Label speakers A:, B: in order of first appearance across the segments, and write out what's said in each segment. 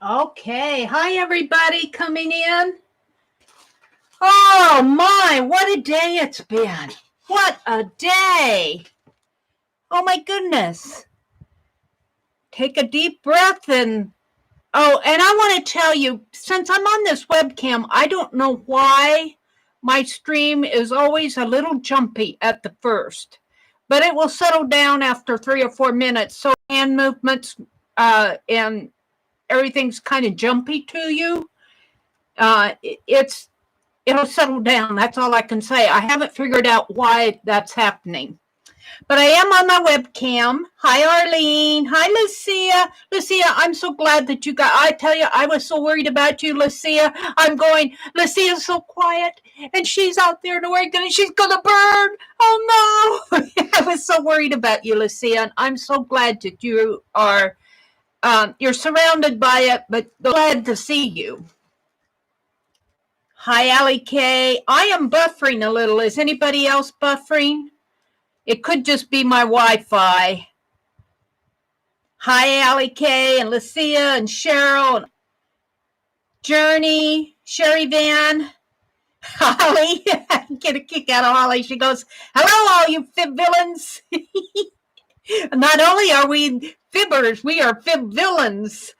A: Okay, hi everybody coming in. Oh my, what a day it's been. What a day. Oh my goodness. Take a deep breath and I want to tell you, since I'm on this webcam, I don't know why my stream is always a little jumpy at the first, but it will settle down after 3 or 4 minutes. So hand movements and everything's kind of jumpy to you. It'll settle down. That's all I can say. I haven't figured out why that's happening. But I am on my webcam. Hi, Arlene. Hi, Lucia. Lucia, I'm so glad that you got, I tell you, I was so worried about you, Lucia. I'm going, Lucia's so quiet, and she's out there in Oregon, and she's going to burn. Oh, no. I was so worried about you, Lucia, and I'm so glad that you are, you're surrounded by it, but glad to see you. Hi, Allie K. I am buffering a little. Is anybody else buffering? It could just be my Wi-Fi. Hi, Allie K. and Lucia and Cheryl and Journey, Sherry Van, Holly. Get a kick out of Holly. She goes, hello, all you fib villains. Not only are we fibbers, we are fib villains.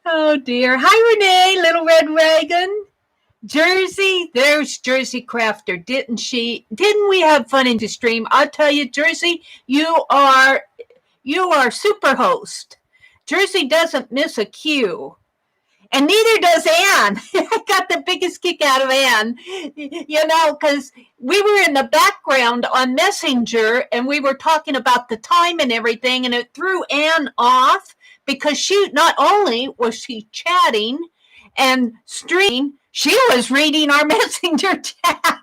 A: Oh, dear. Hi, Renee, Little Red Wagon. Jersey, there's Jersey Crafter, didn't she? Didn't we have fun in the stream? I'll tell you, Jersey, you are super host. Jersey doesn't miss a cue. And neither does Ann. I got the biggest kick out of Ann, because we were in the background on Messenger and we were talking about the time and everything, and it threw Ann off because she not only was she chatting and streaming, she was reading our Messenger chat.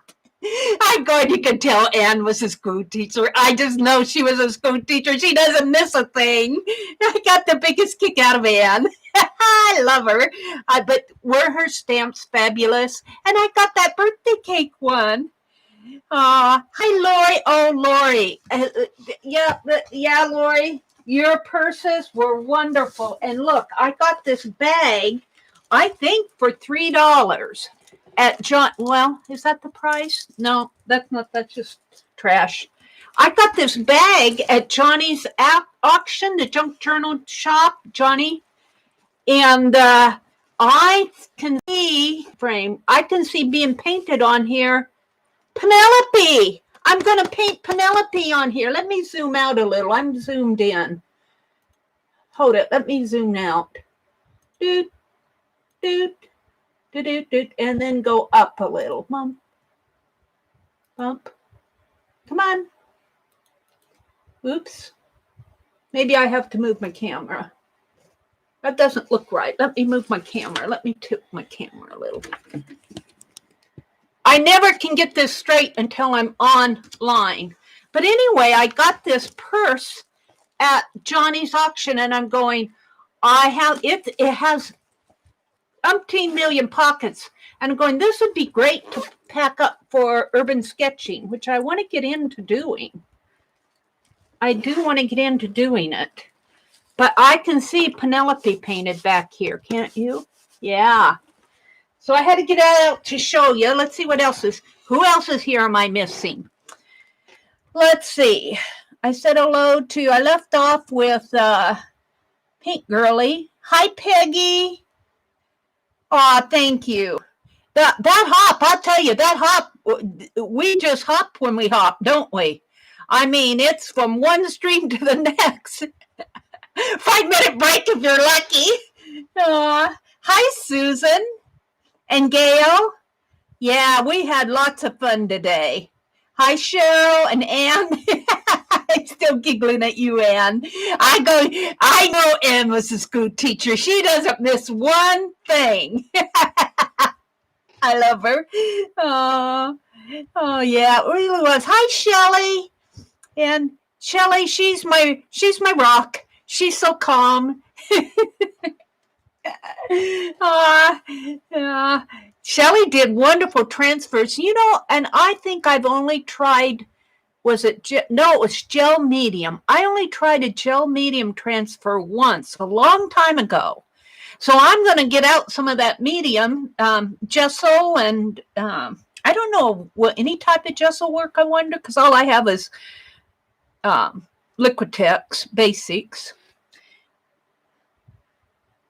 A: I'm going, you could tell Ann was a school teacher. I just know she was a school teacher. She doesn't miss a thing. I got the biggest kick out of Ann. I love her. But were her stamps fabulous? And I got that birthday cake one. Hi, Lori. Oh, Lori. Yeah, Lori. Your purses were wonderful. And look, I got this bag, I think, for $3 at John. Well, is that the price? No, that's not. That's just trash. I got this bag at Johnny's auction, the junk journal shop, Johnny. And I can see being painted on here, Penelope. I'm going to paint Penelope on here. Let me zoom out a little. I'm zoomed in. Hold it. Let me zoom out. Doot, doot, doot, doot, doot, and then go up a little. Bump. Bump. Come on. Oops. Maybe I have to move my camera. That doesn't look right. Let me move my camera. Let me tip my camera a little. I never can get this straight until I'm online. But anyway, I got this purse at Johnny's auction, and I'm going, it has umpteen million pockets. And I'm going, this would be great to pack up for urban sketching, which I want to get into doing. I do want to get into doing it. But I can see Penelope painted back here, can't you? Yeah. So I had to get out to show you. Let's see what else is. Who else is here am I missing? Let's see. I said hello to, I left off with paintgirlee. Hi, Peggy. Oh, thank you. That hop, I'll tell you, that hop, we just hop when we hop, don't we? I mean, it's from one stream to the next. 5-minute break if you're lucky. Hi, Susan and Gail. Yeah, we had lots of fun today. Hi, Cheryl and Ann. I'm still giggling at you, Ann. I know Ann was a school teacher. She doesn't miss one thing. I love her. Oh, yeah, it really was. Hi, Shelley. And Shelley, she's my rock. She's so calm. Shelley did wonderful transfers, and I think I've only tried was it? No, it was gel medium. I only tried a gel medium transfer once, a long time ago. So I'm going to get out some of that medium gesso, and I don't know what any type of gesso work, I wonder, because all I have is Liquitex Basics.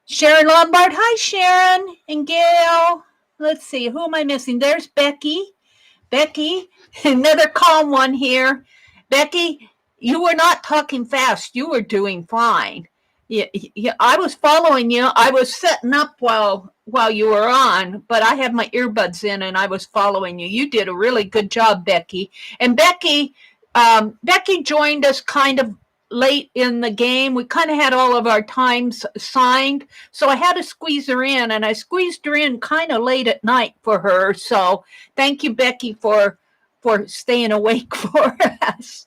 A: Sharon Lombard. Hi, Sharon and Gail. Let's see. Who am I missing? There's Becky. Becky, another calm one here. Becky, you were not talking fast. You were doing fine. Yeah, I was following you. I was setting up while you were on, but I had my earbuds in and I was following you. You did a really good job, Becky. And Becky joined us kind of late in the game. We kind of had all of our times signed, so I had to squeeze her in, and I squeezed her in kind of late at night for her. So thank you, Becky, for staying awake for us.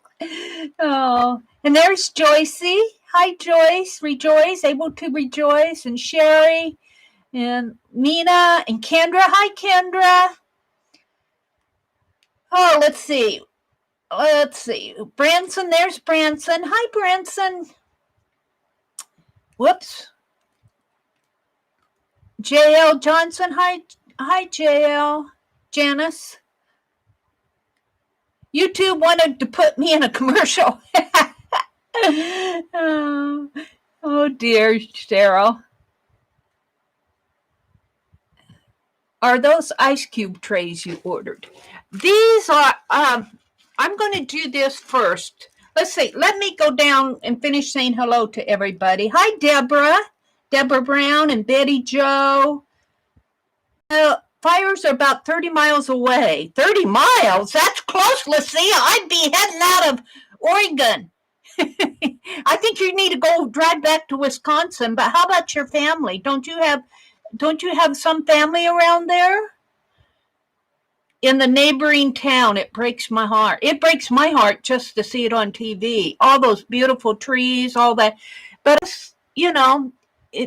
A: Oh, and there's Joycey. Hi, Joyce. Rejoice, able to rejoice, and Sherry, and Nina, and Kendra. Hi, Kendra. Oh, let's see. Branson, there's Branson. Hi, Branson. Whoops. JL Johnson. Hi, JL. Janice. YouTube wanted to put me in a commercial. Oh, dear, Cheryl. Are those ice cube trays you ordered? These are, I'm going to do this first. Let's see. Let me go down and finish saying hello to everybody. Hi, Deborah. Deborah Brown and Betty Jo. Fires are about 30 miles away. 30 miles? That's close, Lucia. I'd be heading out of Oregon. I think you need to go drive back to Wisconsin. But how about your family? Don't you have some family around there? In the neighboring town, it breaks my heart. It breaks my heart just to see it on TV. All those beautiful trees, all that. But,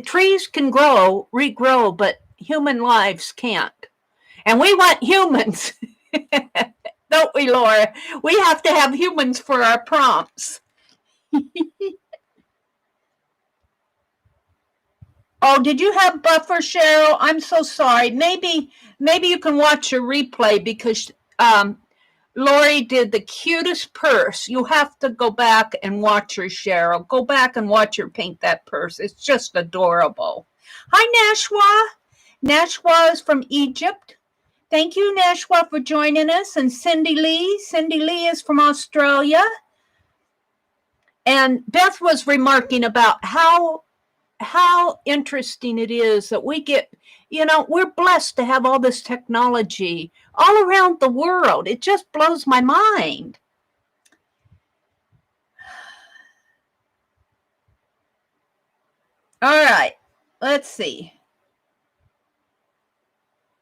A: trees can regrow, but human lives can't. And we want humans, don't we, Laura? We have to have humans for our prompts. Oh, did you have buffer, Cheryl? I'm so sorry. Maybe you can watch a replay because Lori did the cutest purse. You have to go back and watch her, Cheryl. Go back and watch her paint that purse. It's just adorable. Hi, Nashwa. Nashwa is from Egypt. Thank you, Nashwa, for joining us. And Cindy Lee. Cindy Lee is from Australia. And Beth was remarking about how interesting it is that we get, we're blessed to have all this technology all around the world. It just blows my mind. All right, let's see.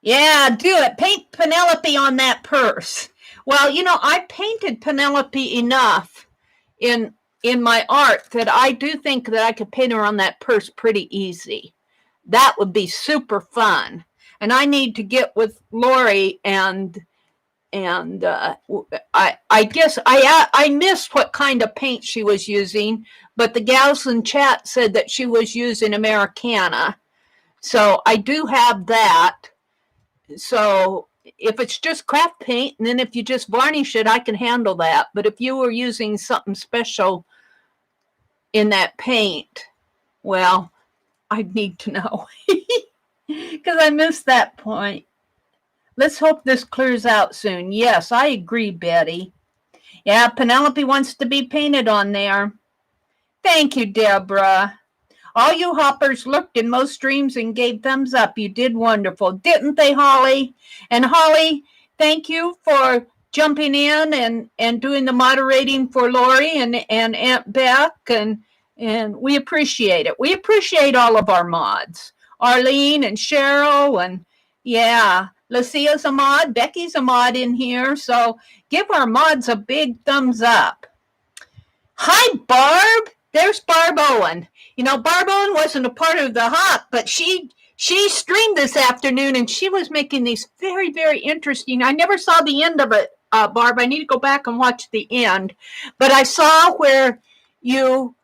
A: Yeah, do it. Paint Penelope on that purse. Well, I painted Penelope enough in my art that I do think that I could paint her on that purse pretty easy. That would be super fun. And I need to get with Lori and I guess I missed what kind of paint she was using, but the gals in chat said that she was using Americana. So I do have that. So if it's just craft paint, and then if you just varnish it, I can handle that. But if you were using something special in that paint, well, I'd need to know because I missed that point. Let's hope this clears out soon. Yes, I agree, Betty. Yeah, Penelope wants to be painted on there. Thank you, Deborah. All you hoppers looked in most streams and gave thumbs up. You did wonderful, didn't they, Holly? And Holly, thank you for jumping in and doing the moderating for Lori and Aunt Beck, and we appreciate it. We appreciate all of our mods, Arlene and Cheryl, and yeah, Lucia's a mod, Becky's a mod in here, so give our mods a big thumbs up. Hi, Barb. There's Barb Owen. Barb Owen wasn't a part of the hop, but she streamed this afternoon, and she was making these very, very interesting. I never saw the end of it Barb. I need to go back and watch the end. But I saw where you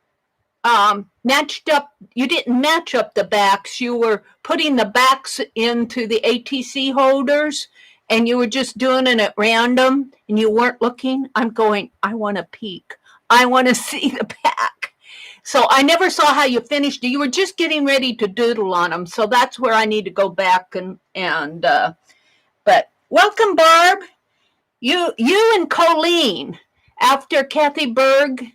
A: matched up. You didn't match up the backs. You were putting the backs into the ATC holders, and you were just doing it at random, and you weren't looking. I'm going, I want to peek. I want to see the back. So I never saw how you finished. You were just getting ready to doodle on them. So that's where I need to go back but welcome, Barb. You and Colleen, after Kathy Berg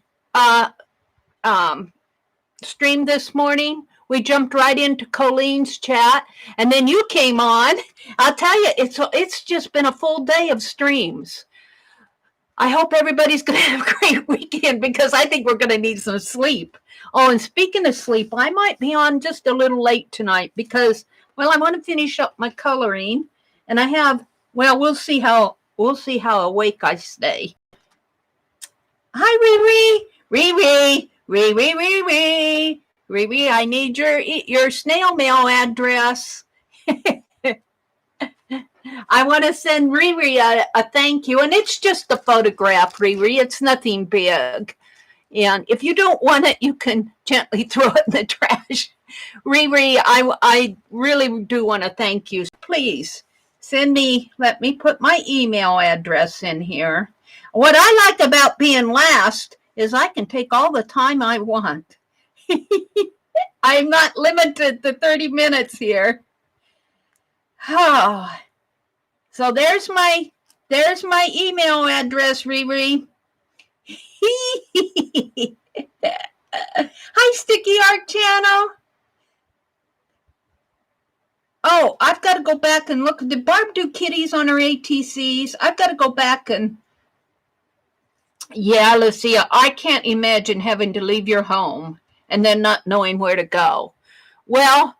A: streamed this morning, we jumped right into Colleen's chat, and then you came on. I'll tell you, it's just been a full day of streams. I hope everybody's going to have a great weekend, because I think we're going to need some sleep. Oh, and speaking of sleep, I might be on just a little late tonight because, well, I want to finish up my coloring, and I have, well, we'll see how awake I stay. Hi, Riri. Riri, I need your snail mail address. I want to send Riri a thank you, and it's just a photograph, Riri. It's nothing big. And if you don't want it, you can gently throw it in the trash. Riri, I really do want to thank you. Please send me, let me put my email address in here. What I like about being last is I can take all the time I want. I'm not limited to 30 minutes here. Oh. So there's my email address, Riri. Hi, Sticky Art Channel. Oh, I've got to go back and look. Did Barb do kitties on her ATCs? I've got to go back and... Yeah, Lucia, I can't imagine having to leave your home and then not knowing where to go. Well,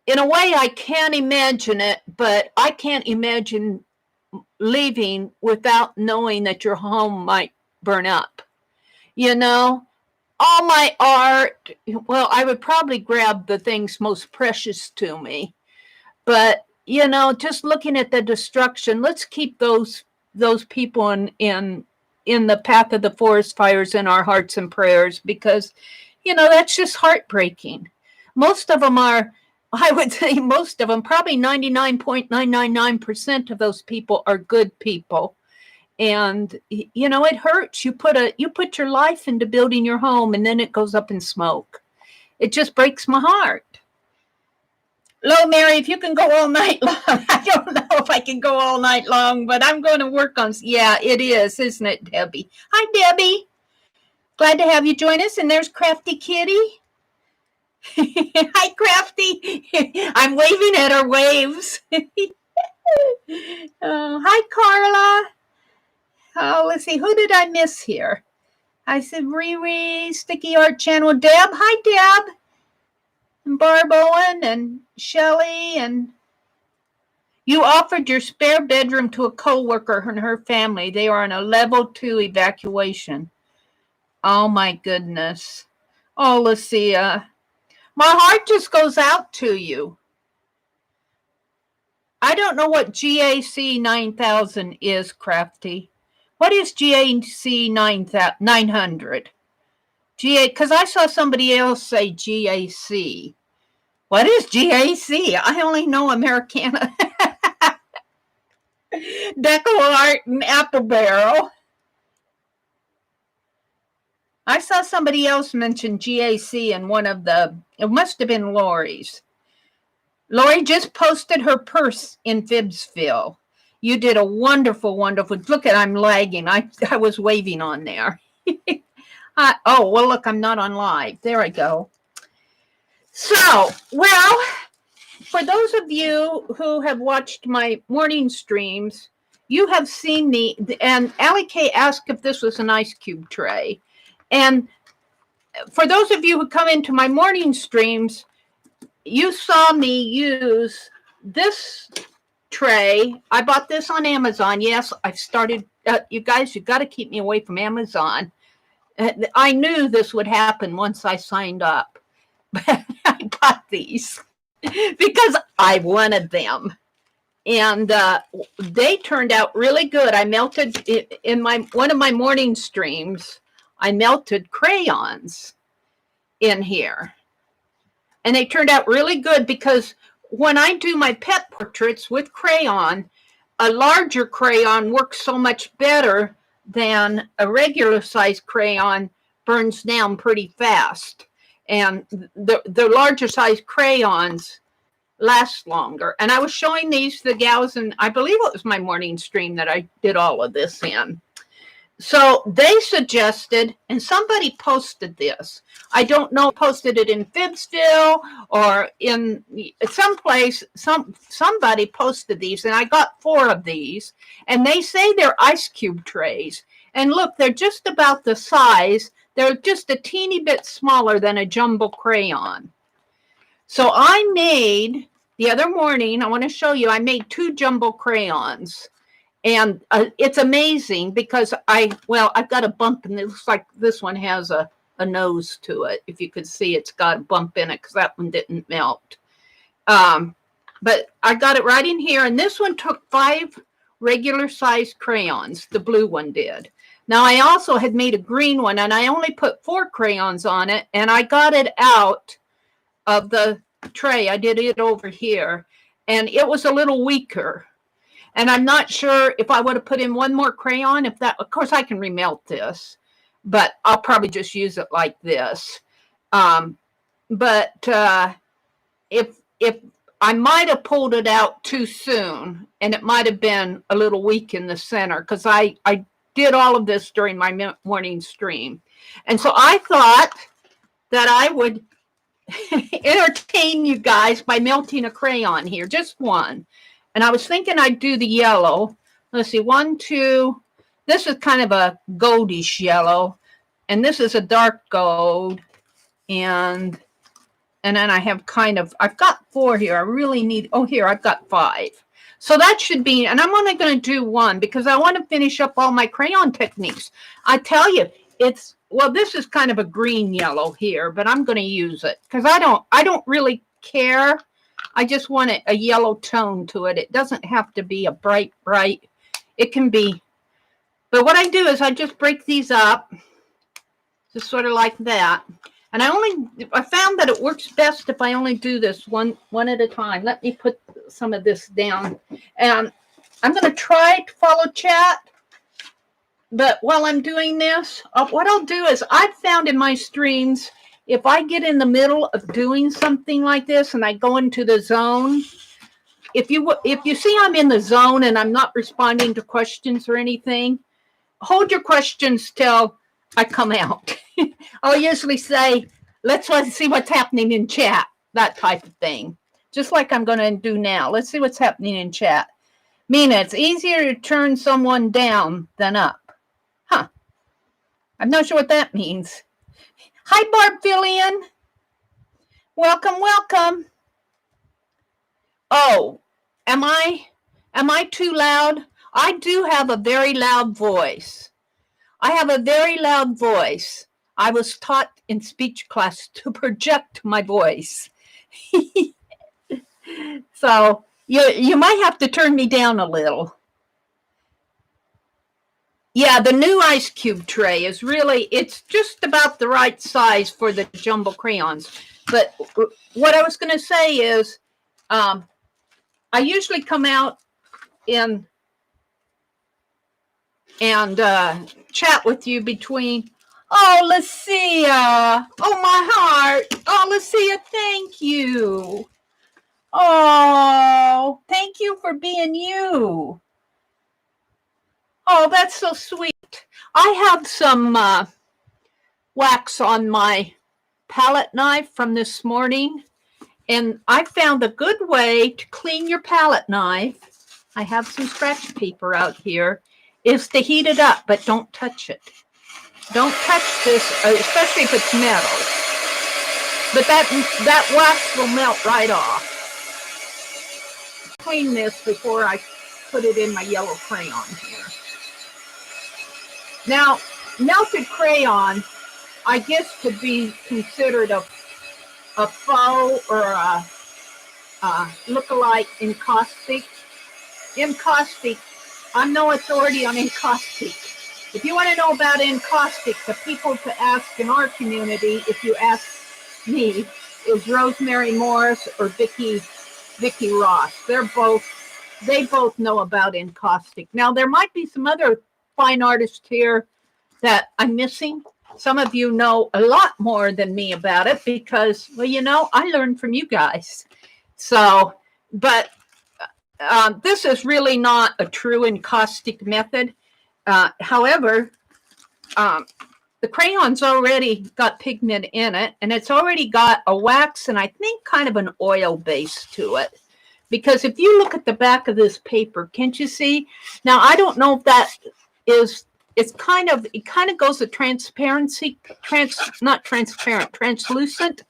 A: in a way, I can imagine it, but I can't imagine leaving without knowing that your home might burn up. You know, all my art, well, I would probably grab the things most precious to me. But, you know, just looking at the destruction, let's keep those people in the path of the forest fires in our hearts and prayers, because, you know, that's just heartbreaking. Most of them are, I would say most of them, probably 99.999% of those people are good people. And, you know, it hurts. You put your life into building your home, and then it goes up in smoke. It just breaks my heart. Hello, Mary, if you can go all night long. I don't know if I can go all night long, but I'm going to work on, yeah, it is, isn't it, Debbie? Hi, Debbie. Glad to have you join us. And there's Crafty Kitty. Hi, Crafty. I'm waving at her waves. Hi, Carla. Oh, let's see. Who did I miss here? I said Riri, Sticky Art Channel, Deb. Hi, Deb. And Barb Owen and Shelley. And you offered your spare bedroom to a coworker and her family. They are on a level 2 evacuation. Oh, my goodness. Oh, Lucia. My heart just goes out to you. I don't know what GAC 9000 is, Crafty. What is GAC 900? Because I saw somebody else say GAC. What is GAC? I only know Americana. Deco Art and Apple Barrel. I saw somebody else mention GAC in one of the, it must have been Lori's. Lori just posted her purse in Phibbsville. You did a wonderful, wonderful, look at, I'm lagging. I was waving on there. Oh, well, look, I'm not on live. There I go. So, well, for those of you who have watched my morning streams, you have seen me, and Allie K asked if this was an ice cube tray. And for those of you who come into my morning streams, you saw me use this tray. I bought this on Amazon. Yes, I've started, you guys, you've got to keep me away from Amazon. I knew this would happen once I signed up, but I bought these because I wanted them. And they turned out really good. I melted in one of my morning streams. I melted crayons in here, and they turned out really good because when I do my pet portraits with crayon, a larger crayon works so much better than a regular size crayon. Burns down pretty fast, and the larger size crayons last longer. And I was showing these to the gals, and I believe it was my morning stream that I did all of this in. So they suggested, and somebody posted this. I don't know, posted it in Fibsville or in some place. Somebody posted these, and I got 4 of these. And they say they're ice cube trays. And look, they're just about the size. They're just a teeny bit smaller than a jumbo crayon. So I made, the other morning, I want to show you, I made 2 jumbo crayons. And it's amazing because I've got a bump, and it looks like this one has a nose to it. If you could see, it's got a bump in it because that one didn't melt. But I got it right in here. And this one took 5 regular size crayons. The blue one did. Now, I also had made a green one, and I only put 4 crayons on it. And I got it out of the tray. I did it over here. And it was a little weaker. And I'm not sure if I would have put in 1 more crayon, if that, of course I can remelt this, but I'll probably just use it like this. But if I might have pulled it out too soon, and it might have been a little weak in the center, because I did all of this during my morning stream. And so I thought that I would entertain you guys by melting a crayon here, just one. And I was thinking I'd do the yellow. Let's see, 1, 2. This is kind of a goldish yellow. And this is a dark gold. And then I have I've got 4 here. I really need, here, I've got 5. So that should be, and I'm only going to do 1 because I want to finish up all my crayon techniques. I tell you, this is kind of a green yellow here, but I'm going to use it because I don't really care. I just want a yellow tone to it. It doesn't have to be a bright. It can be. But what I do is I just break these up, just sort of like that. And I found that it works best if I only do this one at a time. Let me put some of this down. And I'm going to try to follow chat. But while I'm doing this, what I'll do is I've found in my streams, if I get in the middle of doing something like this and I go into the zone, if you see I'm in the zone and I'm not responding to questions or anything, hold your questions till I come out. I'll usually say, let's see what's happening in chat, that type of thing. Just like I'm going to do now. Let's see what's happening in chat. Mina, it's easier to turn someone down than up. Huh. I'm not sure what that means. Hi, Barbillion. Welcome. Oh, am I too loud? I do have a very loud voice. I have a very loud voice. I was taught in speech class to project my voice. So you might have to turn me down a little. Yeah, the new ice cube tray is it's just about the right size for the jumbo crayons. But what I was going to say is I usually come out and chat with you between, Lucia, my heart. Lucia, thank you. Thank you for being you. That's so sweet. I have some wax on my palette knife from this morning, and I found a good way to clean your palette knife. I have some scratch paper out here, is to heat it up, but don't touch it. Don't touch this, especially if it's metal. But that wax will melt right off. Clean this before I put it in my yellow crayon here. Now, melted crayon, I guess, could be considered a faux or a look-alike encaustic. encaustic. I'm no authority on encaustic. If you want to know about encaustic, the people to ask in our community, if you ask me, is Rosemary Morris or Vicky Ross. They both know about encaustic. Now there might be some other fine artists here that I'm missing. Some of you know a lot more than me about it because, well, you know, I learned from you guys. So, but this is really not a true encaustic method. However, the crayon's already got pigment in it, and it's already got a wax and I think kind of an oil base to it. Because if you look at the back of this paper, can't you see? Now, I don't know if that is, it kind of goes to transparency, not transparent, translucent.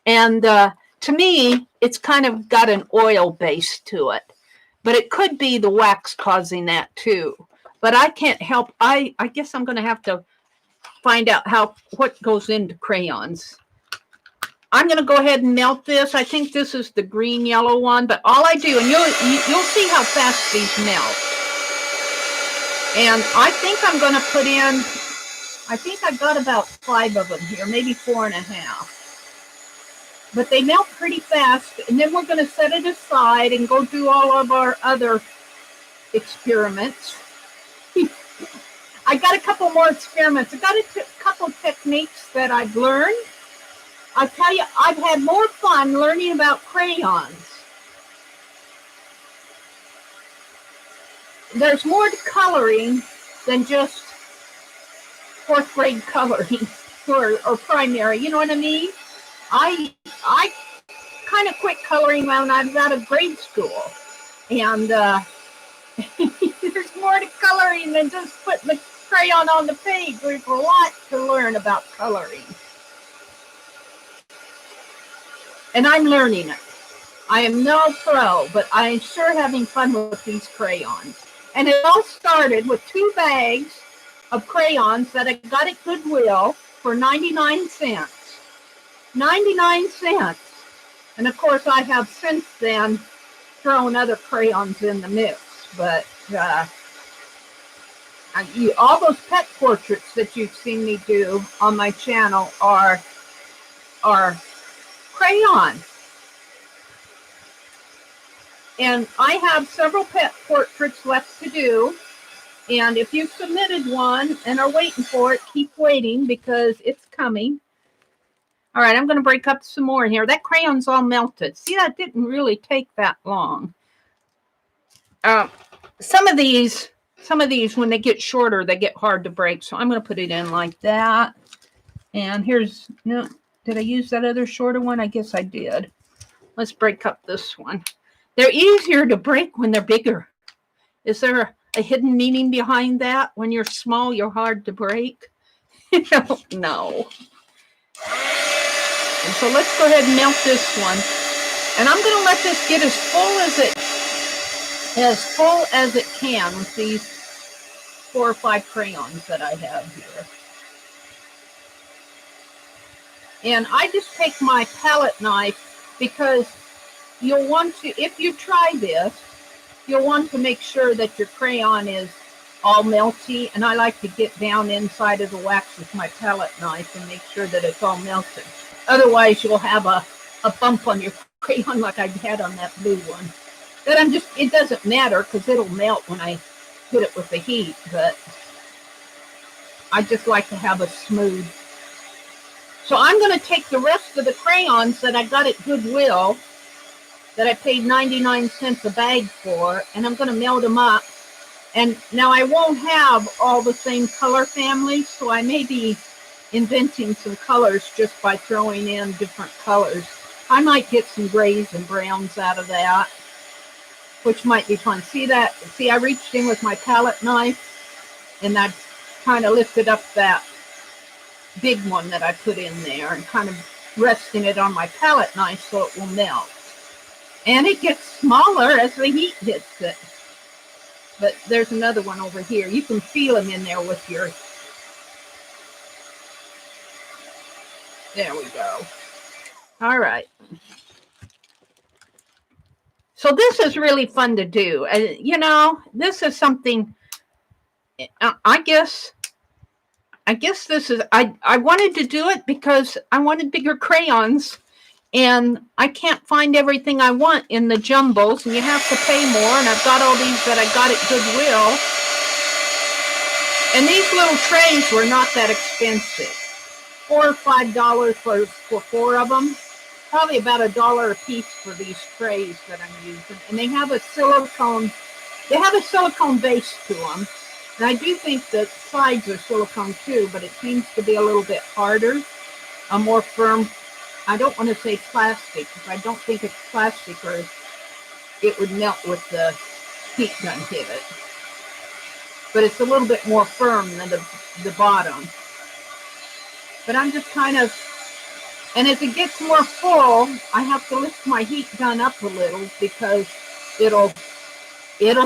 A: And to me, it's kind of got an oil base to it. But it could be the wax causing that too. But I can't help. I guess I'm going to have to find out what goes into crayons. I'm going to go ahead and melt this. I think this is the green yellow one, but all I do, and you'll see how fast these melt. And I think I'm going to put in, I think I've got about 5 of them here, maybe 4.5. But they melt pretty fast, and then we're going to set it aside and go do all of our other experiments. I got a couple more experiments. I got a couple techniques that I've learned. I tell you, I've had more fun learning about crayons. There's more to coloring than just 4th grade coloring or primary. You know what I mean? I kind of quit coloring when I was out of grade school, and there's more to coloring than just putting the crayon on the page. There's a lot to learn about coloring. And I'm learning it. I am no pro, but I'm sure having fun with these crayons. And it all started with 2 bags of crayons that I got at Goodwill for 99 cents. 99 cents. And of course, I have since then thrown other crayons in the mix. But all those pet portraits that you've seen me do on my channel are crayon. And I have several pet portraits left to do. And if you submitted one and are waiting for it, keep waiting because it's coming. All right, I'm going to break up some more here. That crayon's all melted. See, that didn't really take that long. Some of these, when they get shorter, they get hard to break. So I'm going to put it in like that. And here's, no, did I use that other shorter one? I guess I did. Let's break up this one. They're easier to break when they're bigger. Is there a hidden meaning behind that? When you're small, you're hard to break? No. And so let's go ahead and melt this one. And I'm going to let this get as full as it can with these 4 or 5 crayons that I have here. And I just take my palette knife because you'll want to, if you try this, you'll want to make sure that your crayon is all melty. And I like to get down inside of the wax with my palette knife and make sure that it's all melted. Otherwise, you'll have a bump on your crayon like I had on that blue one. But it doesn't matter because it'll melt when I hit it with the heat. But I just like to have a smooth. So I'm going to take the rest of the crayons that I got at Goodwill that I paid 99 cents a bag for, and I'm going to melt them up. And now I won't have all the same color families, so I may be inventing some colors just by throwing in different colors. I might get some grays and browns out of that, which might be fun. See that? See, I reached in with my palette knife, and I kind of lifted up that big one that I put in there and kind of resting it on my palette knife so it will melt. And it gets smaller as the heat hits it. But there's another one over here. You can feel them in there with your... There we go. All right. So this is really fun to do. You know, this is something, I guess this is, I wanted to do it because I wanted bigger crayons. And I can't find everything I want in the jumbos, and you have to pay more. And I've got all these that I got at Goodwill. And these little trays were not that expensive. $4 or $5 for 4 of them. Probably about $1 a piece for these trays that I'm using. And they have a silicone base to them. And I do think the sides are silicone too, but it seems to be a little bit harder, a more firm. I don't want to say plastic, because I don't think it's plastic, or it would melt with the heat gun hit it. But it's a little bit more firm than the bottom. But I'm just kind of, and as it gets more full, I have to lift my heat gun up a little because it'll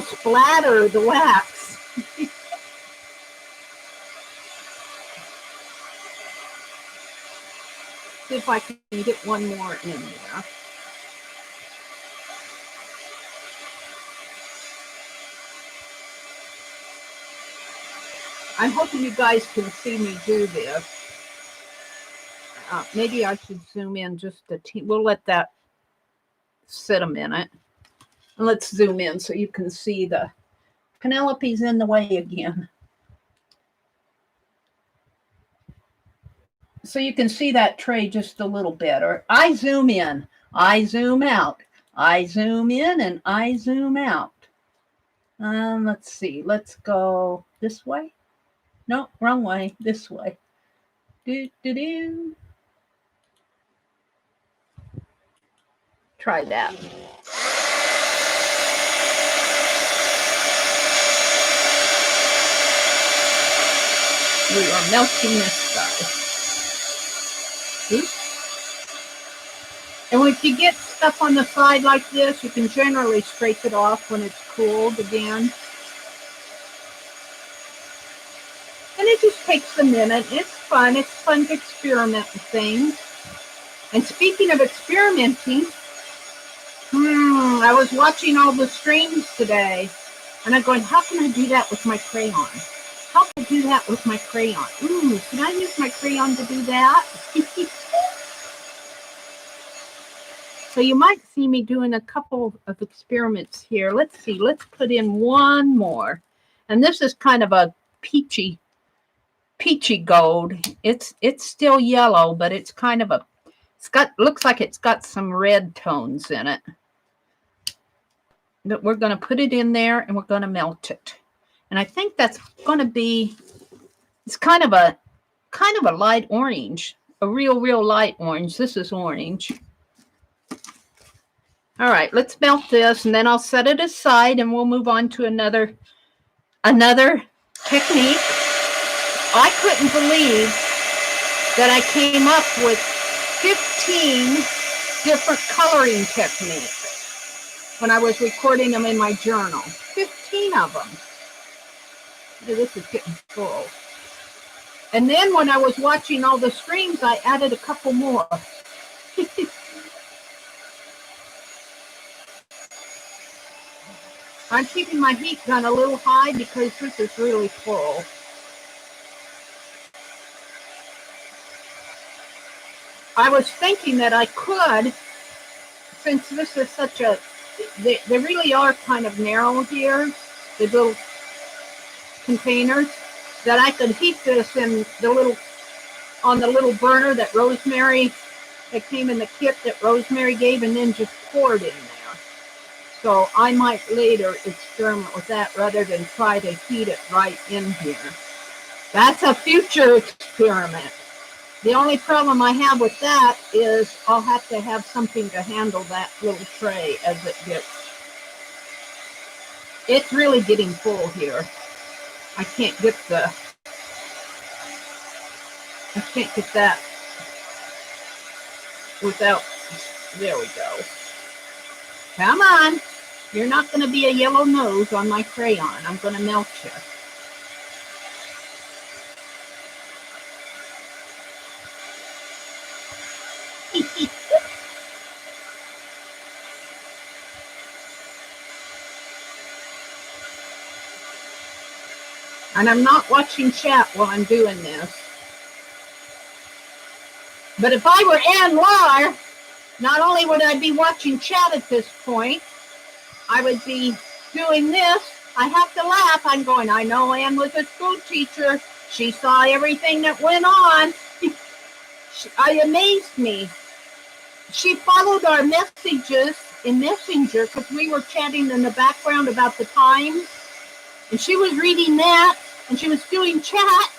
A: splatter the wax. See if I can get one more in there. I'm hoping you guys can see me do this. Maybe I should zoom in just a teeny. We'll let that sit a minute. And let's zoom in so you can see the Penelope's in the way again. So you can see that tray just a little bit. Or I zoom in, I zoom out, I zoom in, and I zoom out. Let's see. Let's go this way. No, wrong way. This way. Do, do, do. Try that. We are melting this guy. Oops. And if you get stuff on the side like this, you can generally scrape it off when it's cooled again. And it just takes a minute. It's fun. It's fun to experiment with things. And speaking of experimenting, I was watching all the streams today, and I'm going, how can I do that with my crayon? How can I do that with my crayon? Can I use my crayon to do that? So you might see me doing a couple of experiments here. Let's see. Let's put in one more. And this is kind of a peachy gold. It's still yellow, but it's kind of looks like it's got some red tones in it. But we're going to put it in there and we're going to melt it. And I think that's going to be, it's kind of a light orange, a real light orange. This is orange. All right, let's melt this, and then I'll set it aside, and we'll move on to another technique. I couldn't believe that I came up with 15 different coloring techniques when I was recording them in my journal. 15 of them. This is getting full. And then when I was watching all the streams, I added a couple more. I'm keeping my heat gun a little high because this is really full. I was thinking that I could, since this is such a, they really are kind of narrow here, the little containers, that I could heat this in on the little burner that Rosemary, that came in the kit that Rosemary gave, and then just pour it in there. So I might later experiment with that rather than try to heat it right in here. That's a future experiment. The only problem I have with that is I'll have to have something to handle that little tray as it gets. It's really getting full here. I can't get that. Without, there we go. Come on. You're not going to be a yellow nose on my crayon. I'm going to melt you. And I'm not watching chat while I'm doing this. But if I were Ann Lahr, not only would I be watching chat at this point, I would be doing this. I have to laugh. I'm going, I know Ann was a school teacher. She saw everything that went on. It amazed me. She followed our messages in Messenger because we were chatting in the background about the times. And she was reading that, and she was doing chat.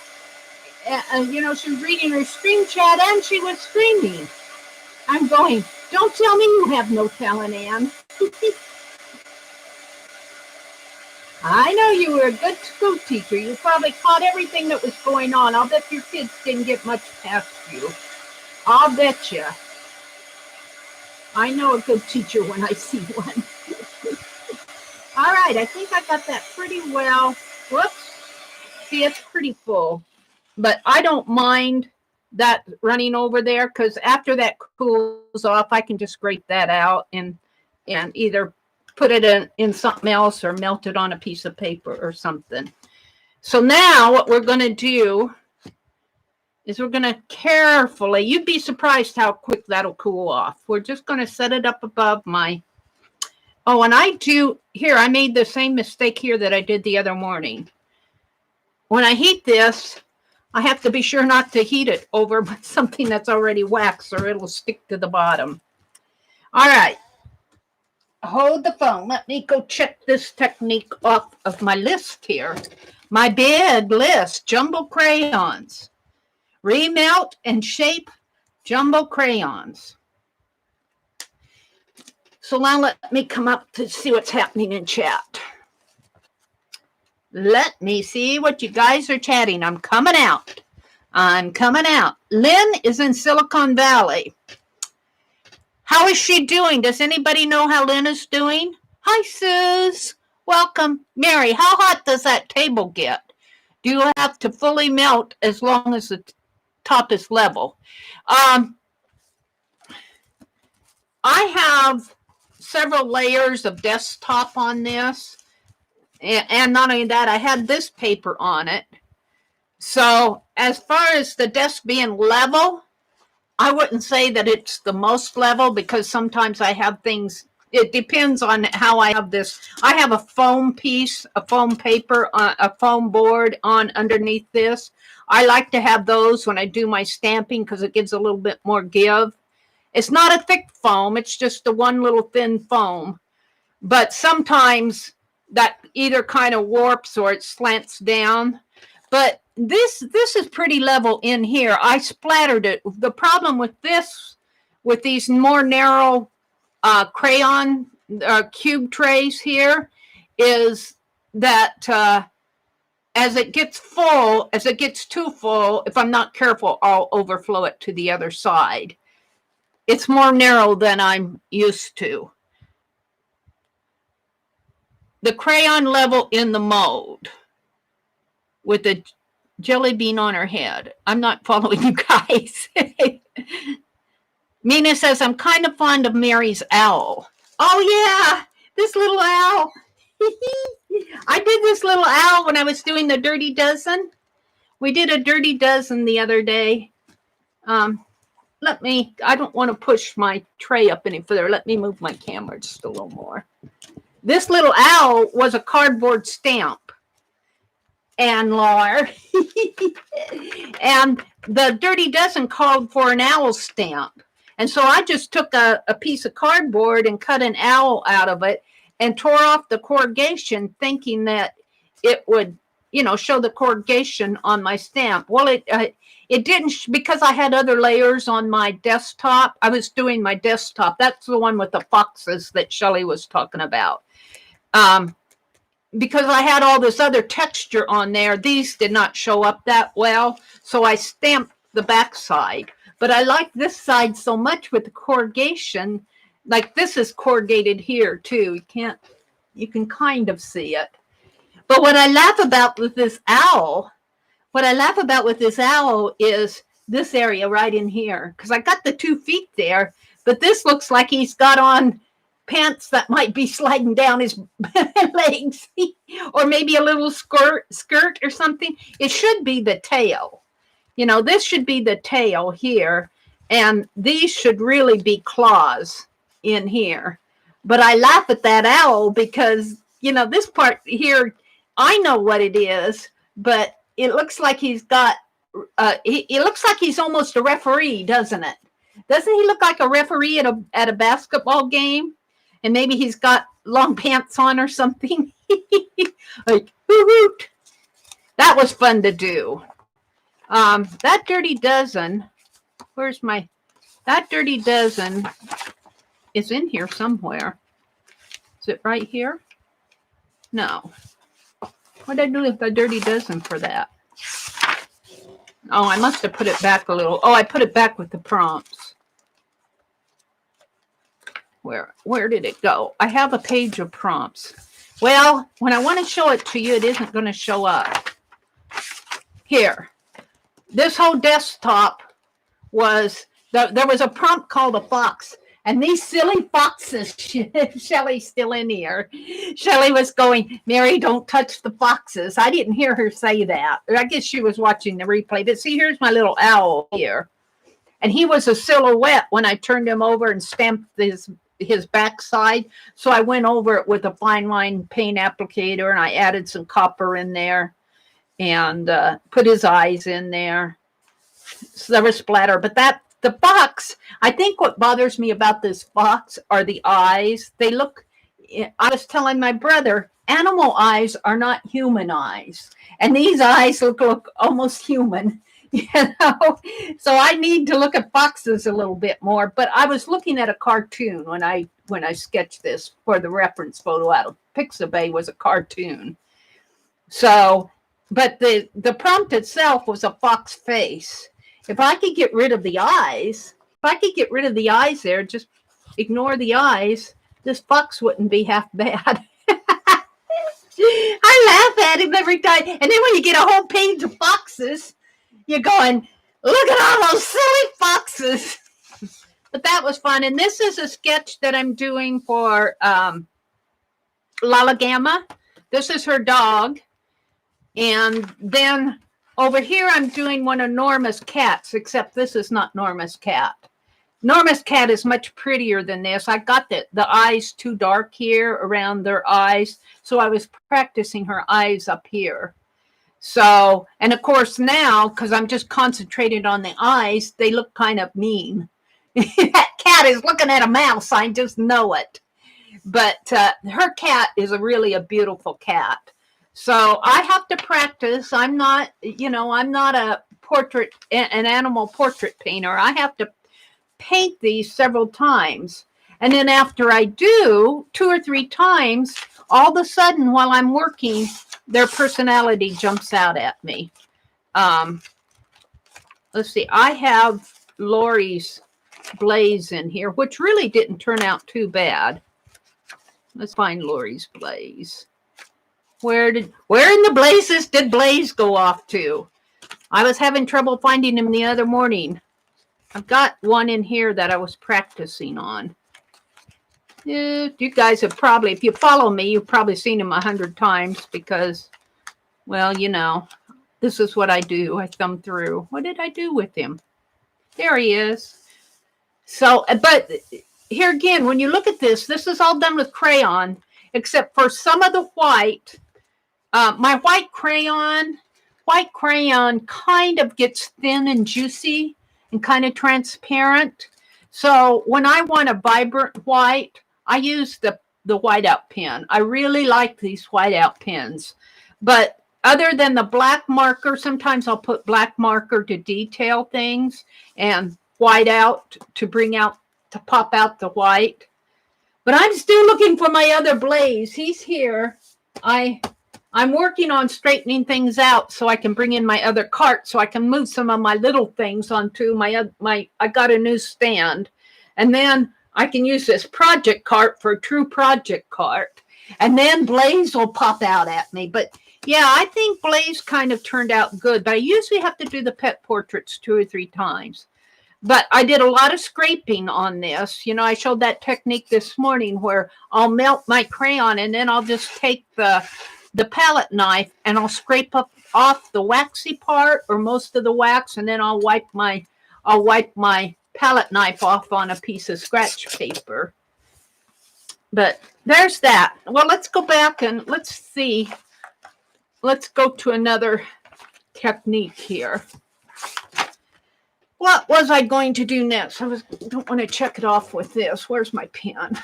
A: You know, she was reading her screen chat, and she was screaming. I'm going, don't tell me you have no talent, Ann. I know you were a good school teacher. You probably caught everything that was going on. I'll bet your kids didn't get much past you. I'll bet you. I know a good teacher when I see one. All right, I think I got that pretty well. Whoops. See, it's pretty full. But I don't mind that running over there because after that cools off, I can just grate that out and either put it in something else or melt it on a piece of paper or something. So now what we're going to do is we're going to carefully, you'd be surprised how quick that'll cool off. We're just going to set it up above my, oh, and I made the same mistake here that I did the other morning. When I heat this, I have to be sure not to heat it over something that's already waxed or it'll stick to the bottom. All right. Hold the phone. Let me go check this technique off of my list here. My big list, jumbo crayons. Remelt and shape jumbo crayons. So now let me come up to see what's happening in chat. Let me see what you guys are chatting. I'm coming out. Lynn is in Silicon Valley. How is she doing? Does anybody know how Lynn is doing? Hi, Suze. Welcome. Mary, how hot does that table get? Do you have to fully melt as long as the top is level? I have several layers of desktop on this. And not only that, I had this paper on it. So as far as the desk being level, I wouldn't say that it's the most level because sometimes I have things, it depends on how I have this. I have a foam piece, a foam paper, a foam board on underneath this. I like to have those when I do my stamping because it gives a little bit more give. It's not a thick foam, it's just the one little thin foam. But sometimes that either kind of warps or it slants down. But this is pretty level in here. I splattered it. The problem with this, with these more narrow crayon cube trays here, is that as it gets too full, if I'm not careful, I'll overflow it to the other side. It's more narrow than I'm used to. The crayon level in the mold with the jelly bean on her head. I'm not following you guys. Mina says, I'm kind of fond of Mary's owl. Oh, yeah, this little owl. I did this little owl when I was doing the Dirty Dozen. We did a Dirty Dozen the other day. I don't want to push my tray up any further. Let me move my camera just a little more. This little owl was a cardboard stamp. And Lahr. And the Dirty Dozen called for an owl stamp. And so I just took a piece of cardboard and cut an owl out of it and tore off the corrugation thinking that it would, show the corrugation on my stamp. Well, it didn't because I had other layers on my desktop. I was doing my desktop. That's the one with the foxes that Shelley was talking about. Because I had all this other texture on there, these did not show up that well. So I stamped the back side. But I like this side so much with the corrugation. Like this is corrugated here too. You can kind of see it. But what I laugh about with this owl, is this area right in here. Because I got the 2 feet there. But this looks like he's got on pants that might be sliding down his legs, or maybe a little skirt or something. It should be the tail. This should be the tail here, and these should really be claws in here. But I laugh at that owl because, this part here, I know what it is, but it looks like he's got, it looks like he's almost a referee, doesn't it? Doesn't he look like a referee at a basketball game? And maybe he's got long pants on or something. Like, hoot. That was fun to do. That Dirty Dozen, that Dirty Dozen is in here somewhere. Is it right here? No. What did I do with the Dirty Dozen for that? Oh, I must have put it back a little. Oh, I put it back with the prompts. Where did it go? I have a page of prompts. Well, when I want to show it to you, it isn't going to show up. Here. This whole desktop was, there was a prompt called a fox. And these silly foxes, Shelly's still in here. Shelly was going, Meri, don't touch the foxes. I didn't hear her say that. I guess she was watching the replay. But see, here's my little owl here. And he was a silhouette when I turned him over and stamped his backside. So I went over it with a fine line paint applicator, and I added some copper in there and put his eyes in there. So there was splatter. But the fox, I think what bothers me about this fox are the eyes. They look, I was telling my brother, animal eyes are not human eyes. And these eyes look almost human, So I need to look at foxes a little bit more. But I was looking at a cartoon when I sketched this for the reference photo out of Pixabay was a cartoon. So, but the prompt itself was a fox face. If I could get rid of the eyes, there, just ignore the eyes, this fox wouldn't be half bad. I laugh at him every time. And then when you get a whole page of foxes, you're going, look at all those silly foxes. But that was fun. And this is a sketch that I'm doing for Lala Gamma. This is her dog. And then over here, I'm doing one of Norma's cats, except this is not Norma's cat. Norma's cat is much prettier than this. I got the eyes too dark here around their eyes, so I was practicing her eyes up here. So, and of course now, because I'm just concentrated on the eyes, they look kind of mean. That cat is looking at a mouse. I just know it. But her cat is really a beautiful cat. So I have to practice. I'm not an animal portrait painter. I have to paint these several times. And then after I do 2 or 3 times, all of a sudden while I'm working, their personality jumps out at me. Let's see. I have Lori's blaze in here, which really didn't turn out too bad. Let's find Lori's blaze. Where in the blazes did Blaze go off to? I was having trouble finding him the other morning. I've got one in here that I was practicing on. You guys have probably, if you follow me, you've probably seen him 100 times because, well, this is what I do. I thumb through. What did I do with him? There he is. So, but here again, when you look at this is all done with crayon, except for some of the white. My white crayon kind of gets thin and juicy and kind of transparent. So when I want a vibrant white, I use the whiteout pen. I really like these whiteout pens. But other than the black marker, sometimes I'll put black marker to detail things and whiteout to pop out the white. But I'm still looking for my other Blaze. He's here. I'm working on straightening things out so I can bring in my other cart so I can move some of my little things onto I got a new stand. And then I can use this project cart for a true project cart. And then Blaze will pop out at me. But yeah, I think Blaze kind of turned out good. But I usually have to do the pet portraits 2 or 3 times. But I did a lot of scraping on this. You know, I showed that technique this morning where I'll melt my crayon and then I'll just take the palette knife and I'll scrape up off the waxy part or most of the wax, and then I'll wipe my palette knife off on a piece of scratch paper. But there's that. Well, let's go back and let's see. Let's go to another technique here. What was I going to do next? Don't want to check it off with this. Where's my pen?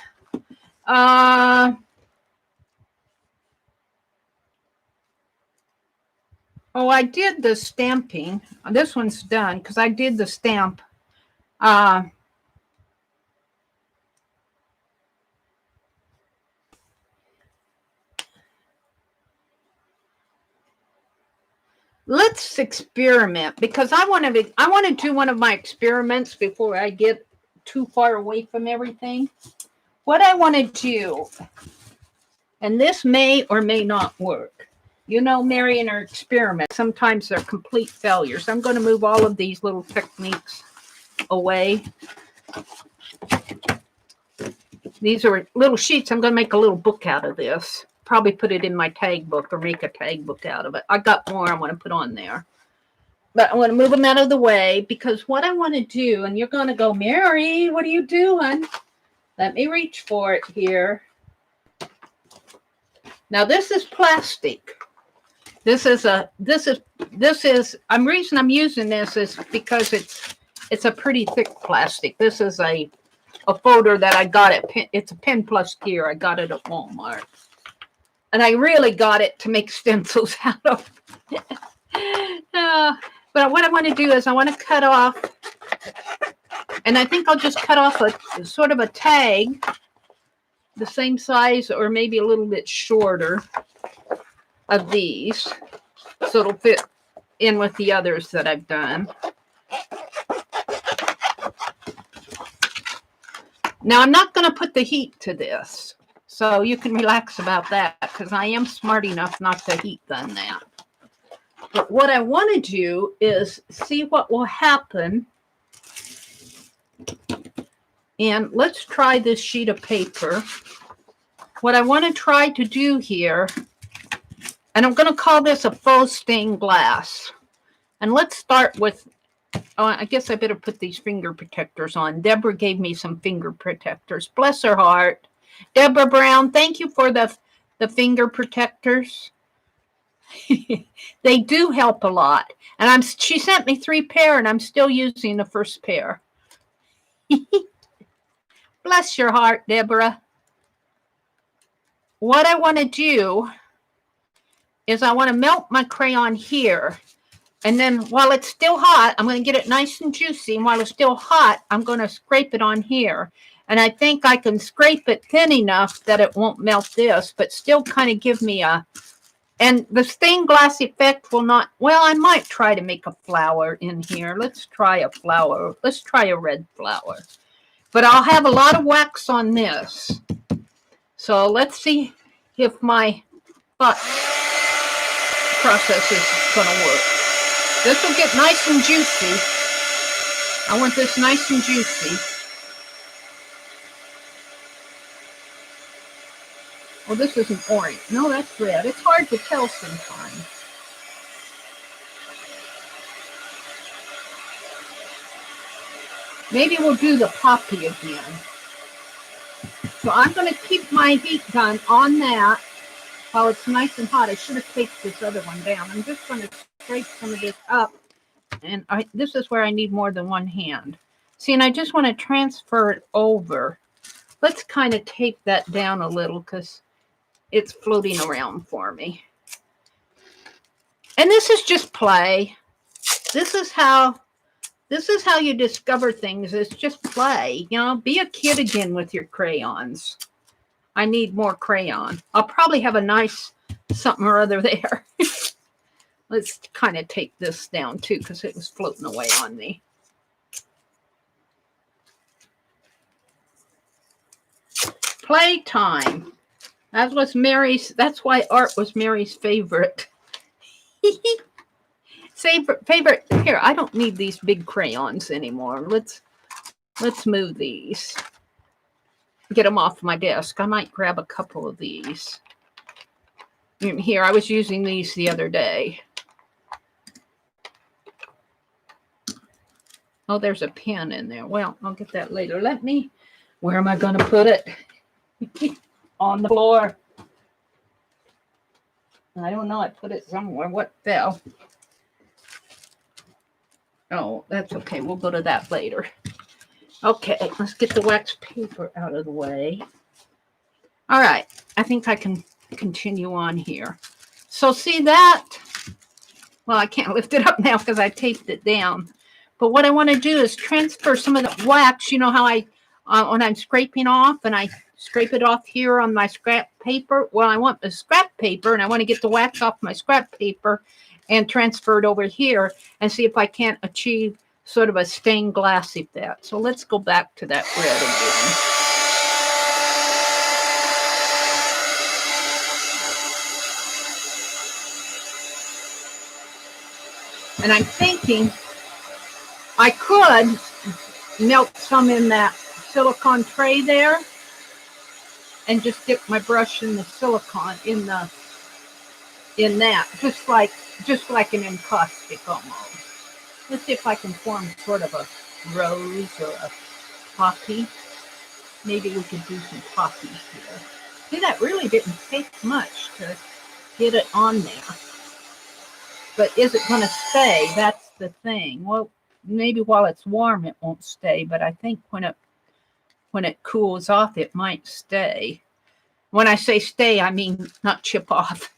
A: Oh, I did the stamping. This one's done because I did the stamp. Let's experiment because I want to do one of my experiments before I get too far away from everything. What I want to do, and this may or may not work. You know, Meri and her experiments, sometimes they're complete failures. I'm going to move all of these little techniques away. These are little sheets. I'm going to make a little book out of this. Probably put it in my tag book or make a tag book out of it. I got more I want to put on there. But I want to move them out of the way because what I want to do, and you're going to go, Meri, what are you doing? Let me reach for it here. Now this is plastic. The reason I'm using this is because it's a pretty thick plastic. This is a folder that I got at it's a Pen Plus Gear. I got it at Walmart. And I really got it to make stencils out of. But what I want to do is I want to cut off, and I think I'll just cut off a sort of a tag, the same size or maybe a little bit shorter of these, so it'll fit in with the others that I've done. Now I'm not going to put the heat to this, so you can relax about that because I am smart enough not to heat gun that. But what I want to do is see what will happen. And let's try this sheet of paper. What I want to try to do here, and I'm going to call this a faux stained glass. And let's start with, oh, I guess I better put these finger protectors on. Deborah gave me some finger protectors. Bless her heart. Deborah Brown, thank you for the finger protectors. They do help a lot. And she sent me 3 pair, and I'm still using the first pair. Bless your heart, Deborah. What I want to do is I want to melt my crayon here. And then while it's still hot, I'm going to get it nice and juicy. And while it's still hot, I'm going to scrape it on here. And I think I can scrape it thin enough that it won't melt this, but still kind of give me a... And the stained glass effect will not... Well, I might try to make a flower in here. Let's try a flower. Let's try a red flower. But I'll have a lot of wax on this. So let's see if my thought process is going to work. This will get nice and juicy. I want this nice and juicy. Oh, this isn't orange. No, that's red. It's hard to tell sometimes. Maybe we'll do the poppy again. So I'm going to keep my heat gun on that while it's nice and hot. I should have taped this other one down. I'm just going to scrape some of this up. And this is where I need more than one hand. See, and I just want to transfer it over. Let's kind of tape that down a little because it's floating around for me. And this is just play. This is how you discover things. It's just play. You know, be a kid again with your crayons. I need more crayon. I'll probably have a nice something or other there. Let's kind of take this down too because it was floating away on me. Playtime. That's why art was Meri's favorite. favorite. Here, I don't need these big crayons anymore. Let's move these. Get them off my desk. I might grab a couple of these. Here, I was using these the other day. Oh, there's a pen in there. Well, I'll get that later. Where am I going to put it? On the floor. I don't know. I put it somewhere. What fell? Oh, that's okay. We'll go to that later. Okay, let's get the wax paper out of the way. All right. I think I can continue on here. So see that? Well, I can't lift it up now because I taped it down. But what I want to do is transfer some of the wax. You know how when I'm scraping off and I scrape it off here on my scrap paper? Well, I want the scrap paper and I want to get the wax off my scrap paper and transfer it over here and see if I can't achieve sort of a stained glass effect. So let's go back to that red again. And I'm thinking I could melt some in that silicone tray there and just dip my brush in the silicone in that, just like an encaustic almost. Let's see if I can form sort of a rose or a poppy. Maybe we could do some poppies here. See, that really didn't take much to get it on there. But is it going to stay? That's the thing. Well, maybe while it's warm it won't stay, but I think when it cools off it might stay. When I say stay, I mean not chip off.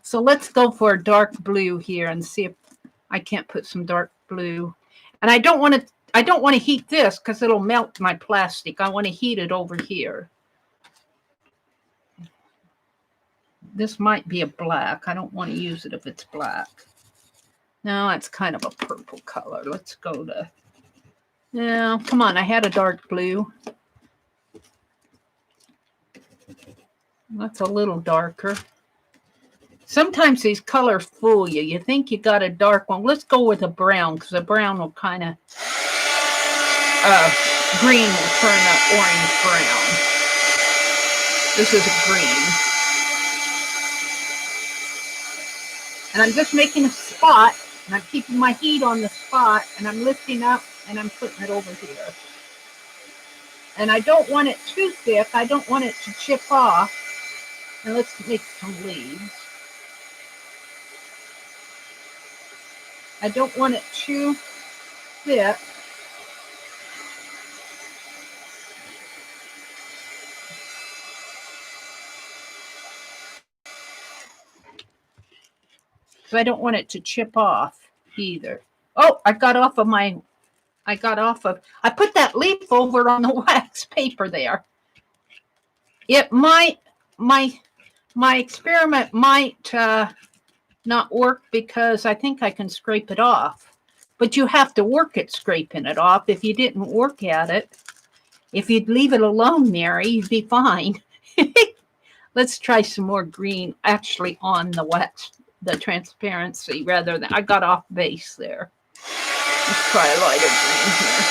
A: So let's go for a dark blue here and see if I can't put some dark blue. And I don't want to heat this because it'll melt my plastic. I want to heat it over here. This might be a black. I don't want to use it if it's black. No, it's kind of a purple color. Let's go to... No, come on. I had a dark blue. That's a little darker. Sometimes these colors fool you. You think you got a dark one. Let's go with a brown because a brown will kind of... green will turn up orange brown. This is a green. And I'm just making a spot. And I'm keeping my heat on the spot. And I'm lifting up and I'm putting it over here. And I don't want it too thick. I don't want it to chip off. And let's make some leaves. I don't want it too thick. So I don't want it to chip off either. Oh, I put that leaf over on the wax paper there. It might, my experiment might not work because I think I can scrape it off. But you have to work at scraping it off. If you didn't work at it, if you'd leave it alone, Mary, you'd be fine. Let's try some more green actually on the wax, the transparency rather than, I got off base there. Let's try a lighter green here.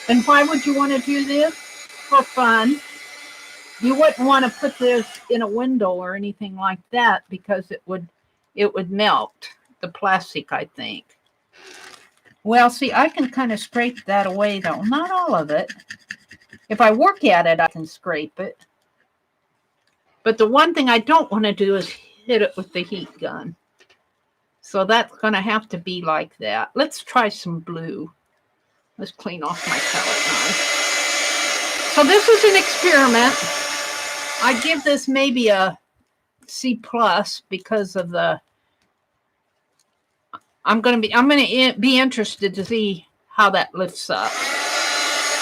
A: And why would you want to do this? For fun. You wouldn't want to put this in a window or anything like that because it would melt the plastic, I think. Well, see, I can kind of scrape that away though. Not all of it. If I work at it, I can scrape it. But the one thing I don't want to do is hit it with the heat gun. So that's going to have to be like that. Let's try some blue. Let's clean off my palette knife. So this is an experiment. I give this maybe a C+ because of the... I'm going to be interested to see how that lifts up.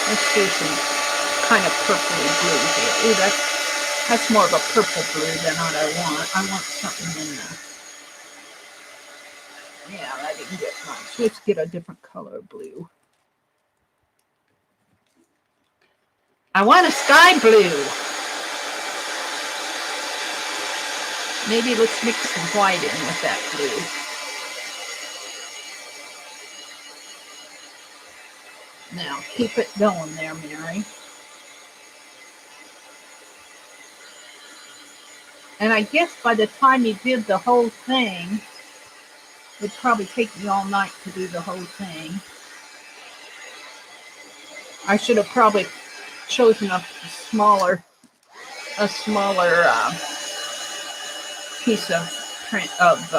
A: Let's do some kind of purpley blue here. Ooh, that's more of a purple blue than what I want. I want something in Yeah, I didn't get much. Let's get a different color blue. I want a sky blue. Maybe let's mix some white in with that blue. Now, keep it going there, Mary. And I guess by the time you did the whole thing, it'd probably take me all night to do the whole thing. I should have probably chosen a smaller piece of print of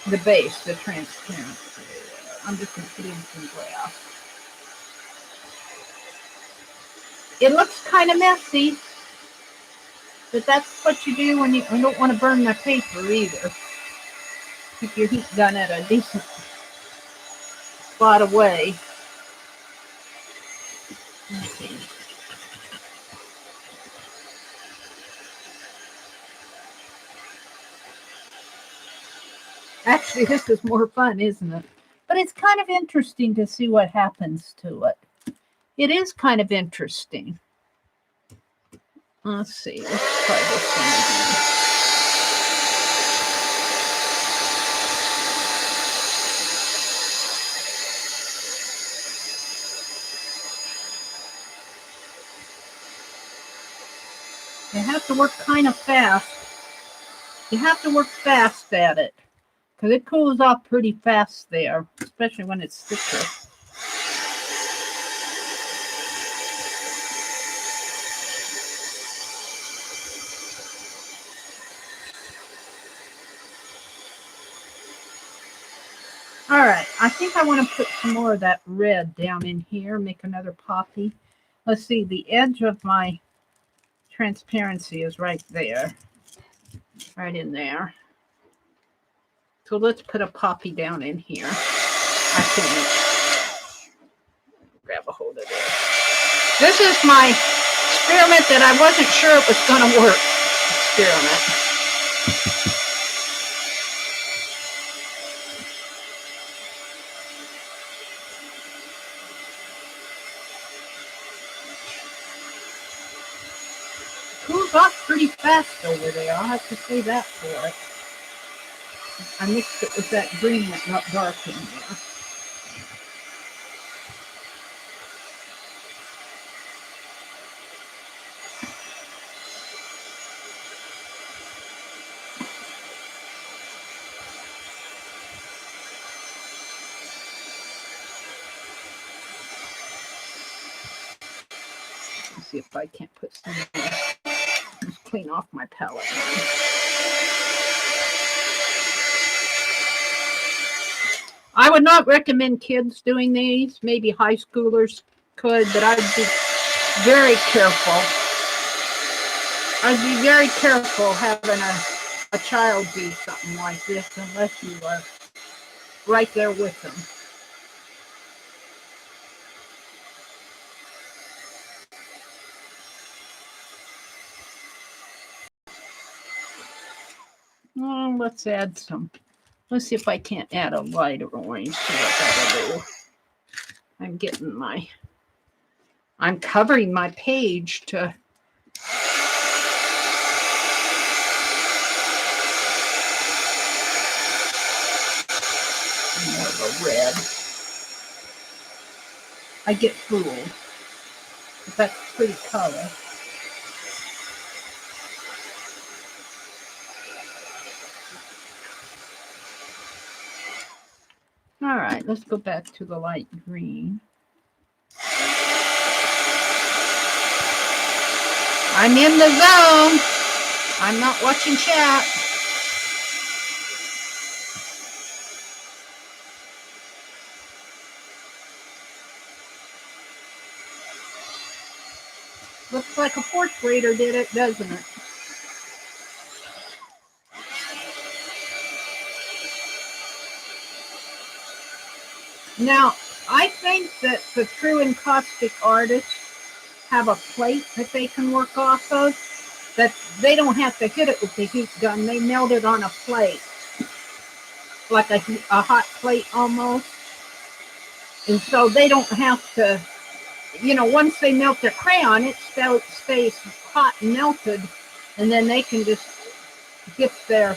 A: the base, the transparent. I'm just going to put in some glass. It looks kind of messy, but that's what you do when you don't want to burn the paper either. Keep your heat gun at a decent spot away. Actually, this is more fun, isn't it? But it's kind of interesting to see what happens to it. It is kind of interesting. Let's see. Let's try this one again. You have to work kind of fast. You have to work fast at it because it cools off pretty fast there, especially when it's thicker. All right, I think I want to put some more of that red down in here, make another poppy. Let's see, the edge of my transparency is right there, right in there. So let's put a poppy down in here. I can grab a hold of this. This is my experiment that I wasn't sure it was going to work experiment. Cools off pretty fast over there. I'll have to say that for it. I mixed it with that green that got dark in there. Let's see if I can't put some more. Just clean off my palette. I would not recommend kids doing these. Maybe high schoolers could, but I'd be very careful. I'd be very careful having a child do something like this unless you are right there with them. Oh, let's add some. Let's see if I can't add a lighter orange to what that'll do. I'm covering my page to more of a red. I get fooled. But that's a pretty color. All right, let's go back to the light green. I'm in the zone. I'm not watching chat. Looks like a fourth grader did it, doesn't it? Now, I think that the true encaustic artists have a plate that they can work off of. that they don't have to hit it with the heat gun. They melt it on a plate, like a hot plate almost. And so they don't have to, you know, once they melt their crayon, it stays hot and melted, and then they can just dip their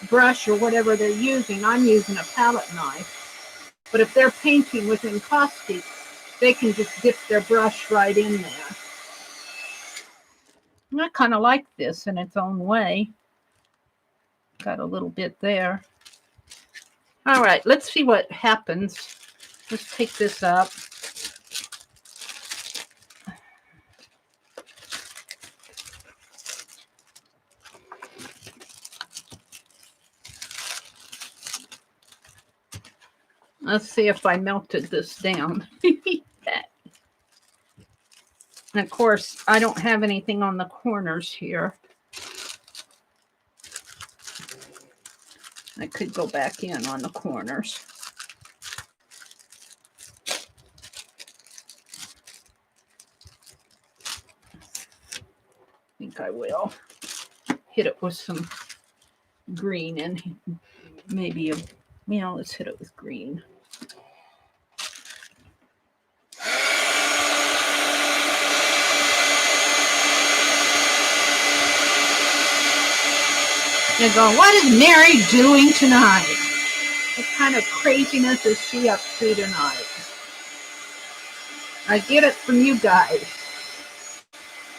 A: brush or whatever they're using. I'm using a palette knife. But if they're painting with encaustic, they can just dip their brush right in there. And I kind of like this in its own way. Got a little bit there. All right, let's see what happens. Let's take this up. Let's see if I melted this down. And of course, I don't have anything on the corners here. I could go back in on the corners. I think I will hit it with some green and maybe a, you know, let's hit it with green. You're going, what is Meri doing tonight? What kind of craziness is she up to tonight? I get it from you guys.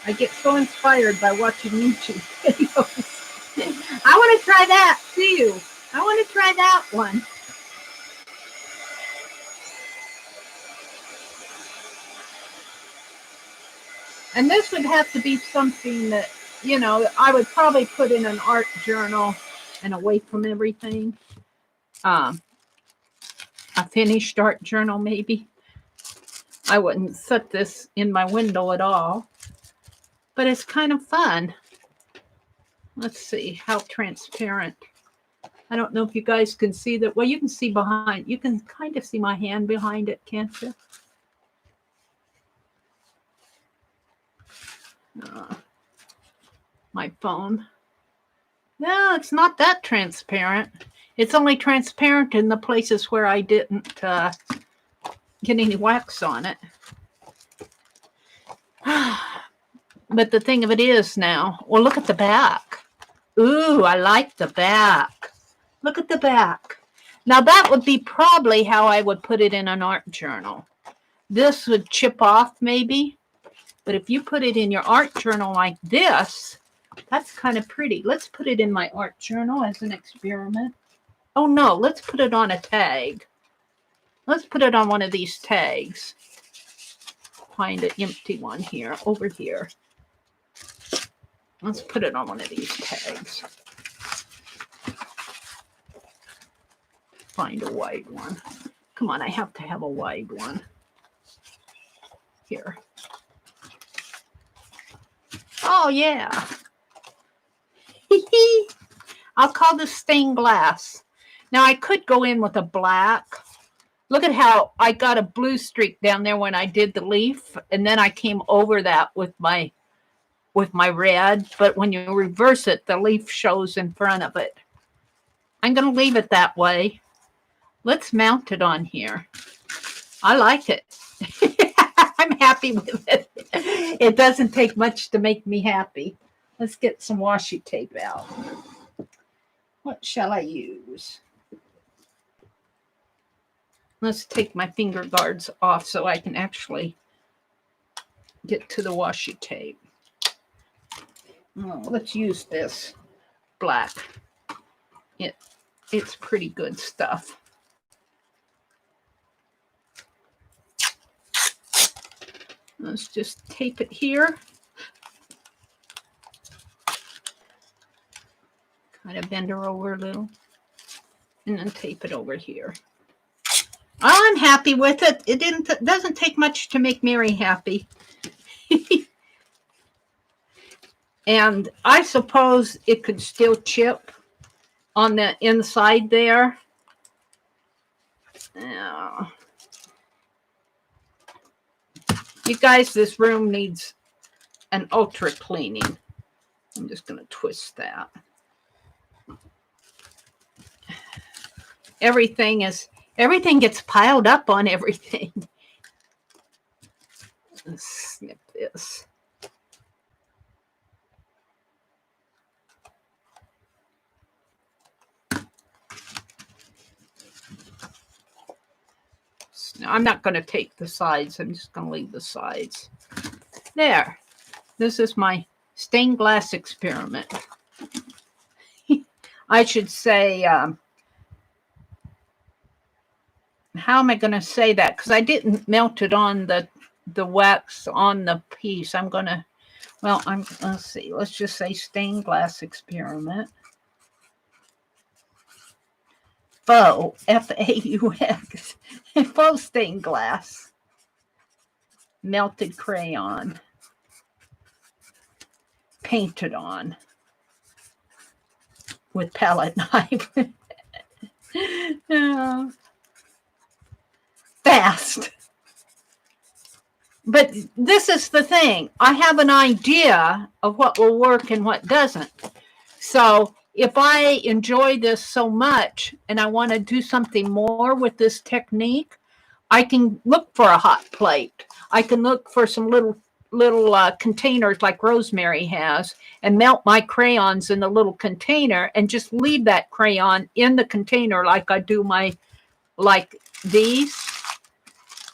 A: I get so inspired by watching YouTube videos. I want to try that too. I want to try that one. And this would have to be something that, you know, I would probably put in an art journal and away from everything. A finished art journal, maybe. I wouldn't set this in my window at all. But it's kind of fun. Let's see how transparent. I don't know if you guys can see that. Well, you can see behind. You can kind of see my hand behind it, can't you? My phone. No, it's not that transparent. It's only transparent in the places where I didn't get any wax on it. But the thing of it is now, well, look at the back. Ooh, I like the back. Look at the back. Now, that would be probably how I would put it in an art journal. This would chip off maybe. But if you put it in your art journal like this, that's kind of pretty. Let's put it in my art journal as an experiment. Oh, no, let's put it on a tag. Let's put it on one of these tags. Find an empty one here, over here. Let's put it on one of these tags. Find a wide one. Come on, I have to have a wide one. Here. Oh, yeah. I'll call this stained glass. Now, I could go in with a black. Look at how I got a blue streak down there when I did the leaf, and then I came over that with my red, but when you reverse it, the leaf shows in front of it. I'm going to leave it that way. Let's mount it on here. I like it. I'm happy with it. It doesn't take much to make me happy. Let's get some washi tape out. What shall I use? Let's take my finger guards off so I can actually get to the washi tape. Oh, let's use this black. It's pretty good stuff. Let's just tape it here. Kind of bend her over a little. And then tape it over here. I'm happy with it. It doesn't take much to make Meri happy. And I suppose it could still chip on the inside there. You guys, this room needs an ultra cleaning. I'm just going to twist that. Everything gets piled up on everything. Let's snip this. Now, I'm not going to take the sides. I'm just going to leave the sides. There. This is my stained glass experiment. I should say, how am I going to say that? Because I didn't melt it on the wax on the piece. I'm going to, well, let's see. Let's just say stained glass experiment. Faux, F-A-U-X, faux stained glass. Melted crayon. Painted on with palette knife. Fast. But this is the thing. I have an idea of what will work and what doesn't. So if I enjoy this so much and I want to do something more with this technique, I can look for a hot plate. I can look for some little containers like Rosemary has and melt my crayons in the little container and just leave that crayon in the container like I do like these.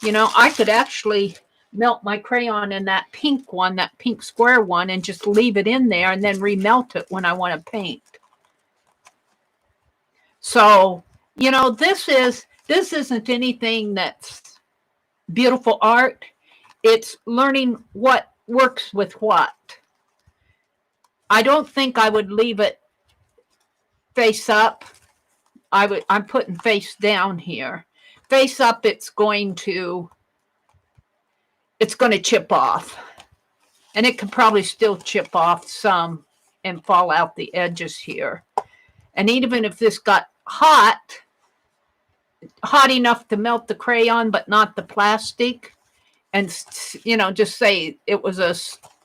A: You know, I could actually melt my crayon in that pink one, that pink square one, and just leave it in there and then remelt it when I want to paint. So, you know, this isn't anything that's beautiful art. It's learning what works with what. I don't think I would leave it face up. I'm putting face down here. Face up, it's going to chip off. And it could probably still chip off some and fall out the edges here. And even if this got hot enough to melt the crayon, but not the plastic, and, you know, just say it was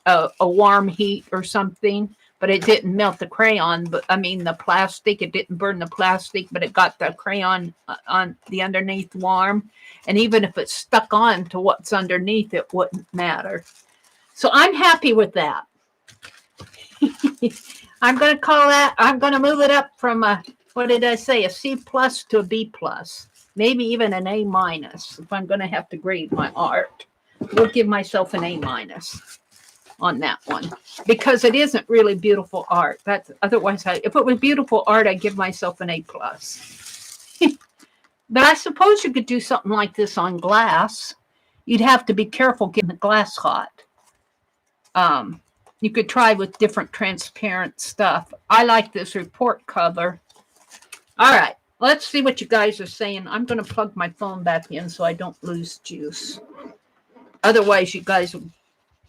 A: a warm heat or something, but it didn't melt the crayon. But I mean, the plastic, it didn't burn the plastic, but it got the crayon on the underneath warm. And even if it stuck on to what's underneath, it wouldn't matter. So I'm happy with that. I'm going to call that, I'm going to move it up from what did I say, a C+ to a B+, maybe even an A- if I'm going to have to grade my art. We'll give myself an A- on that one because it isn't really beautiful art. That's otherwise, if it was beautiful art, I'd give myself an A+. But I suppose you could do something like this on glass. You'd have to be careful getting the glass hot. You could try with different transparent stuff. I like this report cover. All right, let's see what you guys are saying. I'm going to plug my phone back in so I don't lose juice. Otherwise, you guys,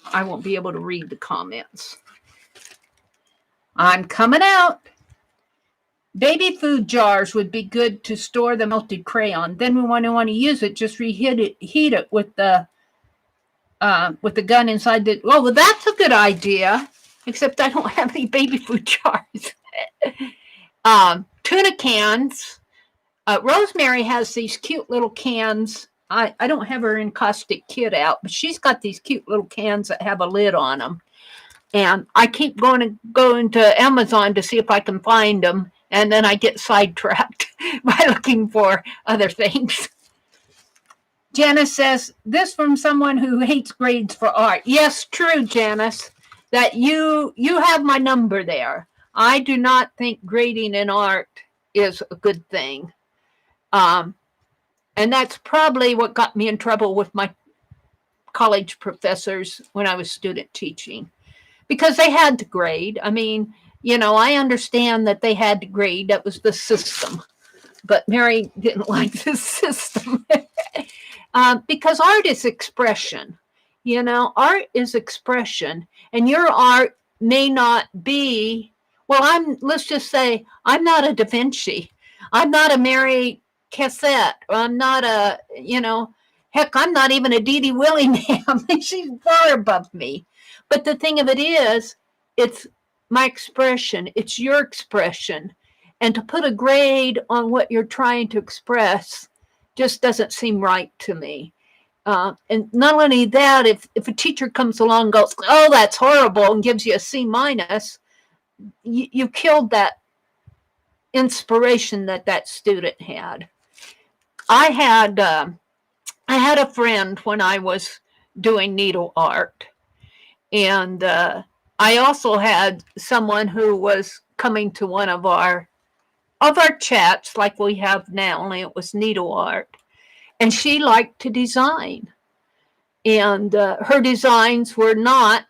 A: I won't be able to read the comments. I'm coming out. Baby food jars would be good to store the melted crayon. Then when we want to use it, just heat it with the gun inside the. Well, that's a good idea. Except I don't have any baby food jars. Tuna cans. Rosemary has these cute little cans. I don't have her encaustic kit out, but she's got these cute little cans that have a lid on them. And I keep going to Amazon to see if I can find them. And then I get sidetracked by looking for other things. Janice says, this from someone who hates grades for art. Yes, true, Janice, that you have my number there. I do not think grading in art is a good thing. And that's probably what got me in trouble with my college professors when I was student teaching, because they had to grade. I mean, you know, I understand that they had to grade. That was the system. But Meri didn't like the system because art is expression. You know, art is expression. And your art may not be, well, let's just say, I'm not a Da Vinci. I'm not a Meri Cassette. I'm not a, you know, heck, I'm not even a Dee Dee Willingham. She's far above me. But the thing of it is, it's my expression. It's your expression. And to put a grade on what you're trying to express just doesn't seem right to me. And not only that, if a teacher comes along and goes, oh, that's horrible, and gives you a C minus, you killed that inspiration that student had. I had a friend when I was doing needle art, and I also had someone who was coming to one of our chats like we have now, only it was needle art, and she liked to design, and her designs were not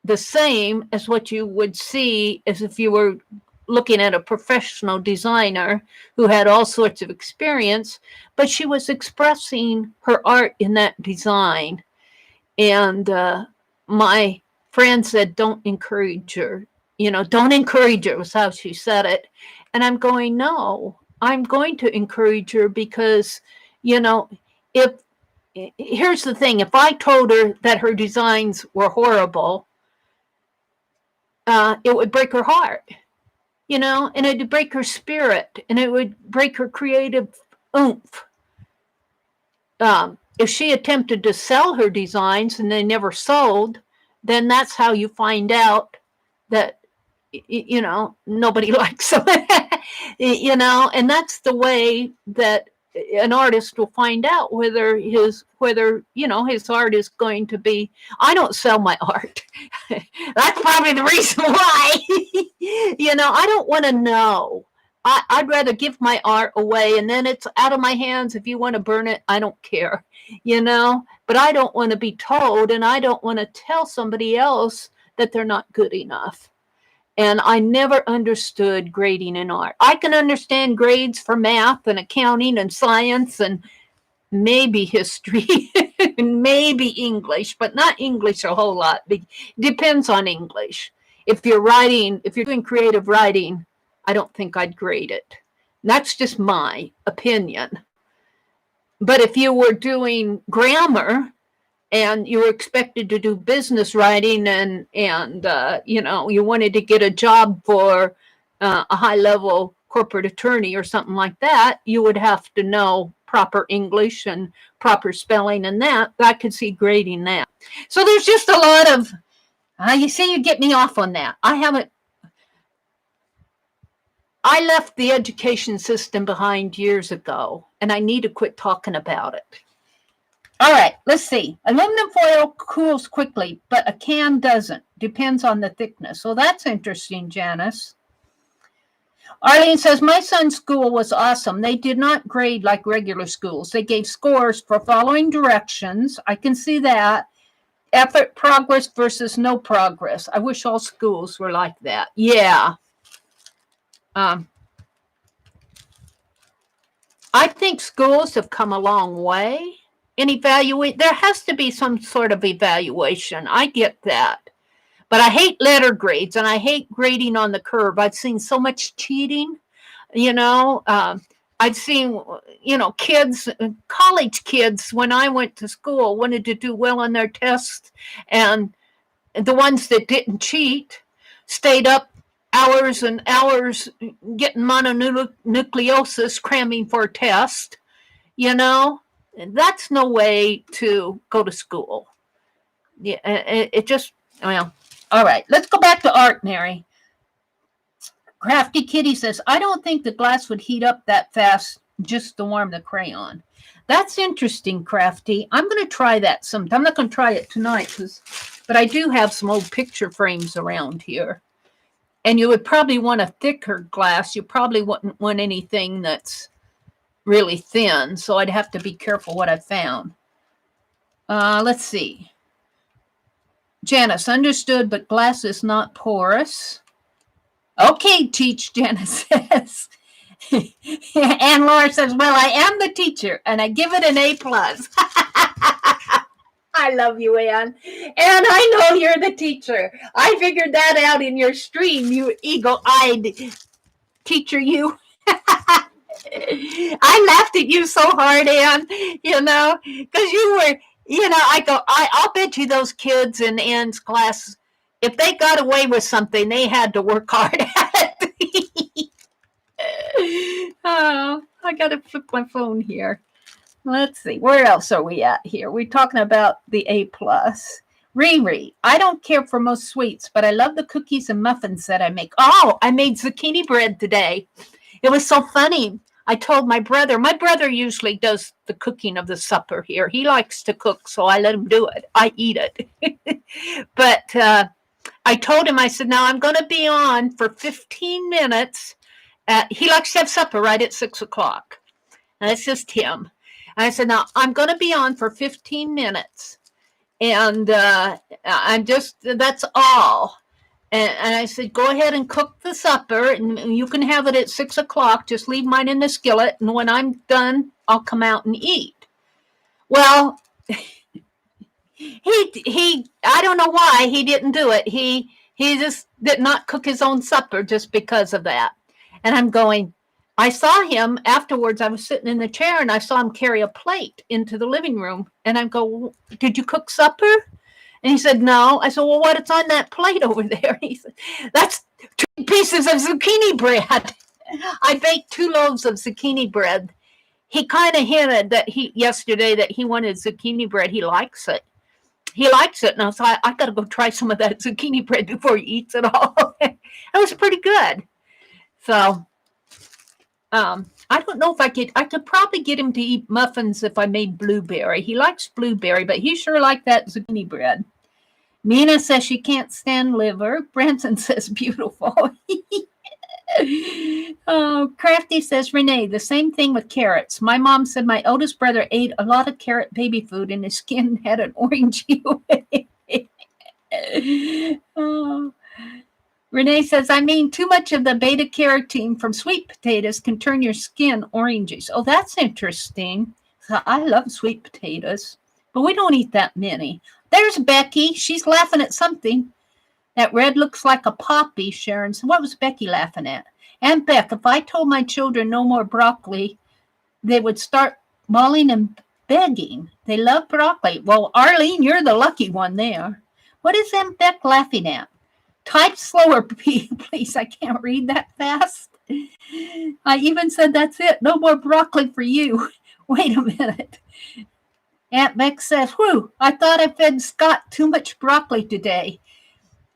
A: the same as what you would see as if you were looking at a professional designer who had all sorts of experience, but she was expressing her art in that design. And my friend said, don't encourage her. Don't encourage her was how she said it. And I'm going, no, I'm going to encourage her because, if here's the thing, if I told her that her designs were horrible, it would break her heart, and it would break her spirit, and it would break her creative oomph. If she attempted to sell her designs and they never sold, then that's how you find out that, nobody likes them, and that's the way that an artist will find out whether his art is going to be. I don't sell my art. That's probably the reason why. I don't want to know. I'd rather give my art away and then it's out of my hands. If you want to burn it, I don't care, but I don't want to be told, and I don't want to tell somebody else that they're not good enough. And I never understood grading in art. I can understand grades for math and accounting and science and maybe history and maybe English, but not English a whole lot. It depends on English. If you're doing creative writing, I don't think I'd grade it. That's just my opinion. But if you were doing grammar and you were expected to do business writing and you wanted to get a job for a high-level corporate attorney or something like that, you would have to know proper English and proper spelling and that. I could see grading that. So there's just a lot of, you see, you get me off on that. I left the education system behind years ago, and I need to quit talking about it. All right, let's see. Aluminum foil cools quickly, but a can doesn't. Depends on the thickness. So that's interesting, Janice. Arlene says, my son's school was awesome. They did not grade like regular schools. They gave scores for following directions. I can see that. Effort, progress versus no progress. I wish all schools were like that. Yeah. I think schools have come a long way. There has to be some sort of evaluation. I get that. But I hate letter grades, and I hate grading on the curve. I've seen so much cheating, I've seen, kids, college kids, when I went to school, wanted to do well on their tests, and the ones that didn't cheat stayed up hours and hours getting mononucleosis, cramming for a test, That's no way to go to school. Yeah, it just, well, all right. Let's go back to art, Mary. Crafty Kitty says, I don't think the glass would heat up that fast just to warm the crayon. That's interesting, Crafty. I'm going to try that sometime. I'm not going to try it tonight, but I do have some old picture frames around here. And you would probably want a thicker glass. You probably wouldn't want anything that's really thin, so I'd have to be careful what I found. Let's see. Janice, understood, but glass is not porous. Okay, teach, Janice says. And Laura says, well, I am the teacher, and I give it an A+. I love you, Ann. And I know you're the teacher. I figured that out in your stream, you eagle-eyed teacher, you. I laughed at you so hard, Ann, because you were, I go, I'll bet you those kids in Ann's class if they got away with something, they had to work hard at it. Oh, I got to flip my phone here. Let's see. Where else are we at here? We're talking about the A+. Riri, I don't care for most sweets, but I love the cookies and muffins that I make. Oh, I made zucchini bread today. It was so funny. I told my brother usually does the cooking of the supper here. He likes to cook, so I let him do it. I eat it. But I told him, I said, now I'm going to be on for 15 minutes. He likes to have supper right at 6 o'clock. That's just him. And I said, now I'm going to be on for 15 minutes. And that's all. And I said, go ahead and cook the supper, and you can have it at 6 o'clock. Just leave mine in the skillet, and when I'm done, I'll come out and eat. Well, he I don't know why he didn't do it. He just did not cook his own supper just because of that. And I'm going, I saw him afterwards. I was sitting in the chair, and I saw him carry a plate into the living room. And I go, did you cook supper? And he said, no. I said, well, what's on that plate over there? He said, that's 2 pieces of zucchini bread. I baked 2 loaves of zucchini bread. He kind of hinted that yesterday that he wanted zucchini bread. He likes it. And I was like, I got to go try some of that zucchini bread before he eats it all. It was pretty good. So, I don't know if I could probably get him to eat muffins if I made blueberry. He likes blueberry, but he sure liked that zucchini bread. Mina says she can't stand liver. Branson says beautiful. Oh, Crafty says, Renee, the same thing with carrots. My mom said my oldest brother ate a lot of carrot baby food and his skin had an orange hue. Oh. Renee says, I mean, too much of the beta carotene from sweet potatoes can turn your skin oranges. Oh, that's interesting. So I love sweet potatoes, but we don't eat that many. There's Becky. She's laughing at something. That red looks like a poppy, Sharon. So what was Becky laughing at? And Beck, if I told my children no more broccoli, they would start bawling and begging. They love broccoli. Well, Arlene, you're the lucky one there. What is Aunt Beck laughing at? Type slower, please. I can't read that fast. I even said, that's it. No more broccoli for you. Wait a minute. Aunt Beck says, whew, I thought I fed Scott too much broccoli today.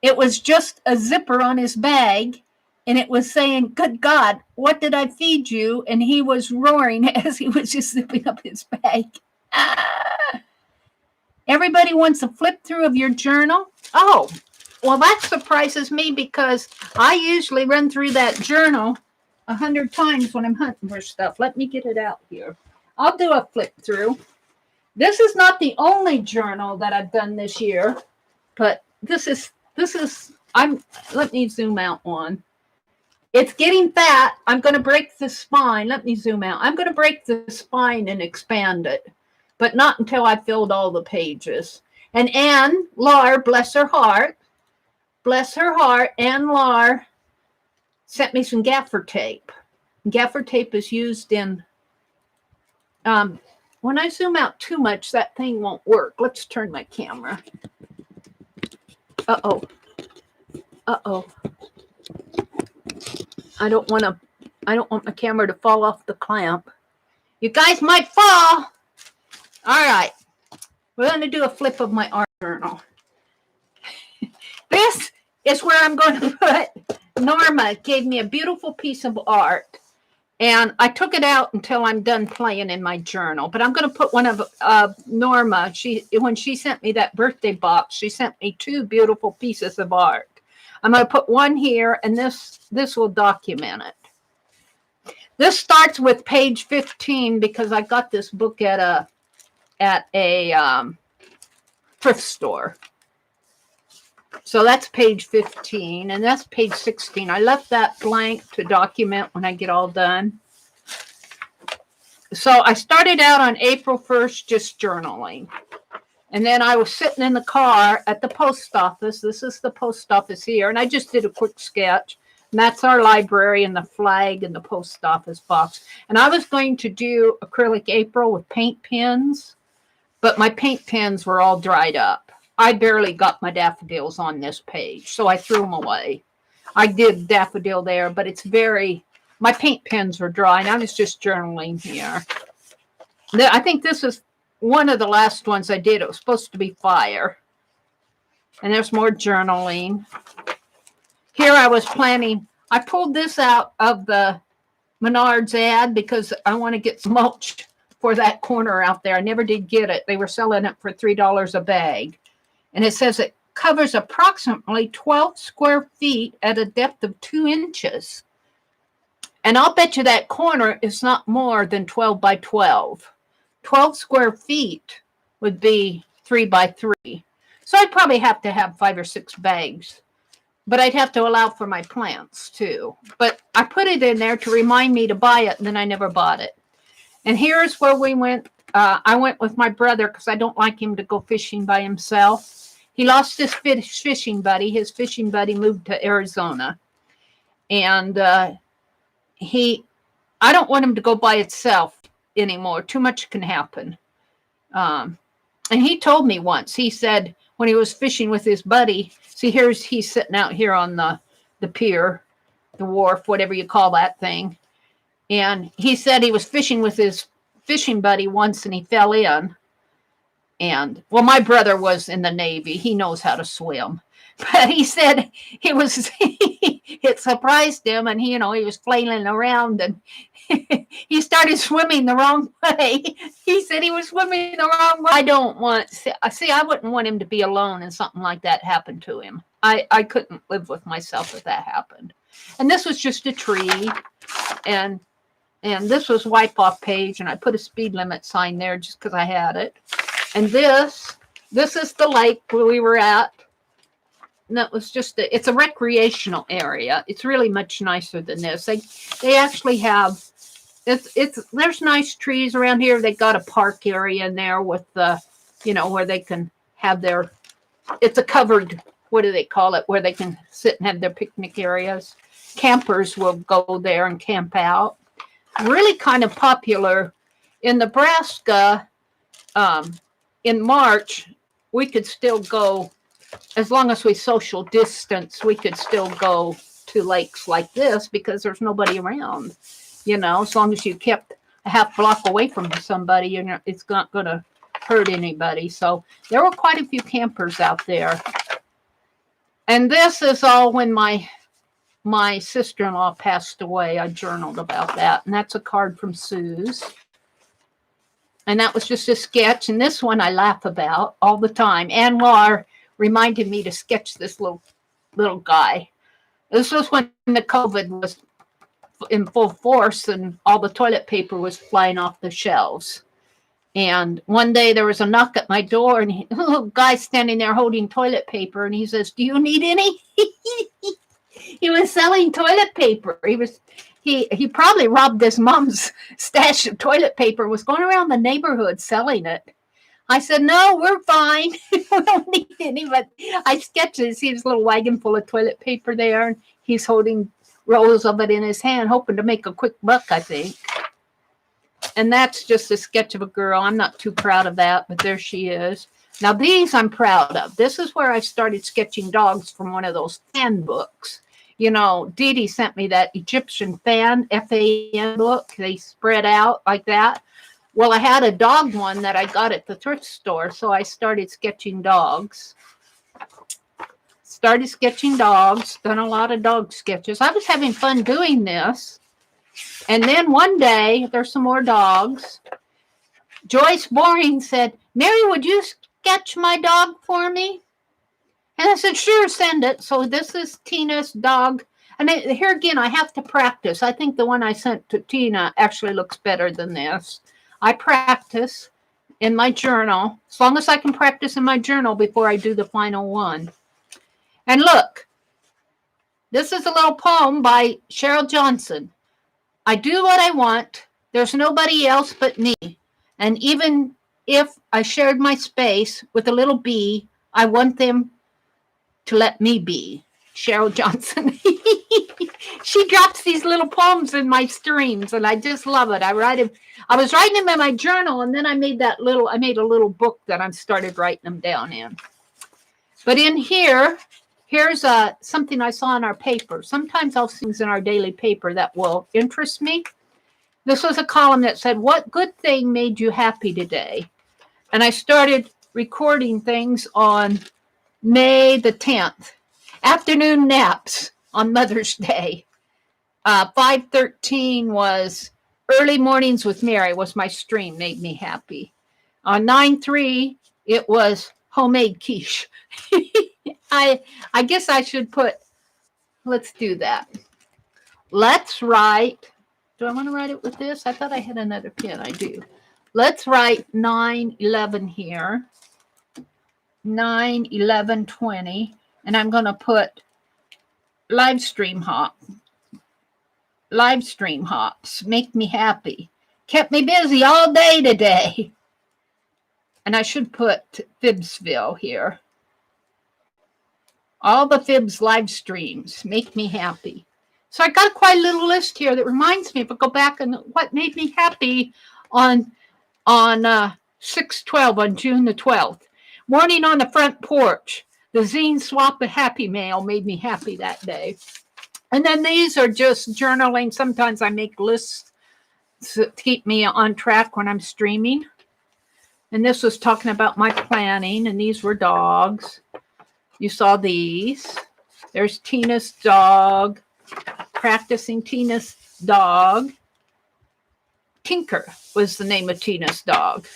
A: It was just a zipper on his bag, and it was saying, good God, what did I feed you? And he was roaring as he was just zipping up his bag. Everybody wants a flip through of your journal? Oh, well, that surprises me because I usually run through that journal 100 times when I'm hunting for stuff. Let me get it out here. I'll do a flip through. This is not the only journal that I've done this year, but let me zoom out one. It's getting fat. I'm going to break the spine. Let me zoom out. I'm going to break the spine and expand it, but not until I filled all the pages. And Anne Lahr, bless her heart, Anne Lahr sent me some gaffer tape. Gaffer tape is used in, when I zoom out too much, that thing won't work. Let's turn my camera. Uh-oh. I don't want my camera to fall off the clamp. You guys might fall. All right. We're going to do a flip of my art journal. This is where I'm going to put, Norma gave me a beautiful piece of art, and I took it out until I'm done playing in my journal. But I'm going to put one of Norma. When she sent me that birthday box, she sent me 2 beautiful pieces of art. I'm going to put one here, and this will document it. This starts with page 15 because I got this book at a thrift store. So that's page 15, and that's page 16. I left that blank to document when I get all done. So I started out on April 1st just journaling. And then I was sitting in the car at the post office. This is the post office here. And I just did a quick sketch. And that's our library and the flag and the post office box. And I was going to do acrylic April with paint pens, but my paint pens were all dried up. I barely got my daffodils on this page, so I threw them away. I did daffodil there, but it's very, my paint pens were dry, and I was just journaling here. I think this is one of the last ones I did. It was supposed to be fire. And there's more journaling. Here I was planning, I pulled this out of the Menards ad because I want to get some mulch for that corner out there. I never did get it. They were selling it for $3 a bag. And it says it covers approximately 12 square feet at a depth of 2 inches. And I'll bet you that corner is not more than 12 by 12. 12 square feet would be 3 by 3. So I'd probably have to have 5 or 6 bags. But I'd have to allow for my plants too. But I put it in there to remind me to buy it, and then I never bought it. And here's where we went. I went with my brother because I don't like him to go fishing by himself. He lost his fishing buddy. His fishing buddy moved to Arizona. And I don't want him to go by itself anymore. Too much can happen. And he told me once, he said when he was fishing with his buddy, see, he's sitting out here on the pier, the wharf, whatever you call that thing. And he said he was fishing with his fishing buddy once and he fell in. And, well, my brother was in the Navy. He knows how to swim. But he said it surprised him, and he was flailing around, and he started swimming the wrong way. He said he was swimming the wrong way. I wouldn't want him to be alone and something like that happened to him. I couldn't live with myself if that happened. And this was just a tree, and this was wipe off page, and I put a speed limit sign there just because I had it. And this is the lake where we were at. And that was just it's a recreational area. It's really much nicer than this. They actually have there's nice trees around here. They got a park area in there with the where they can have their, it's a covered, what do they call it, where they can sit and have their picnic areas. Campers will go there and camp out. Really kind of popular in Nebraska. In March, we could still go. As long as we social distance, we could still go to lakes like this because there's nobody around. As long as you kept a half block away from somebody, it's not going to hurt anybody. So there were quite a few campers out there. And this is all when my sister-in-law passed away. I journaled about that. And that's a card from Sue's. And that was just a sketch. And this one I laugh about all the time. And Lahr reminded me to sketch this little guy. This was when the COVID was in full force and all the toilet paper was flying off the shelves. And one day there was a knock at my door, and a little guy standing there holding toilet paper, and he says, "Do you need any?" He was selling toilet paper. He probably robbed his mom's stash of toilet paper, was going around the neighborhood selling it. I said, "No, we're fine. We don't need any." But I sketched it. See his little wagon full of toilet paper there, and he's holding rolls of it in his hand, hoping to make a quick buck, I think. And that's just a sketch of a girl. I'm not too proud of that, but there she is. Now, these I'm proud of. This is where I started sketching dogs from one of those fan books. Dee Dee sent me that Egyptian fan, F-A-N book. They spread out like that. Well, I had a dog one that I got at the thrift store, so I started sketching dogs. Done a lot of dog sketches. I was having fun doing this. And then one day, there's some more dogs. Joyce Boring said, "Mary, would you sketch my dog for me?" And I said, "Sure, send it." So this is Tina's dog. And here again, I have to practice. I think the one I sent to Tina actually looks better than this. I practice in my journal, as long as I can practice in my journal before I do the final one. And look, this is a little poem by Cheryl Johnson. "I do what I want. There's nobody else but me. And even if I shared my space with a little bee, I want them to let me be." Cheryl Johnson. She drops these little poems in my streams, and I just love it. I was writing them in my journal, and then I made a little book that I started writing them down in. But in here, here's something I saw in our paper. Sometimes I'll see things in our daily paper that will interest me. This was a column that said, what good thing made you happy today? And I started recording things on May the 10th. Afternoon naps on Mother's Day. 5:13 was early mornings with Mary was my stream, made me happy. On 9/3, it was homemade quiche. I guess I should put, let's do that. Let's write, do I want to write it with this? I thought I had another pen. I do. Let's write 9/11 here. 9/11/20. And I'm going to put Livestream Hop. Livestream Hops make me happy. Kept me busy all day today. And I should put Fibsville here. All the Fibs live streams make me happy. So I got quite a little list here that reminds me, if I go back and what made me happy on 6/12, on June the 12th. Morning on the front porch. The zine swap of Happy Mail made me happy that day. And then these are just journaling. Sometimes I make lists to keep me on track when I'm streaming. And this was talking about my planning, and these were dogs. You saw these. There's Tina's dog, practicing Tina's dog. Tinker was the name of Tina's dog.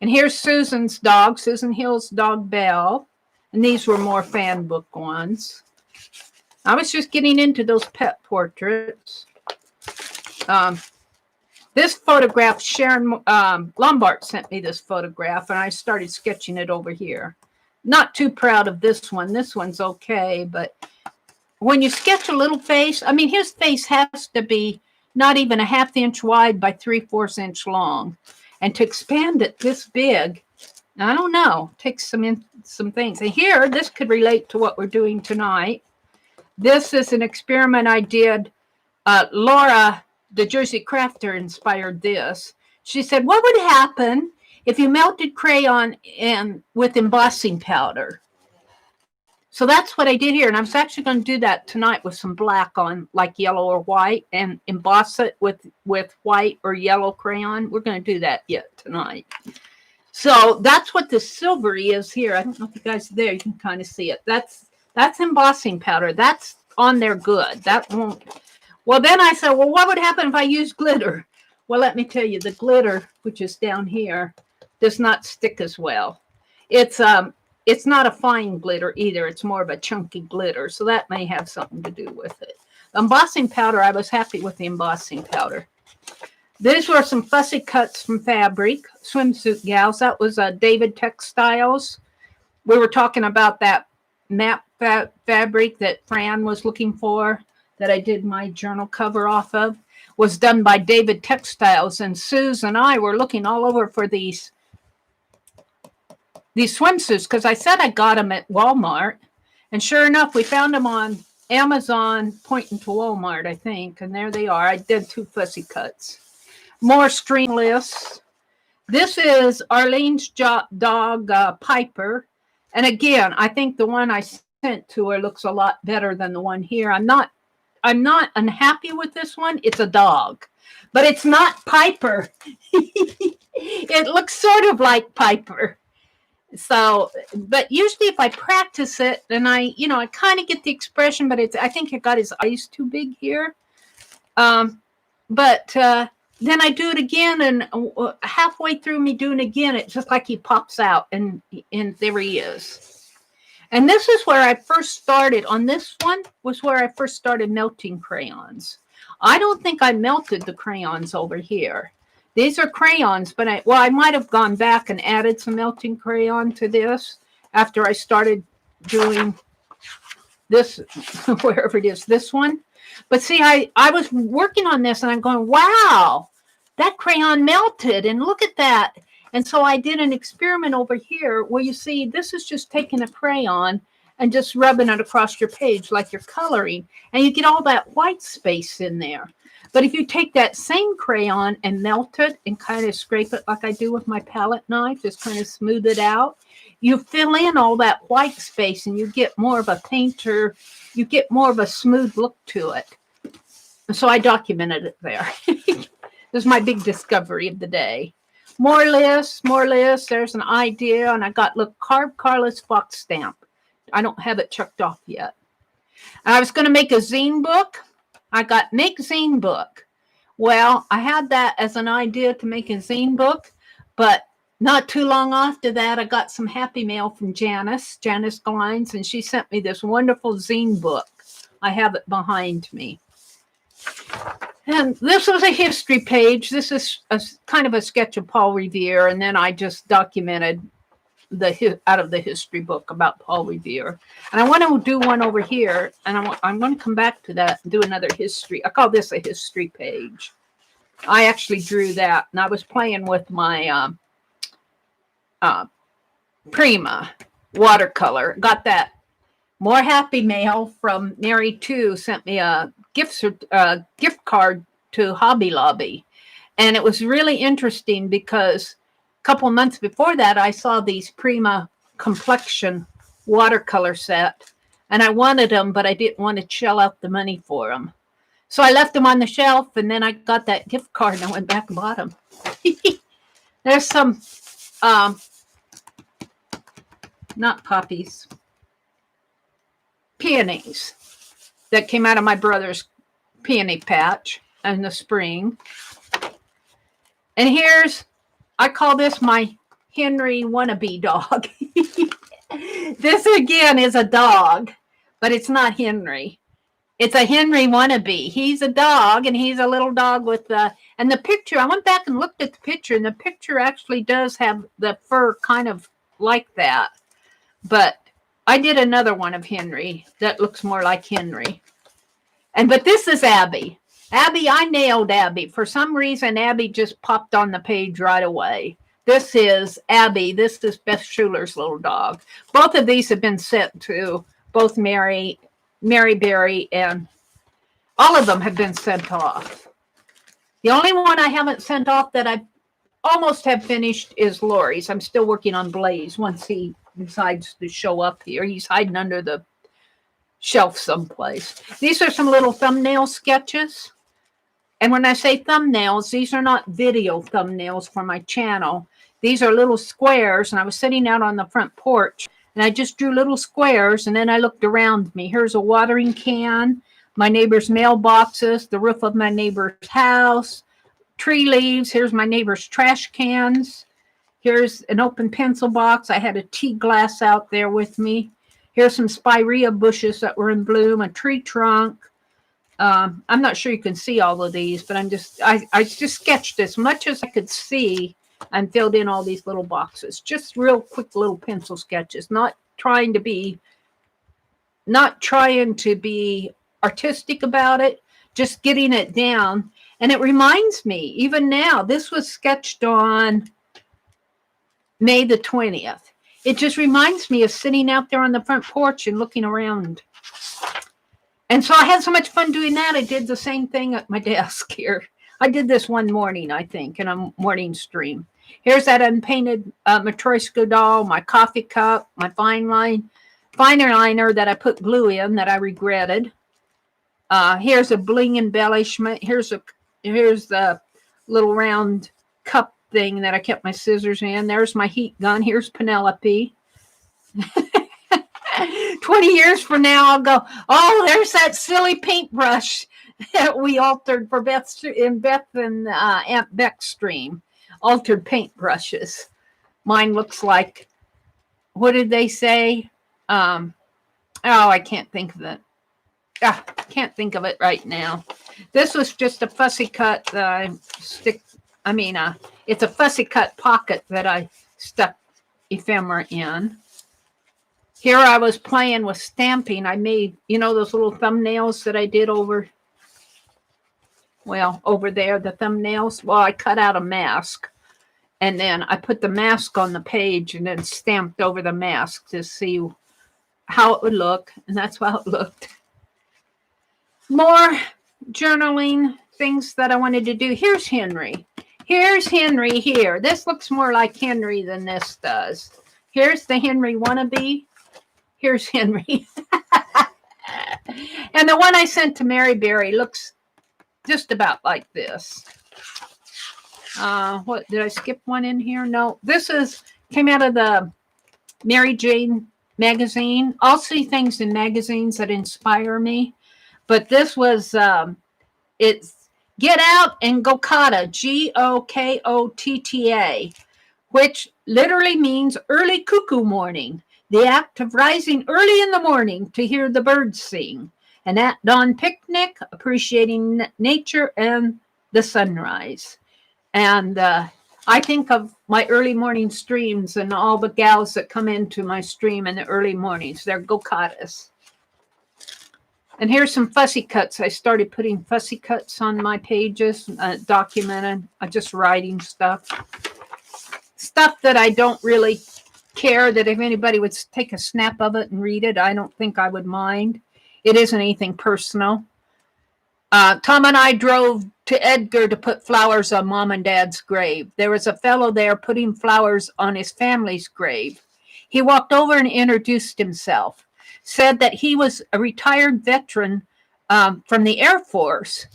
A: And here's Susan's dog, Susan Hill's dog, Belle. And these were more fan book ones. I was just getting into those pet portraits. This photograph, Sharon Lombard sent me this photograph, and I started sketching it over here. Not too proud of this one. This one's okay, but when you sketch a little face, I mean, his face has to be not even a 1/2 inch wide by 3/4 inch long. And to expand it this big, I don't know, takes some things. And here, this could relate to what we're doing tonight. This is an experiment I did. Laura, the Jersey crafter, inspired this. She said, what would happen if you melted crayon with embossing powder? So that's what I did here. And I was actually going to do that tonight with some black on, like yellow or white, and emboss it with white or yellow crayon. We're going to do that yet tonight. So that's what the silvery is here. I don't know if you guys are there. You can kind of see it. That's embossing powder. That's on there good. That won't. Well, then I said, well, what would happen if I used glitter? Well, let me tell you, the glitter, which is down here, does not stick as well. It's not a fine glitter either. It's more of a chunky glitter. So that may have something to do with it. Embossing powder, I was happy with the embossing powder. These were some fussy cuts from fabric, swimsuit gals. That was David Textiles. We were talking about that map fabric that Fran was looking for, that I did my journal cover off of, was done by David Textiles. And Suze and I were looking all over for these swimsuits, because I said I got them at Walmart. And sure enough, we found them on Amazon, pointing to Walmart, I think. And there they are. I did 2 fussy cuts. More string lists. This is Arlene's dog, Piper. And again, I think the one I sent to her looks a lot better than the one here. I'm not unhappy with this one. It's a dog, but it's not Piper. It looks sort of like Piper. So, but usually if I practice it, then I kind of get the expression, but I think it got his eyes too big here. Then I do it again, and halfway through me doing it again, it's just like he pops out, and there he is. And this is where I first started. On this one was where I first started melting crayons. I don't think I melted the crayons over here. These are crayons, but I might have gone back and added some melting crayon to this after I started doing this, wherever it is, this one. But see, I was working on this, and I'm going, wow, that crayon melted, and look at that. And so I did an experiment over here where you see this is just taking a crayon and just rubbing it across your page like you're coloring. And you get all that white space in there. But if you take that same crayon and melt it and kind of scrape it like I do with my palette knife, just kind of smooth it out, you fill in all that white space and you get more of a painter, you get more of a smooth look to it. And so I documented it there. This is my big discovery of the day. More lists, more lists. There's an idea, and I got, look, carved Carlos box stamp. I don't have it checked off yet. And I was going to make a zine book. I got make zine book. Well, I had that as an idea to make a zine book, but not too long after that, I got some happy mail from Janice Glines, and she sent me this wonderful zine book. I have it behind me. And this was a history page. This is kind of a sketch of Paul Revere, and then I just documented out of the history book about Paul Revere. And I want to do one over here, and I'm going to come back to that and do another history. I call this a history page. I actually drew that, and I was playing with my Prima watercolor. Got that. More happy mail from Mary too. Sent me a gift card to Hobby Lobby. And it was really interesting because a couple months before that, I saw these Prima complexion watercolor set. And I wanted them, but I didn't want to shell out the money for them. So I left them on the shelf, and then I got that gift card, and I went back and bought them. There's some, not poppies, peonies that came out of my brother's peony patch in the spring. And here's, I call this my Henry wannabe dog. This again is a dog, but it's not Henry. It's a Henry wannabe. He's a dog, and he's a little dog with and the picture, I went back and looked at the picture, and the picture actually does have the fur kind of like that. But I did another one of Henry that looks more like Henry. But this is Abby. Abby, I nailed Abby. For some reason, Abby just popped on the page right away. This is Abby. This is Beth Schuler's little dog. Both of these have been sent to both Mary Berry, and all of them have been sent off. The only one I haven't sent off that I almost have finished is Lori's. I'm still working on Blaze once he decides to show up here. He's hiding under the shelf someplace. These are some little thumbnail sketches. And when I say thumbnails, these are not video thumbnails for my channel. These are little squares, and I was sitting out on the front porch, and I just drew little squares, and then I looked around me. Here's a watering can, my neighbor's mailboxes, the roof of my neighbor's house, tree leaves. Here's my neighbor's trash cans. Here's an open pencil box. I had a tea glass out there with me. Here's some spirea bushes that were in bloom, a tree trunk. I'm not sure you can see all of these, but I just sketched as much as I could see and filled in all these little boxes. Just real quick little pencil sketches, not trying to be artistic about it, just getting it down. And it reminds me, even now, this was sketched on May the 20th. It just reminds me of sitting out there on the front porch and looking around. And so I had so much fun doing that. I did the same thing at my desk here. I did this one morning, I think, in a morning stream. Here's that unpainted Matryoshka doll, my coffee cup, my finer liner that I put glue in that I regretted. Here's a bling embellishment. Here's the little round cup thing that I kept my scissors in. There's my heat gun. Here's Penelope. 20 years from now, I'll go, oh, there's that silly paintbrush that we altered for Beth and Aunt Beck's stream. Altered paintbrushes. Mine looks like, what did they say? I can't think of it. Can't think of it right now. This was just a fussy cut that I it's a fussy cut pocket that I stuck ephemera in. Here I was playing with stamping. I made, those little thumbnails that I did over there, the thumbnails. Well, I cut out a mask, and then I put the mask on the page and then stamped over the mask to see how it would look, and that's how it looked. More journaling things that I wanted to do. Here's Henry. Here's Henry here. This looks more like Henry than this does. Here's the Henry wannabe. Here's Henry. And the one I sent to Mary Berry looks just about like this. What, did I skip one in here? No, this came out of the Mary Jane magazine. I'll see things in magazines that inspire me. But this was, it's Get Out and Gokotta, Gokotta, which literally means early cuckoo morning, the act of rising early in the morning to hear the birds sing. An at-dawn picnic, appreciating nature and the sunrise. And I think of my early morning streams and all the gals that come into my stream in the early mornings. They're Gokottas. And here's some fussy cuts. I started putting fussy cuts on my pages, documented, just writing stuff. Stuff that I don't really care that if anybody would take a snap of it and read it, I don't think I would mind. It isn't anything personal. Tom and I drove to Edgar to put flowers on Mom and Dad's grave. There was a fellow there putting flowers on his family's grave. He walked over and introduced himself, said that he was a retired veteran from the Air Force,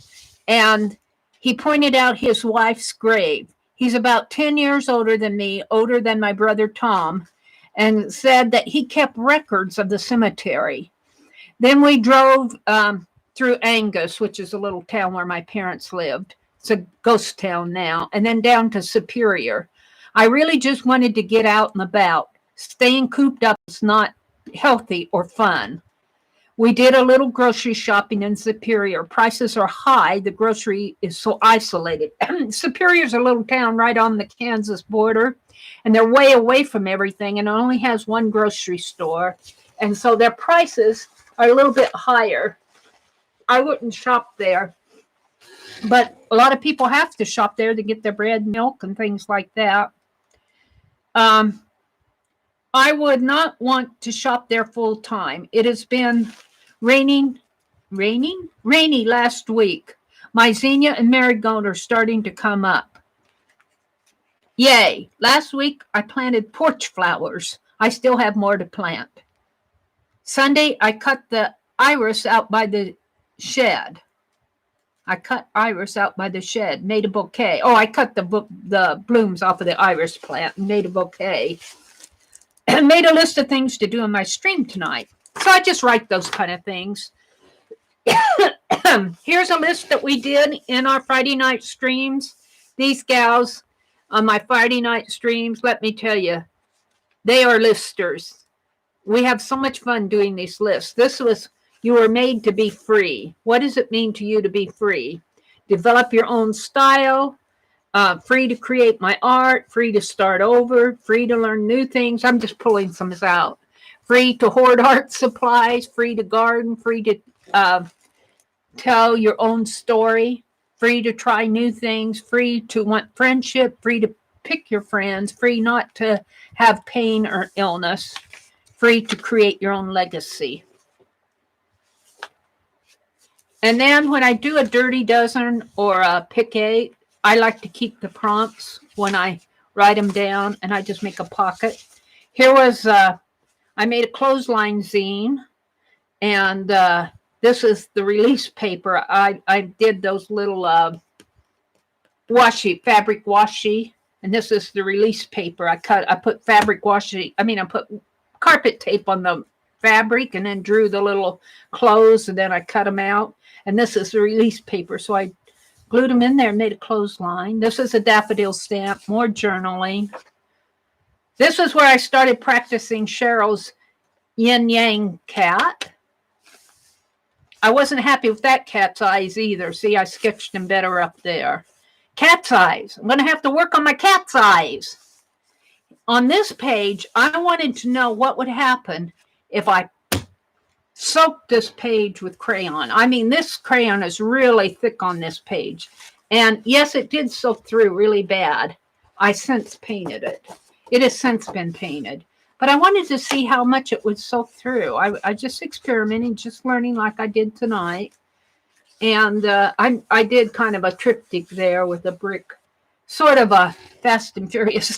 A: and he pointed out his wife's grave. He's about 10 years older than me, older than my brother Tom, and said that he kept records of the cemetery. Then we drove through Angus, which is a little town where my parents lived. It's a ghost town now. And then down to Superior. I really just wanted to get out and about. Staying cooped up is not healthy or fun. We did a little grocery shopping in Superior. Prices are high. The grocery is so isolated. Superior's a little town right on the Kansas border, and they're way away from everything, and it only has one grocery store. And so their prices are a little bit higher. I wouldn't shop there, but a lot of people have to shop there to get their bread, milk, and things like that. I would not want to shop there full time. It has been rainy last week. My zinnia and marigold are starting to come up. Yay. Last week I planted porch flowers. I still have more to plant. Sunday I cut the iris out by the shed. Made a bouquet. Oh, I cut the blooms off of the iris plant and made a bouquet. And made a list of things to do in my stream tonight. So I just write those kind of things. Here's a list that we did in our Friday night streams. These gals on my Friday night streams, let me tell you, they are listers. We have so much fun doing these lists. This was, you were made to be free. What does it mean to you to be free? Develop your own style. Free to create my art, free to start over, free to learn new things. I'm just pulling some out. Free to hoard art supplies, free to garden, free to tell your own story, free to try new things, free to want friendship, free to pick your friends, free not to have pain or illness, free to create your own legacy. And then when I do a dirty dozen or a pick 8, I like to keep the prompts when I write them down, and I just make a pocket. Here was, I made a clothesline zine, and this is the release paper. I did those little fabric washi, and this is the release paper. I put fabric washi, I put carpet tape on the fabric and then drew the little clothes, and then I cut them out. And this is the release paper, so I glued them in there and made a clothesline. This is a daffodil stamp, more journaling. This is where I started practicing Cheryl's yin yang cat. I wasn't happy with that cat's eyes either. See, I sketched them better up there. Cat's eyes. I'm going to have to work on my cat's eyes. On this page, I wanted to know what would happen if I soaked this page with crayon. This crayon is really thick on this page. And yes, it did soak through really bad. I since painted it. It has since been painted. but I wanted to see how much it would sew through. I just experimenting, just learning like I did tonight. And I did kind of a triptych there with a brick, sort of a Fast and Furious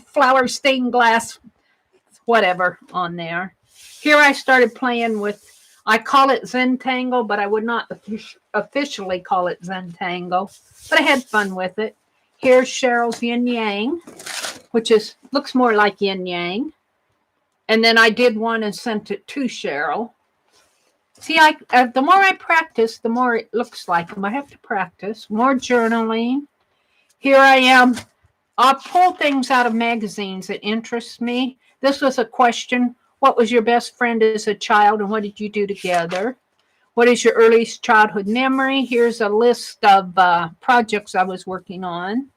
A: flower stained glass, whatever on there. Here I started playing with, I call it Zentangled, but I would not officially call it Zentangled, but I had fun with it. Here's Cheryl's Yin Yang, which looks more like Yin Yang. And then I did one and sent it to Cheryl. See, the more I practice, the more it looks like them. I have to practice. More journaling. Here I am. I'll pull things out of magazines that interest me. This was a question. What was your best friend as a child, and what did you do together? What is your earliest childhood memory? Here's a list of projects I was working on.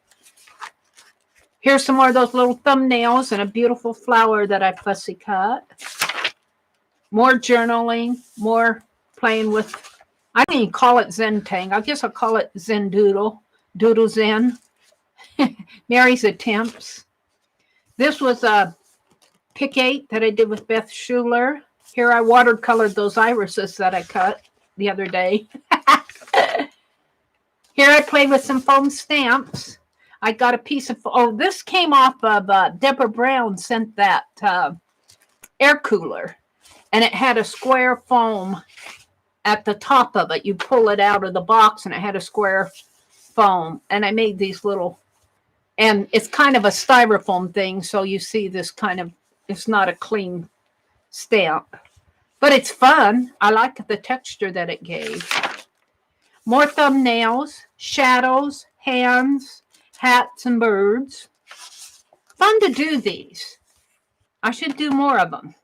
A: Here's some more of those little thumbnails and a beautiful flower that I fussy cut. More journaling, more playing with, I don't even call it Zentang. I guess I'll call it Zen Doodle, Doodle Zen. Mary's attempts. This was a pick 8 that I did with Beth Schuler. Here I watercolored those irises that I cut the other day. Here I played with some foam stamps. I got a piece of, this came off of, Deborah Brown sent that air cooler. And it had a square foam at the top of it. You pull it out of the box and it had a square foam. And I made these little, and it's kind of a styrofoam thing. So you see this kind of, it's not a clean stamp. But it's fun. I like the texture that it gave. More thumbnails, shadows, hands, hats, and birds. Fun to do these. I should do more of them.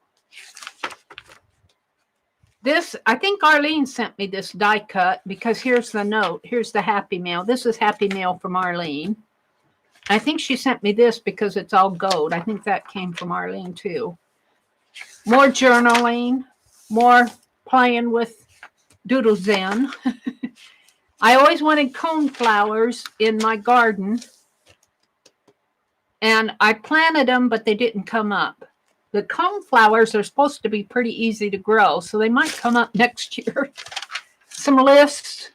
A: This, I think Arlene sent me this die cut because here's the note. Here's the Happy Mail. This is Happy Mail from Arlene. I think she sent me this because it's all gold. I think that came from Arlene too. More journaling. More playing with Doodle Zen. I always wanted cone flowers in my garden. And I planted them, but they didn't come up. The cone flowers are supposed to be pretty easy to grow, so they might come up next year. Some lists.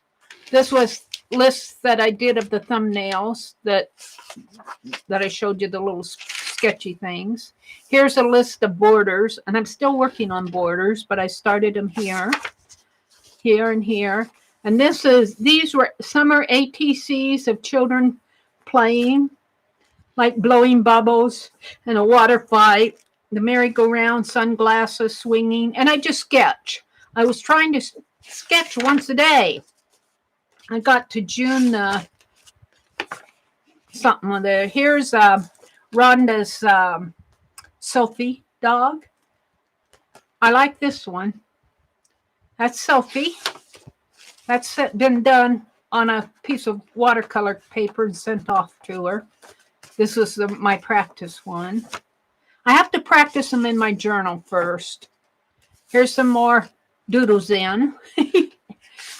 A: This was lists that I did of the thumbnails that I showed you, the little sketchy things. Here's a list of borders, and I'm still working on borders, but I started them here, here, and here. And these were summer ATCs of children playing, like blowing bubbles and a water fight. The merry-go-round, sunglasses, swinging, and I just sketch. I was trying to sketch once a day. I got to June something with it. Here's Rhonda's Sophie dog. I like this one. That's Sophie. That's been done on a piece of watercolor paper and sent off to her. This is my practice one. I have to practice them in my journal first. Here's some more doodles in.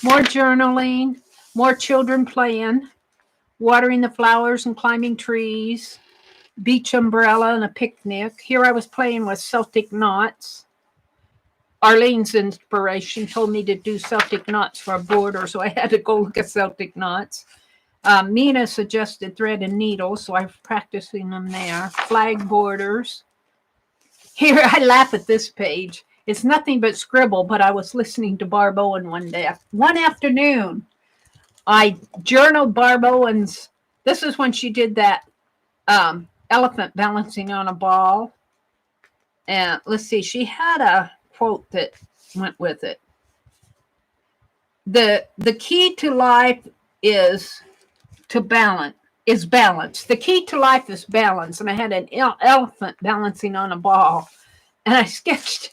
A: More journaling. More children playing. Watering the flowers and climbing trees. Beach umbrella and a picnic. Here I was playing with Celtic knots. Arlene's inspiration told me to do Celtic knots for a border, so I had to go look at Celtic knots. Mina suggested thread and needle, so I'm practicing them there. Flag borders. Here, I laugh at this page. It's nothing but scribble, but I was listening to Barb Owen one afternoon. I journaled Barb Owen's. This is when she did that elephant balancing on a ball. And let's see, she had a quote that went with it. The key to life is to balance. Is balance. The key to life is balance. And I had an elephant balancing on a ball. And I sketched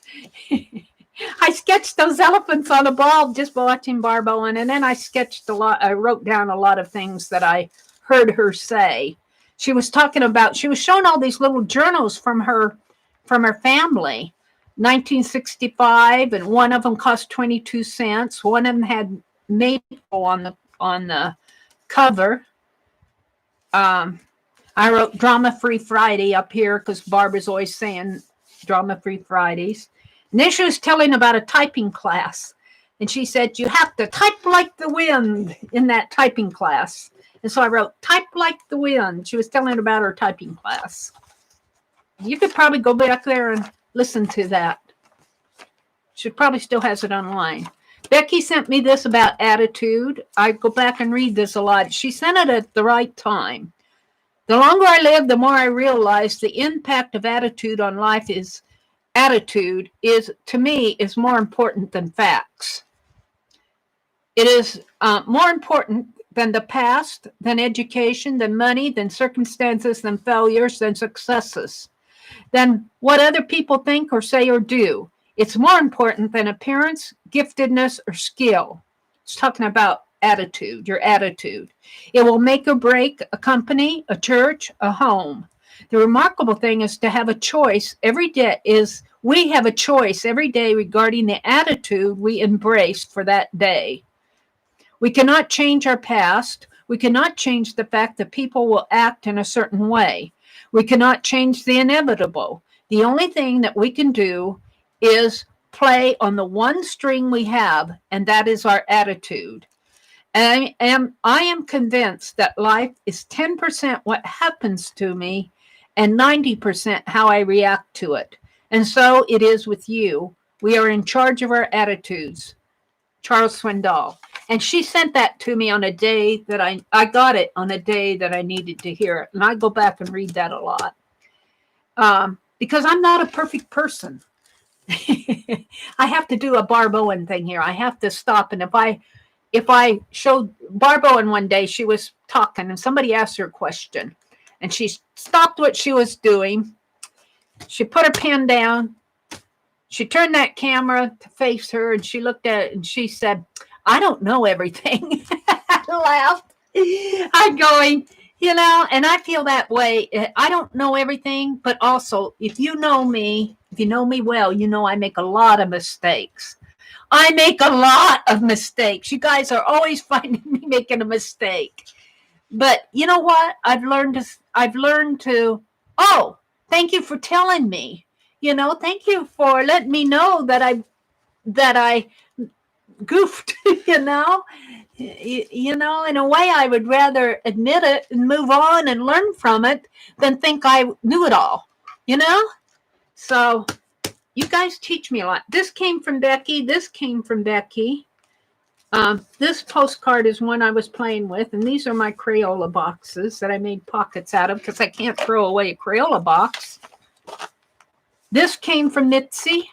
A: those elephants on a ball just by watching Barb Owen. And then I sketched a lot. I wrote down a lot of things that I heard her say. She was talking about, she was showing all these little journals from her family. 1965, and one of them cost 22 cents. One of them had maple on the cover. I wrote Drama Free Friday up here because Barbara's always saying Drama-Free Fridays. And then she was telling about a typing class. And she said, you have to type like the wind in that typing class. And so I wrote, type like the wind. She was telling about her typing class. You could probably go back there and listen to that. She probably still has it online. Becky sent me this about attitude. I go back and read this a lot. She sent it at the right time. The longer I live, the more I realize the impact of attitude on life is, to me, is more important than facts. It is more important than the past, than education, than money, than circumstances, than failures, than successes, than what other people think or say or do. It's more important than appearance, giftedness, or skill. It's talking about attitude, your attitude. It will make or break a company, a church, a home. The remarkable thing is to have a choice every day we have a choice every day regarding the attitude we embrace for that day. We cannot change our past. We cannot change the fact that people will act in a certain way. We cannot change the inevitable. The only thing that we can do is play on the one string we have, and that is our attitude. And I am convinced that life is 10% what happens to me and 90% how I react to it. And so it is with you. We are in charge of our attitudes. Charles Swindoll. And she sent that to me on a day that I got it on a day that I needed to hear it. And I go back and read that a lot. Because I'm not a perfect person. I have to do a Barb Owen thing here. I have to stop. And if I showed Barb Owen one day, she was talking and somebody asked her a question. And she stopped what she was doing. She put her pen down. She turned that camera to face her and she looked at it and she said, I don't know everything. I laughed. I'm going, and I feel that way. I don't know everything, but also if you know me well, I make a lot of mistakes. I make a lot of mistakes. You guys are always finding me making a mistake. But you know what? I've learned to, thank you for telling me. Thank you for letting me know that I goofed, in a way I would rather admit it and move on and learn from it than think I knew it all, So you guys teach me a lot. This came from Becky. This came from Becky. This postcard is one I was playing with, and these are my Crayola boxes that I made pockets out of because I can't throw away a Crayola box. This came from Mitzi.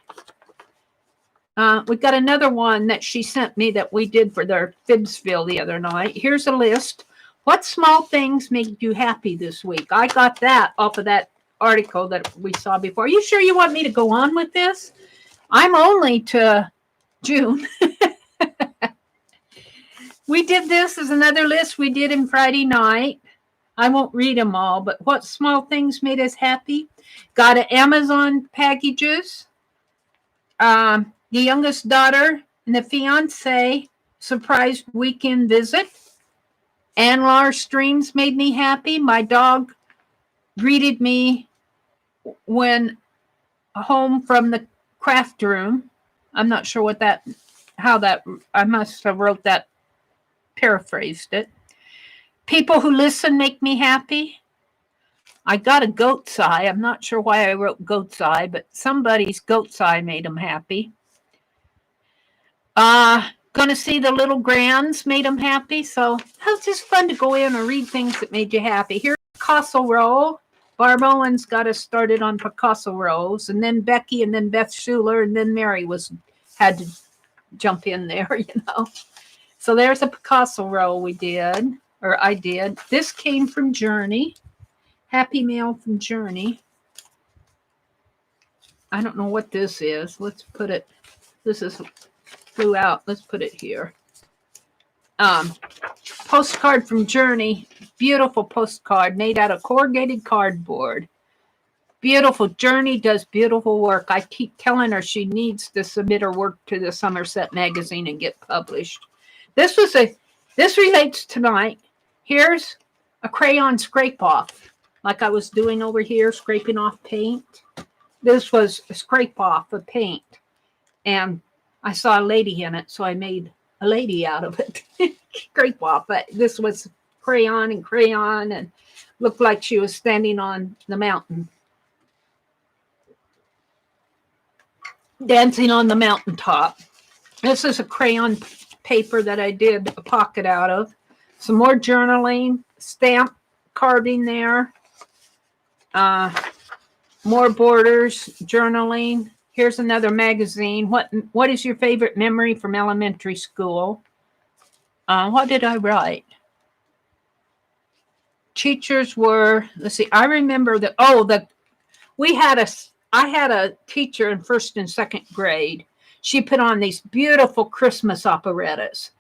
A: We got another one that she sent me that we did for their Fibsville the other night. Here's a list. What small things made you happy this week? I got that off of that article that we saw before. Are you sure you want me to go on with this? I'm only to June. We did this as another list we did in Friday night. I won't read them all, but what small things made us happy? Got an Amazon packages. The youngest daughter and the fiance surprise weekend visit. And Lahr streams made me happy. My dog greeted me when home from the craft room. I'm not sure I must have wrote that, paraphrased it. People who listen make me happy. I got a goat's eye. I'm not sure why I wrote goat's eye, but somebody's goat's eye made them happy. Going to see the little grands made them happy. So it was just fun to go in and read things that made you happy. Here's Picasso roll. Barb Owen's got us started on Picasso rolls, and then Becky, and then Beth Schuler, and then Meri had to jump in there, So there's a Picasso roll I did. This came from Journey. Happy Mail from Journey. I don't know what this is. Let's put it. This is flew out. Let's put it here. Postcard from Journey. Beautiful postcard made out of corrugated cardboard. Beautiful. Journey does beautiful work. I keep telling her she needs to submit her work to the Somerset magazine and get published. This relates tonight. Here's a crayon scrape off, like I was doing over here, scraping off paint. This was a scrape off of paint. And I saw a lady in it, so I made a lady out of it. Scrape off. But this was crayon and looked like she was standing on the mountain. Dancing on the mountaintop. This is a crayon paper that I did a pocket out of. Some more journaling, stamp carving there. More borders, journaling. Here's another magazine. What is your favorite memory from elementary school? What did I write? Teachers were, let's see, I remember that, I had a teacher in first and second grade. She put on these beautiful Christmas operettas.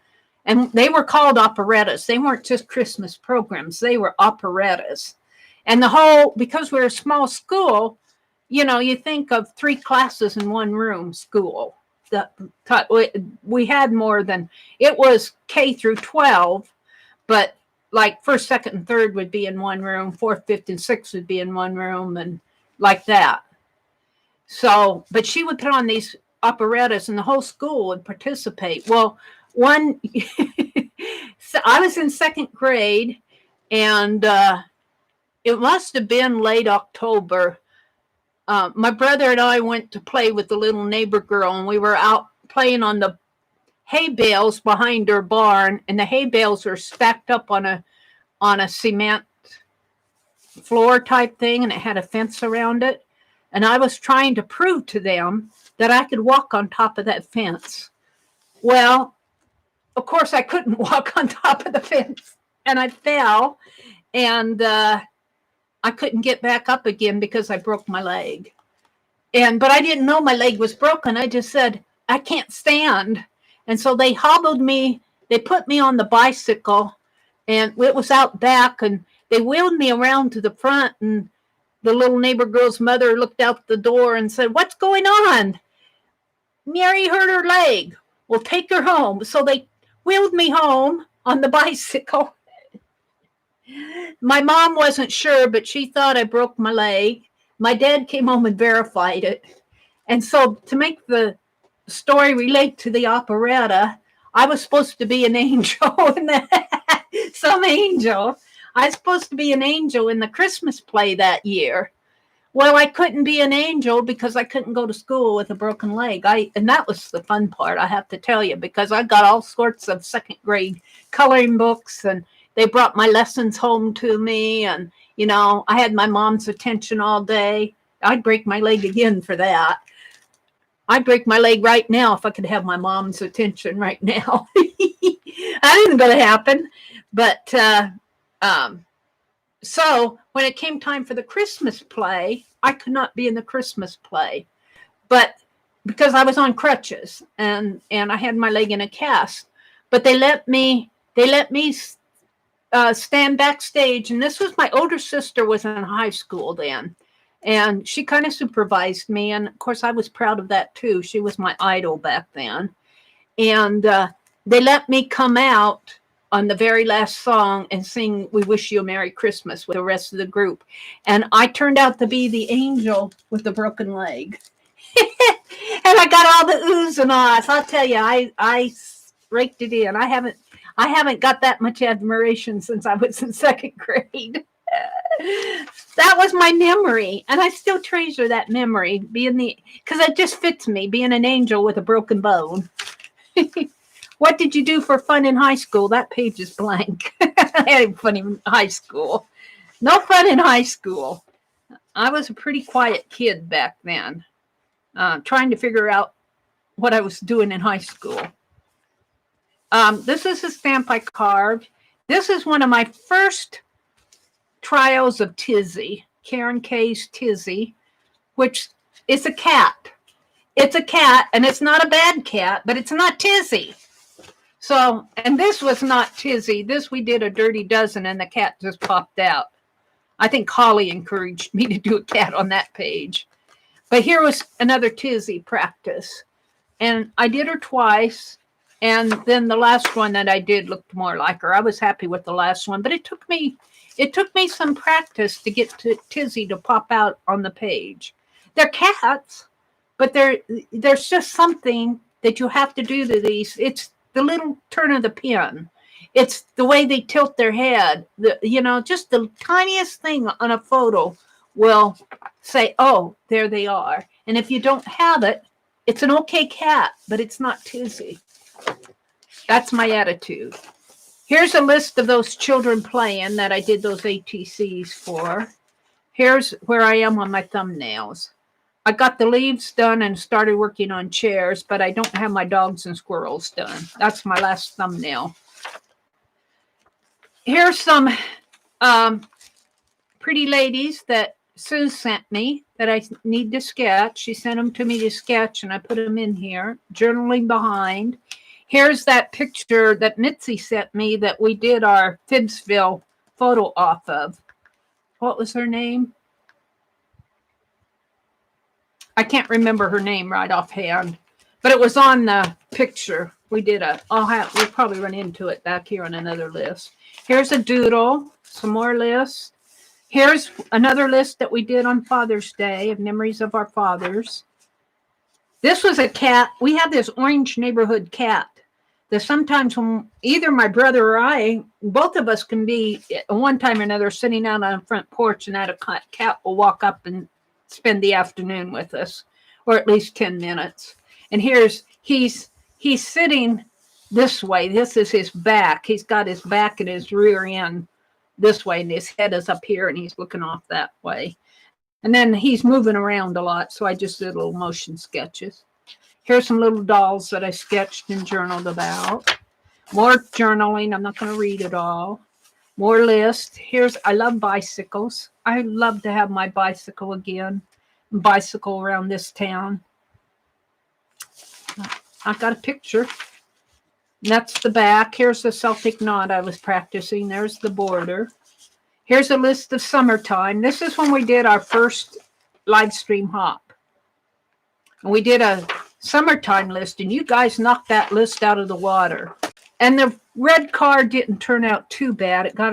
A: And they were called operettas. They weren't just Christmas programs. They were operettas. And because we're a small school, you think of 3 classes in one room school. We had more than, it was K through 12, but like first, second, and third would be in one room, fourth, fifth, and sixth would be in one room, and like that. So, but she would put on these operettas and the whole school would participate. Well, so I was in second grade, and it must have been late October. My brother and I went to play with the little neighbor girl, and we were out playing on the hay bales behind her barn, and the hay bales were stacked up on a cement floor type thing, and it had a fence around it. And I was trying to prove to them that I could walk on top of that fence. Well, of course, I couldn't walk on top of the fence, and I fell, and I couldn't get back up again because I broke my leg. But I didn't know my leg was broken. I just said, I can't stand. And so they hobbled me. They put me on the bicycle, and it was out back, and they wheeled me around to the front, and the little neighbor girl's mother looked out the door and said, "What's going on?" "Meri hurt her leg. We'll take her home." So they wheeled me home on the bicycle. My mom wasn't sure, but she thought I broke my leg. My dad came home and verified it. And so to make the story relate to the operetta, I was supposed to be an angel some angel. I was supposed to be an angel in the Christmas play that year. Well, I couldn't be an angel because I couldn't go to school with a broken leg. And that was the fun part, I have to tell you, because I got all sorts of second grade coloring books, and they brought my lessons home to me. And, I had my mom's attention all day. I'd break my leg again for that. I'd break my leg right now if I could have my mom's attention right now. That isn't going to happen. But so when it came time for the Christmas play, I could not be in the Christmas play, but because I was on crutches and I had my leg in a cast. But they let me stand backstage, and this was my older sister was in high school then, and she kind of supervised me, and of course I was proud of that too. She was my idol back then, and they let me come out on the very last song and sing "We Wish You a Merry Christmas" with the rest of the group. And I turned out to be the angel with the broken leg. And I got all the oohs and ahs. I'll tell you, I raked it in. I haven't got that much admiration since I was in second grade. That was my memory. And I still treasure that memory, because it just fits me, being an angel with a broken bone. What did you do for fun in high school? That page is blank. I had fun in high school. No fun in high school. I was a pretty quiet kid back then, trying to figure out what I was doing in high school. This is a stamp I carved. This is one of my first trials of Tizzy, Karen K's Tizzy, which is a cat. It's a cat, and it's not a bad cat, but it's not Tizzy. So, and this was not Tizzy. This we did a Dirty Dozen, and the cat just popped out. I think Holly encouraged me to do a cat on that page. But here was another Tizzy practice. And I did her twice. And then the last one that I did looked more like her. I was happy with the last one. But it took me some practice to get to Tizzy to pop out on the page. They're cats, but there's just something that you have to do to these. It's the little turn of the pen. It's the way they tilt their head. Just the tiniest thing on a photo will say, oh, there they are. And if you don't have it, it's an okay cat, but it's not Tizzy. That's my attitude. Here's a list of those children playing that I did those ATCs for. Here's where I am on my thumbnails. I got the leaves done and started working on chairs, but I don't have my dogs and squirrels done. That's my last thumbnail. Here's some pretty ladies that Sue sent me that I need to sketch. She sent them to me to sketch, and I put them in here. Journaling behind. Here's that picture that Mitzi sent me that we did our Fibbsville photo off of. What was her name? I can't remember her name right offhand, but it was on the picture. We did we'll probably run into it back here on another list. Here's a doodle, some more lists. Here's another list that we did on Father's Day of memories of our fathers. This was a cat. We have this orange neighborhood cat that sometimes when either my brother or I, both of us can be at one time or another sitting out on the front porch, and that cat will walk up and spend the afternoon with us, or at least 10 minutes. And he's sitting this way. This is his back. He's got his back and his rear end this way, and his head is up here, and he's looking off that way. And then he's moving around a lot, so I just did little motion sketches. Here's some little dolls that I sketched and journaled about. More journaling. I'm not going to read it all. More lists. I love bicycles. I love to have my bicycle again. Bicycle around this town. I've got a picture. That's the back. Here's the Celtic knot I was practicing. There's the border. Here's a list of summertime. This is when we did our first Livestream Hop. And we did a summertime list, and you guys knocked that list out of the water. And the red card didn't turn out too bad. It got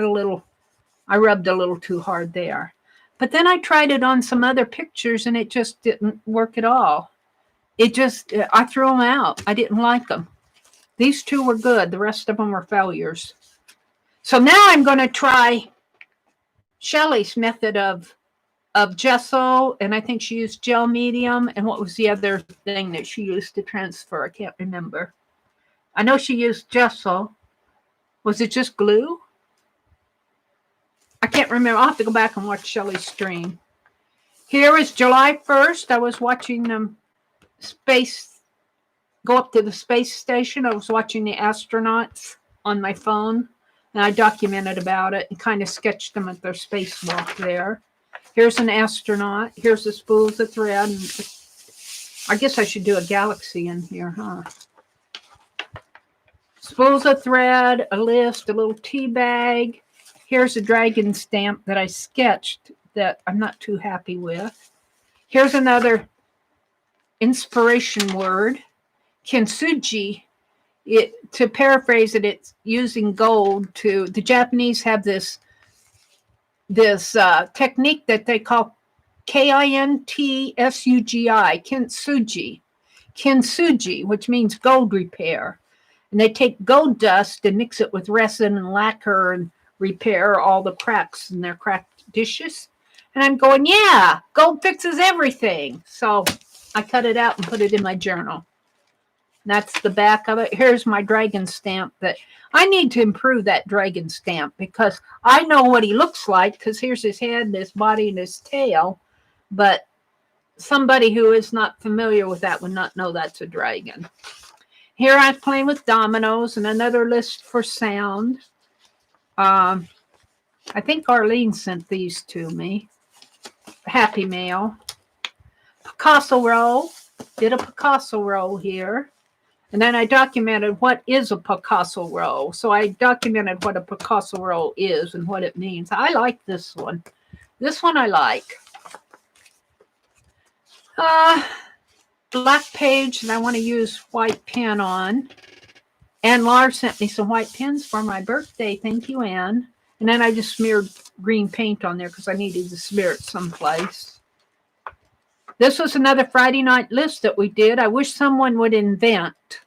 A: I rubbed a little too hard there. But then I tried it on some other pictures, and it just didn't work at all. I threw them out. I didn't like them. These two were good. The rest of them were failures. So now I'm going to try Shelley's method of gesso, and I think she used gel medium. And what was the other thing that she used to transfer? I can't remember. I know she used gesso. Was it just glue? I can't remember. I'll have to go back and watch Shelley's stream. Here is July 1st. I was watching them go up to the space station. I was watching the astronauts on my phone, and I documented about it and kind of sketched them at their spacewalk there. Here's an astronaut. Here's the spools of thread. I guess I should do a galaxy in here, huh? Spools of thread, a list, a little tea bag. Here's a dragon stamp that I sketched that I'm not too happy with. Here's another inspiration word. Kintsugi. To paraphrase it, it's using gold the Japanese have this technique that they call Kintsugi, kintsugi, which means gold repair. And they take gold dust and mix it with resin and lacquer and repair all the cracks in their cracked dishes. And I'm going, yeah, gold fixes everything. So I cut it out and put it in my journal. That's the back of it. Here's my dragon stamp that I need to improve that dragon stamp because I know what he looks like because here's his head and his body and his tail. But somebody who is not familiar with that would not know that's a dragon. Here I'm playing with dominoes and another list for sound. I think Arlene sent these to me. Happy Mail. Picasso roll. Did a Picasso roll here. And then I documented what is a Picasso roll. So I documented what a Picasso roll is and what it means. I like this one. This one I like. Black page that I want to use white pen on. And Lahr sent me some white pens for my birthday. Thank you, Anne. And then I just smeared green paint on there because I needed to smear it someplace. This was another Friday night list that we did. I wish someone would invent.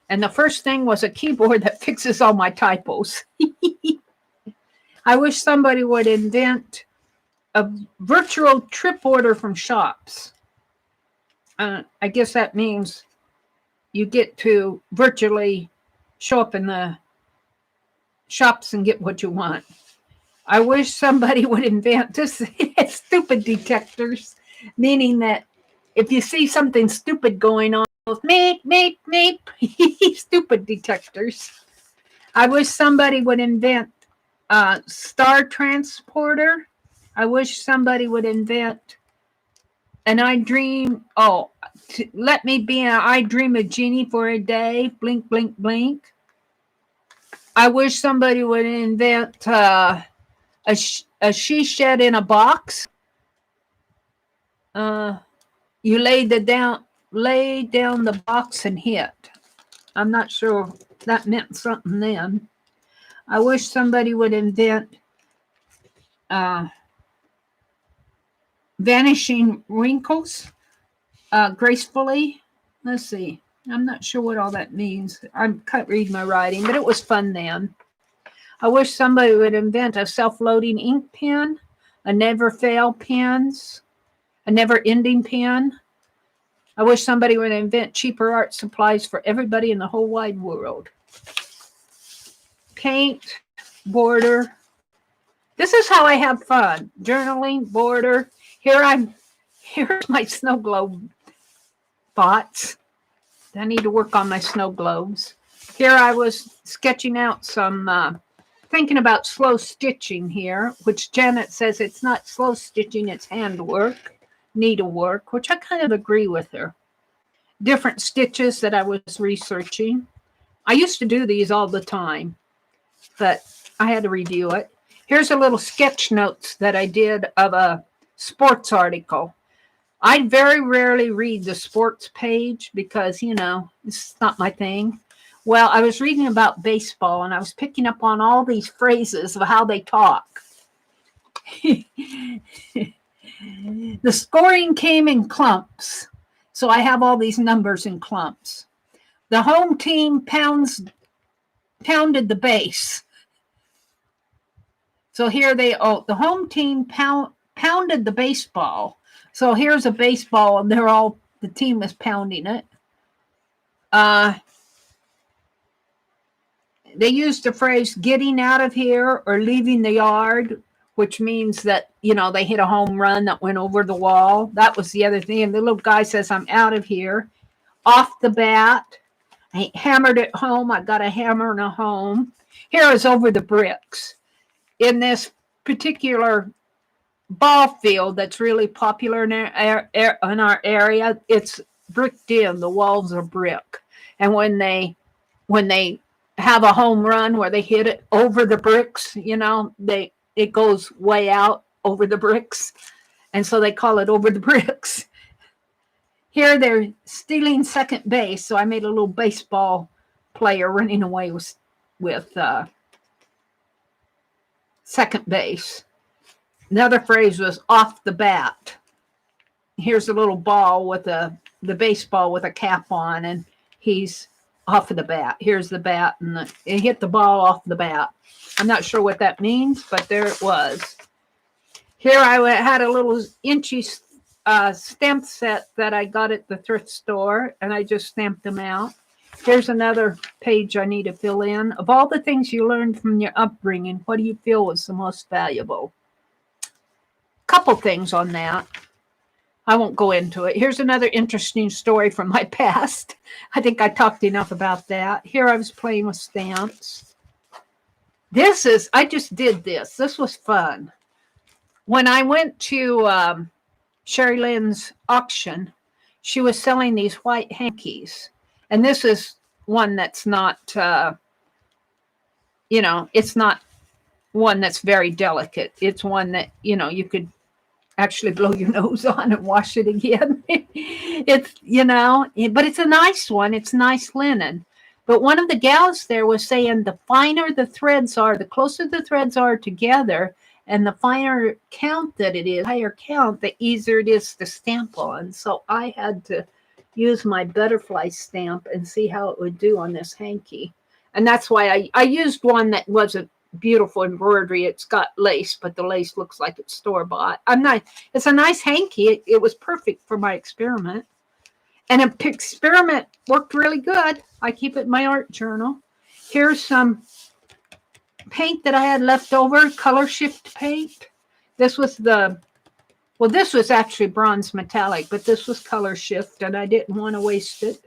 A: And the first thing was a keyboard that fixes all my typos. I wish somebody would invent a virtual trip order from shops. I guess that means you get to virtually show up in the shops and get what you want. I wish somebody would invent this stupid detectors, meaning that if you see something stupid going on, meep, meep, meep, stupid detectors. I wish somebody would invent a star transporter. I wish somebody would invent an I dream. Oh, let me be an I dream a genie for a day. Blink, blink, blink. I wish somebody would invent a she shed in a box. You lay down the box and hit. I'm not sure that meant something then. I wish somebody would invent vanishing wrinkles gracefully. Let's see. I'm not sure what all that means. I can't read my writing, but it was fun then. I wish somebody would invent a self-loading ink pen, a never-fail pens, a never-ending pen. I wish somebody would invent cheaper art supplies for everybody in the whole wide world. Paint, border. This is how I have fun. Journaling, border. Here's my snow globe thoughts. I need to work on my snow globes. Here I was sketching out some, thinking about slow stitching here, which Janet says it's not slow stitching, it's handwork, needlework, which I kind of agree with her. Different stitches that I was researching. I used to do these all the time, but I had to review it. Here's a little sketch notes that I did of a sports article. I very rarely read the sports page because, you know, it's not my thing. Well, I was reading about baseball and I was picking up on all these phrases of how they talk. The scoring came in clumps. So I have all these numbers in clumps. The home team pounded the base. So here the home team pounded the baseball. So here's a baseball, and the team is pounding it. They used the phrase "getting out of here" or "leaving the yard," which means that, you know, they hit a home run that went over the wall. That was the other thing. And the little guy says, "I'm out of here." Off the bat. I hammered it home. I got a hammer and a home. Here is over the bricks. In this particular ball field that's really popular in our area, it's bricked in. The walls are brick. And when they have a home run where they hit it over the bricks, you know, it goes way out over the bricks. And so they call it over the bricks. Here they're stealing second base. So I made a little baseball player running away with second base. Another phrase was off the bat. Here's a little ball with the baseball with a cap on, and he's off of the bat. Here's the bat, and it hit the ball off the bat. I'm not sure what that means, but there it was. Here I had a little inchy stamp set that I got at the thrift store, and I just stamped them out. Here's another page I need to fill in. Of all the things you learned from your upbringing, what do you feel was the most valuable? Couple things on that. I won't go into it. Here's another interesting story from my past. I think I talked enough about that. Here I was playing with stamps. I just did this. This was fun. When I went to Sherry Lynn's auction, she was selling these white hankies. And this is one that's not, it's not one that's very delicate. It's one that, you could actually blow your nose on and wash it again. It's, but it's a nice one. It's nice linen. But one of the gals there was saying the finer the threads are, the closer the threads are together, And the finer count that it is, higher count, the easier it is to stamp on. So I had to use my butterfly stamp and see how it would do on this hanky. And that's why I used one that wasn't beautiful embroidery. It's got lace, but the lace looks like it's store-bought. It's a nice hanky. It was perfect for my experiment. And an experiment worked really good. I keep it in my art journal. Here's some paint that I had left over, color shift paint. This was this was actually bronze metallic, but this was color shift, and I didn't want to waste it.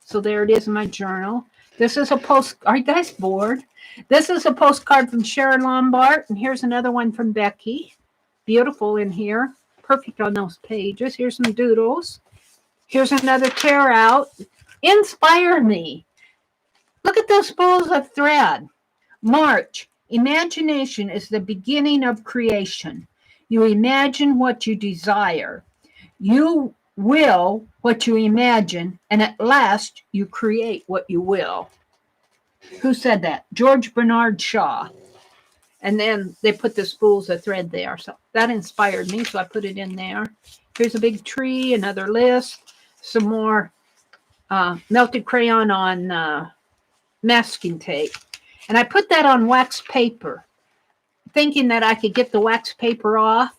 A: So there it is in my journal. This is a postcard. Are you guys bored? This is a postcard from Sharon Lombard, and here's another one from Becky. Beautiful in here. Perfect on those pages. Here's some doodles. Here's another tear out. Inspire me. Look at those spools of thread. March. Imagination is the beginning of creation. You imagine what you desire. You will what you imagine, and at last you create what you will. Who said that? George Bernard Shaw. And then they put the spools of thread there. So that inspired me, so I put it in there. Here's a big tree, another list, some more melted crayon on masking tape. And I put that on wax paper, thinking that I could get the wax paper off.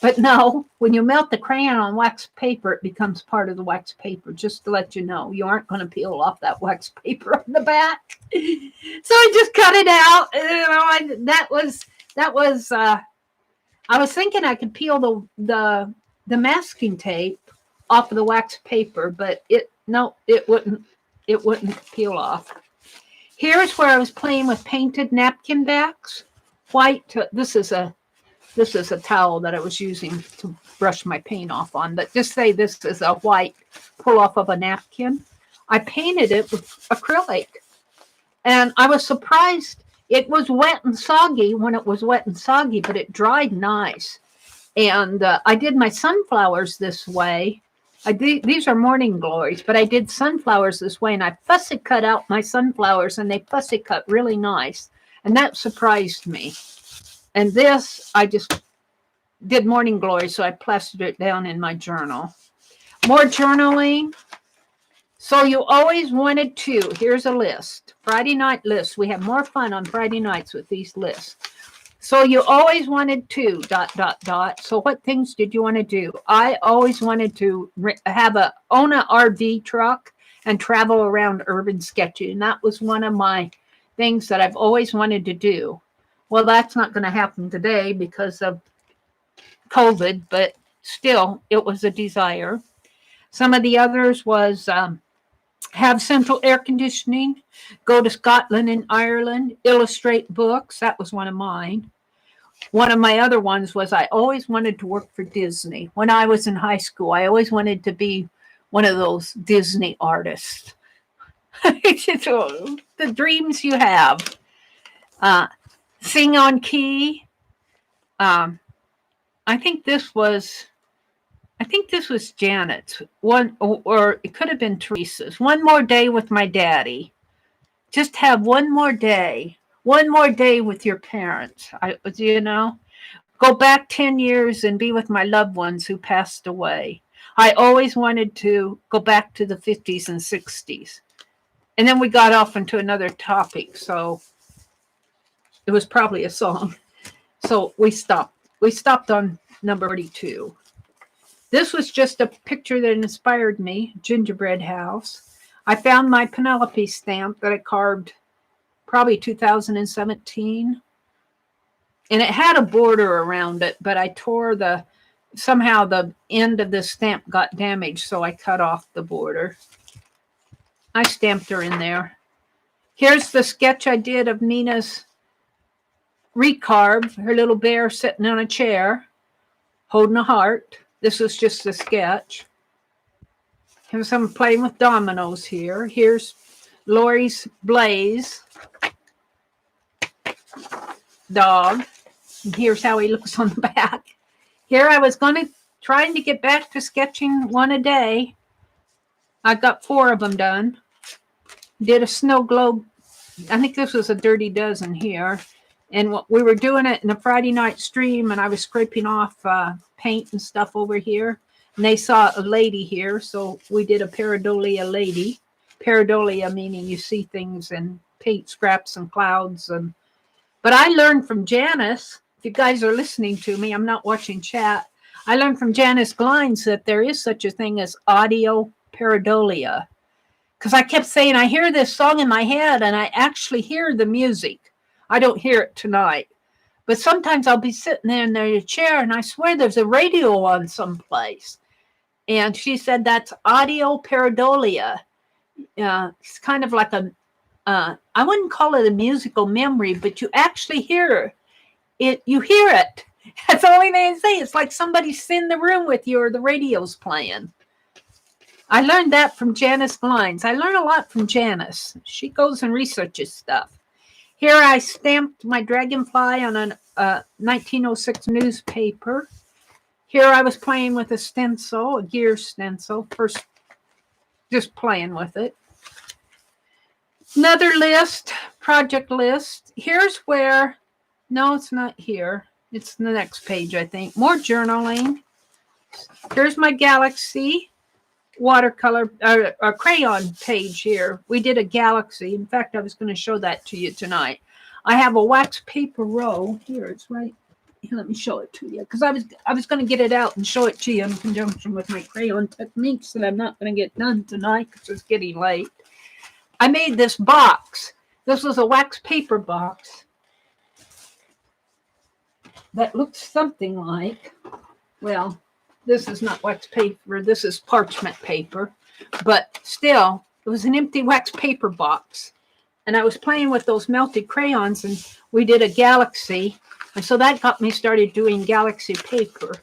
A: But no, when you melt the crayon on wax paper, it becomes part of the wax paper, just to let you know. You aren't going to peel off that wax paper on the back. So I just cut it out. I was thinking I could peel the masking tape off of the wax paper, but it wouldn't peel off. Here's where I was playing with painted napkin backs. White, this is a towel that I was using to brush my paint off on, but just say this is a white pull off of a napkin. I painted it with acrylic, and I was surprised. It was wet and soggy when it was wet and soggy, but it dried nice. And I did my sunflowers this way. These are morning glories, but I did sunflowers this way, and I fussy cut out my sunflowers, and they fussy cut really nice, and that surprised me. And this, I just did morning glory, so I plastered it down in my journal. More journaling. So you always wanted to. Here's a list. Friday night list. We have more fun on Friday nights with these lists. So you always wanted to, ... So what things did you want to do? I always wanted to own an RV truck and travel around urban sketching. And that was one of my things that I've always wanted to do. Well, that's not going to happen today because of COVID, but still, it was a desire. Some of the others was have central air conditioning, go to Scotland and Ireland, illustrate books. That was one of mine. One of my other ones was I always wanted to work for Disney. When I was in high school, I always wanted to be one of those Disney artists. The dreams you have. Sing on key. I think this was Janet's one, or it could have been Teresa's. One more day with my daddy. Just have one more day with your parents. Go back 10 years and be with my loved ones who passed away. I always wanted to go back to the 50s and 60s. And then we got off into another topic, so it was probably a song. So we stopped. We stopped on number 32. This was just a picture that inspired me, gingerbread house. I found my Penelope stamp that I carved probably 2017. And it had a border around it, but I tore somehow the end of the stamp got damaged, so I cut off the border. I stamped her in there. Here's the sketch I did of Nina's recarve, her little bear sitting on a chair, holding a heart. This was just a sketch. Here's some playing with dominoes here. Here's Lori's Blaze dog. And here's how he looks on the back. Here I was trying to get back to sketching one a day. I got 4 of them done. Did a snow globe. I think this was a Dirty Dozen here. And we were doing it in a Friday night stream, and I was scraping off paint and stuff over here. And they saw a lady here, so we did a pareidolia lady. Pareidolia meaning you see things in paint scraps and clouds. But I learned from Janice, if you guys are listening to me, I'm not watching chat. I learned from Janice Glines that there is such a thing as audio pareidolia. Because I kept saying, I hear this song in my head, and I actually hear the music. I don't hear it tonight. But sometimes I'll be sitting there in the chair, and I swear there's a radio on someplace. And she said that's audio pareidolia. It's kind of like I wouldn't call it a musical memory, but you actually hear it. You hear it. That's the only thing I say. It's like somebody's in the room with you or the radio's playing. I learned that from Janice Glines. I learn a lot from Janice. She goes and researches stuff. Here I stamped my dragonfly on a 1906 newspaper. Here I was playing with a stencil, a gear stencil. First, just playing with it. Another list, project list. Here's where, no, it's not here. It's the next page, I think. More journaling. Here's my galaxy watercolor, crayon page here. We did a galaxy. In fact, I was going to show that to you tonight. I have a wax paper roll. Here, it's right. Here, let me show it to you. Because I was going to get it out and show it to you in conjunction with my crayon techniques that I'm not going to get done tonight because it's getting late. I made this box. This was a wax paper box that looks something like, well, this is not wax paper. This is parchment paper. But still, it was an empty wax paper box. And I was playing with those melted crayons, and we did a galaxy. And so that got me started doing galaxy paper.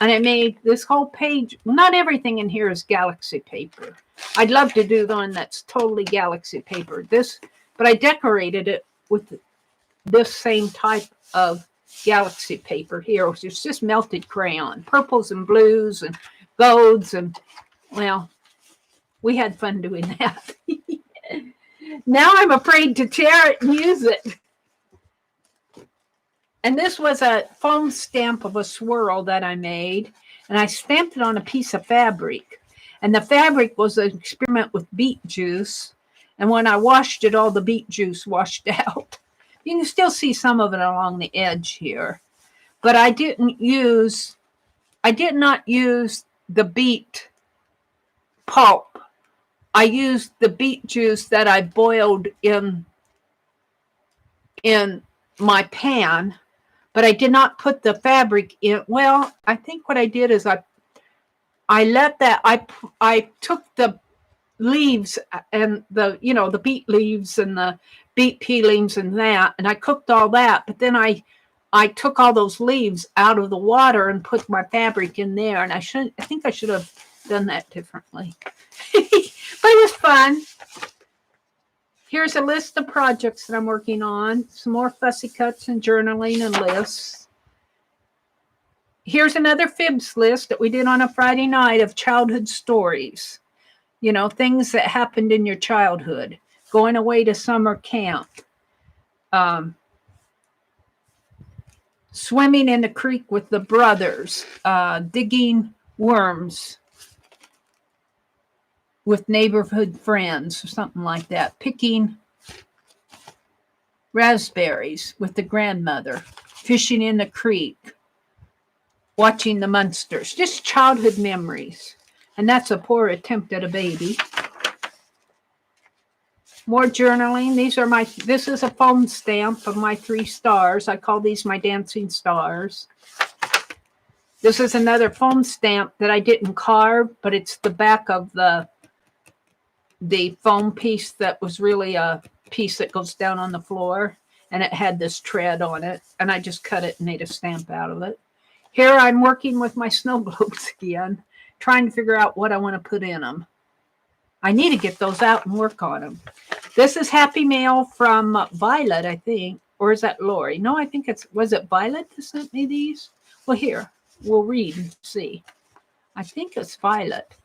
A: And I made this whole page. Well, not everything in here is galaxy paper. I'd love to do the one that's totally galaxy paper. But I decorated it with this same type of galaxy paper here, which is just melted crayon, purples and blues and golds, and well, we had fun doing that. Now I'm afraid to tear it and use it. And this was a foam stamp of a swirl that I made, and I stamped it on a piece of fabric. And the fabric was an experiment with beet juice, and when I washed it, all the beet juice washed out. You can still see some of it along the edge here. But I did not use the beet pulp. I used the beet juice that I boiled in my pan, but I did not put the fabric in. Well, I think what I did is I let that, I took the leaves and the beet leaves and the beet peelings and that, and I cooked all that, but then I took all those leaves out of the water and put my fabric in there, and I think I should have done that differently. But it was fun. Here's a list of projects that I'm working on. Some more fussy cuts and journaling and lists. Here's another fibs list that we did on a Friday night of childhood stories. Things that happened in your childhood. Going away to summer camp. Swimming in the creek with the brothers. Digging worms with neighborhood friends or something like that. Picking raspberries with the grandmother. Fishing in the creek. Watching the Munsters. Just childhood memories. And that's a poor attempt at a baby. More journaling. This is a foam stamp of my 3 stars. I call these my dancing stars. This is another foam stamp that I didn't carve, but it's the back of the foam piece that was really a piece that goes down on the floor, and it had this tread on it, and I just cut it and made a stamp out of it. Here I'm working with my snow globes again, trying to figure out what I want to put in them. I need to get those out and work on them. This is Happy Mail from Violet, I think. Or is that Lori? No, I think was it Violet that sent me these? Well, here, we'll read and see. I think it's Violet.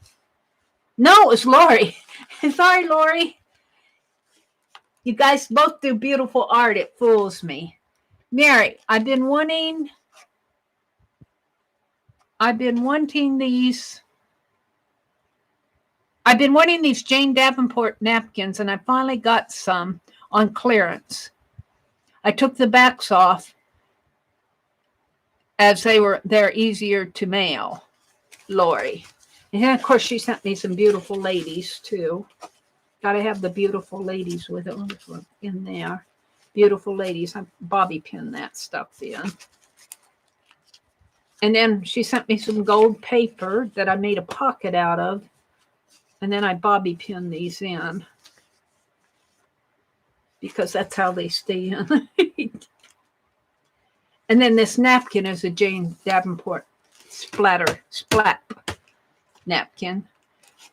A: No, it's Lori. Sorry, Lori. You guys both do beautiful art. It fools me. Mary, I've been wanting these. I've been wanting these Jane Davenport napkins, and I finally got some on clearance. I took the backs off as they're easier to mail. Lori. And then, of course, she sent me some beautiful ladies, too. Got to have the beautiful ladies with it in there. Beautiful ladies. I bobby pinned that stuff in. And then she sent me some gold paper that I made a pocket out of. And then I bobby pinned these in. Because that's how they stay in. And then this napkin is a Jane Davenport splat napkin.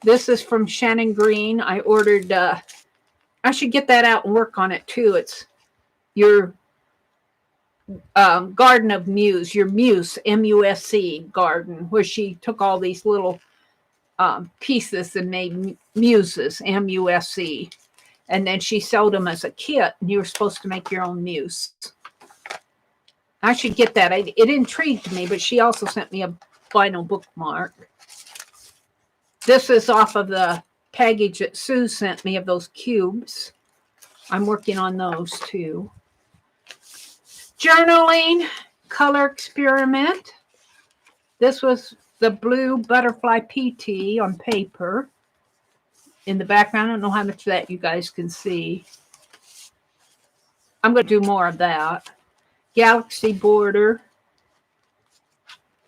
A: This is from Shannon Green. I ordered, I should get that out and work on it too. It's your Garden of Muse, your Muse, M-U-S-E garden, where she took all these little pieces and made muses, M-U-S-E. And then she sold them as a kit, and you were supposed to make your own muse. I should get that. It intrigued me, but she also sent me a vinyl bookmark. This is off of the package that Sue sent me of those cubes. I'm working on those too. Journaling, color experiment. This was the blue butterfly PT on paper. In the background, I don't know how much of that you guys can see. I'm going to do more of that. Galaxy border.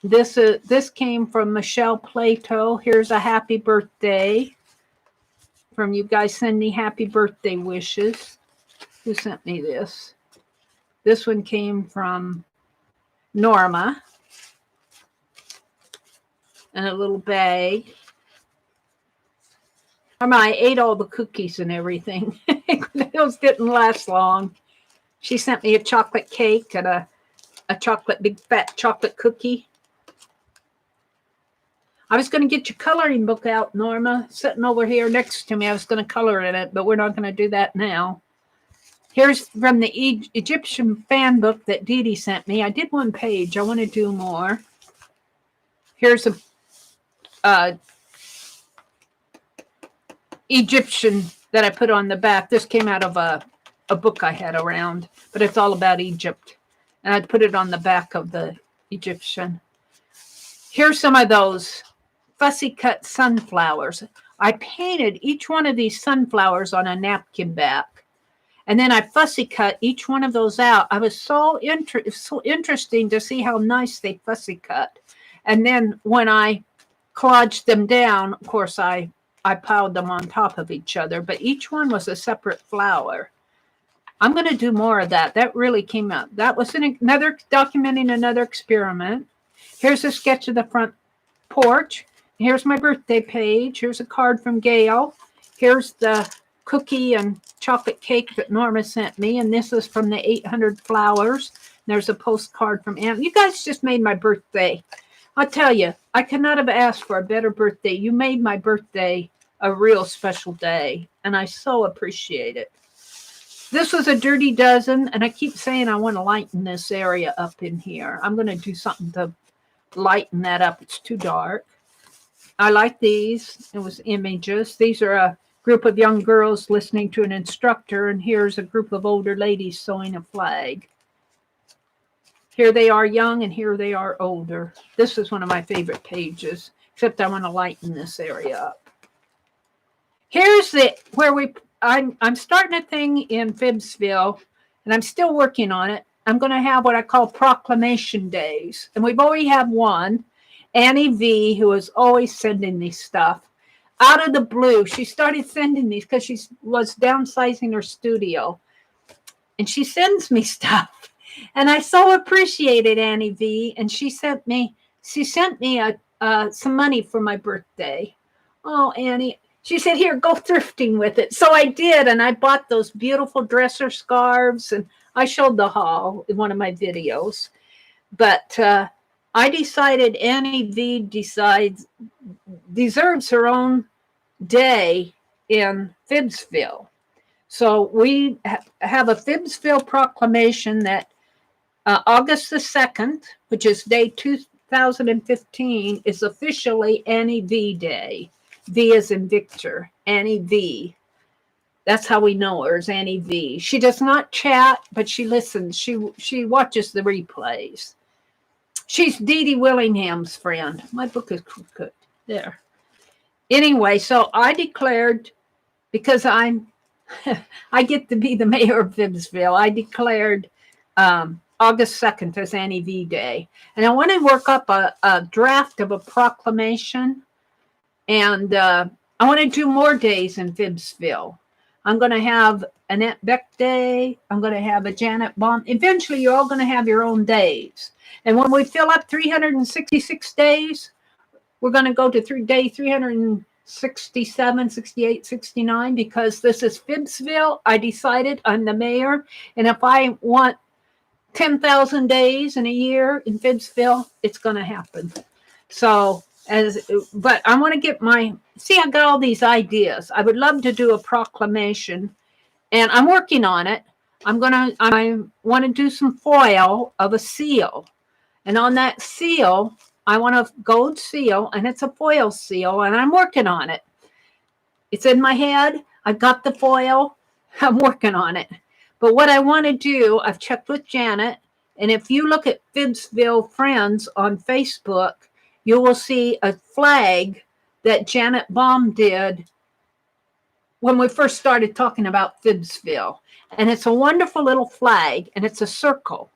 A: This came from Michelle Plato. Here's a happy birthday from you guys. Send me happy birthday wishes. Who sent me this? This one came from Norma. And a little bag. I ate all the cookies and everything. Those didn't last long. She sent me a chocolate cake and a chocolate, big fat chocolate cookie. I was going to get your coloring book out, Norma, sitting over here next to me. I was going to color in it, but we're not going to do that now. Here's from the Egyptian fan book that Dee Dee sent me. I did one page. I want to do more. Here's a Egyptian that I put on the back. This came out of a book I had around, but it's all about Egypt. And I put it on the back of the Egyptian. Here's some of those fussy cut sunflowers. I painted each one of these sunflowers on a napkin back. And then I fussy cut each one of those out. I was so interesting to see how nice they fussy cut. And then when I collaged them down, of course, I piled them on top of each other, but each one was a separate flower. I'm going to do more of that. That really came out. That was another documenting another experiment. Here's a sketch of the front porch. Here's my birthday page. Here's a card from Gail. Here's the cookie and chocolate cake that Norma sent me, and this is from the 800 Flowers. There's a postcard from Aunt. You guys just made my birthday. I'll tell you, I could not have asked for a better birthday. You made my birthday a real special day, and I so appreciate it. This was a Dirty Dozen, and I keep saying I want to lighten this area up in here. I'm going to do something to lighten that up. It's too dark. I like these. It was images. These are a group of young girls listening to an instructor, and here's a group of older ladies sewing a flag. Here they are young, and here they are older. This is one of my favorite pages, except I want to lighten this area up. Here's I'm starting a thing in Phibbsville, and I'm still working on it. I'm going to have what I call proclamation days, and we've already had one. Annie V, who is always sending me stuff, out of the blue, she started sending these because she was downsizing her studio, and she sends me stuff. And I so appreciated Annie V. And she sent me some money for my birthday. Oh, Annie. She said, here, go thrifting with it. So I did. And I bought those beautiful dresser scarves. And I showed the haul in one of my videos. But I decided Annie V deserves her own day in Phibbsville. So we have a Phibbsville proclamation that August the 2nd, which is day 2015, is officially Annie V Day. V as in Victor, Annie V. That's how we know her, as Annie V. She does not chat, but she listens. She watches the replays. She's Dee Dee Willingham's friend. My book is crooked. There. Anyway, so I declared, because I get to be the mayor of Phibbsville, I declared August 2nd as Annie V Day. And I want to work up a draft of a proclamation. And I want to do more days in Phibbsville. I'm going to have an Aunt Beck Day. I'm going to have a Janet Baum. Eventually, you're all going to have your own days. And when we fill up 366 days, we're going to go to day 367, 68, 69, because this is Phibbsville. I decided I'm the mayor. And if I want 10,000 days in a year in Phibbsville, it's going to happen. So, but I want to get I got all these ideas. I would love to do a proclamation, and I'm working on it. I want to do some foil of a seal. And on that seal, I want a gold seal, and it's a foil seal, and I'm working on it. It's in my head. I've got the foil. I'm working on it. But what I want to do, I've checked with Janet, and if you look at Phibbsville Friends on Facebook, you will see a flag that Janet Baum did when we first started talking about Phibbsville. And it's a wonderful little flag, and it's a circle.